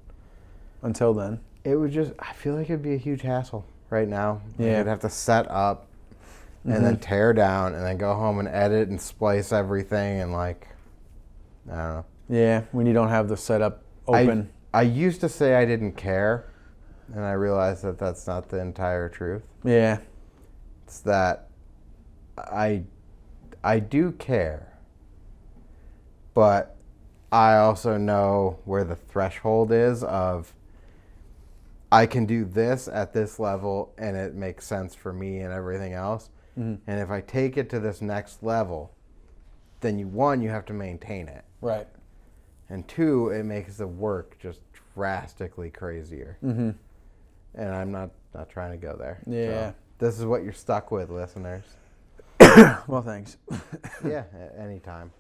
Speaker 2: Until then.
Speaker 1: I feel like it'd be a huge hassle right now.
Speaker 2: Yeah.
Speaker 1: I'd have to set up and then tear down and then go home and edit and splice everything and like, I don't know.
Speaker 2: Yeah, when you don't have the setup open.
Speaker 1: I used to say I didn't care, and I realized that that's not the entire truth.
Speaker 2: Yeah.
Speaker 1: It's that I do care, but I also know where the threshold is of I can do this at this level and it makes sense for me and everything else. And if I take it to this next level, then you have to maintain it.
Speaker 2: Right.
Speaker 1: And two, it makes the work just drastically crazier. And I'm not trying to go there.
Speaker 2: Yeah.
Speaker 1: So this is what you're stuck with, listeners.
Speaker 2: Well, thanks.
Speaker 1: Yeah, anytime.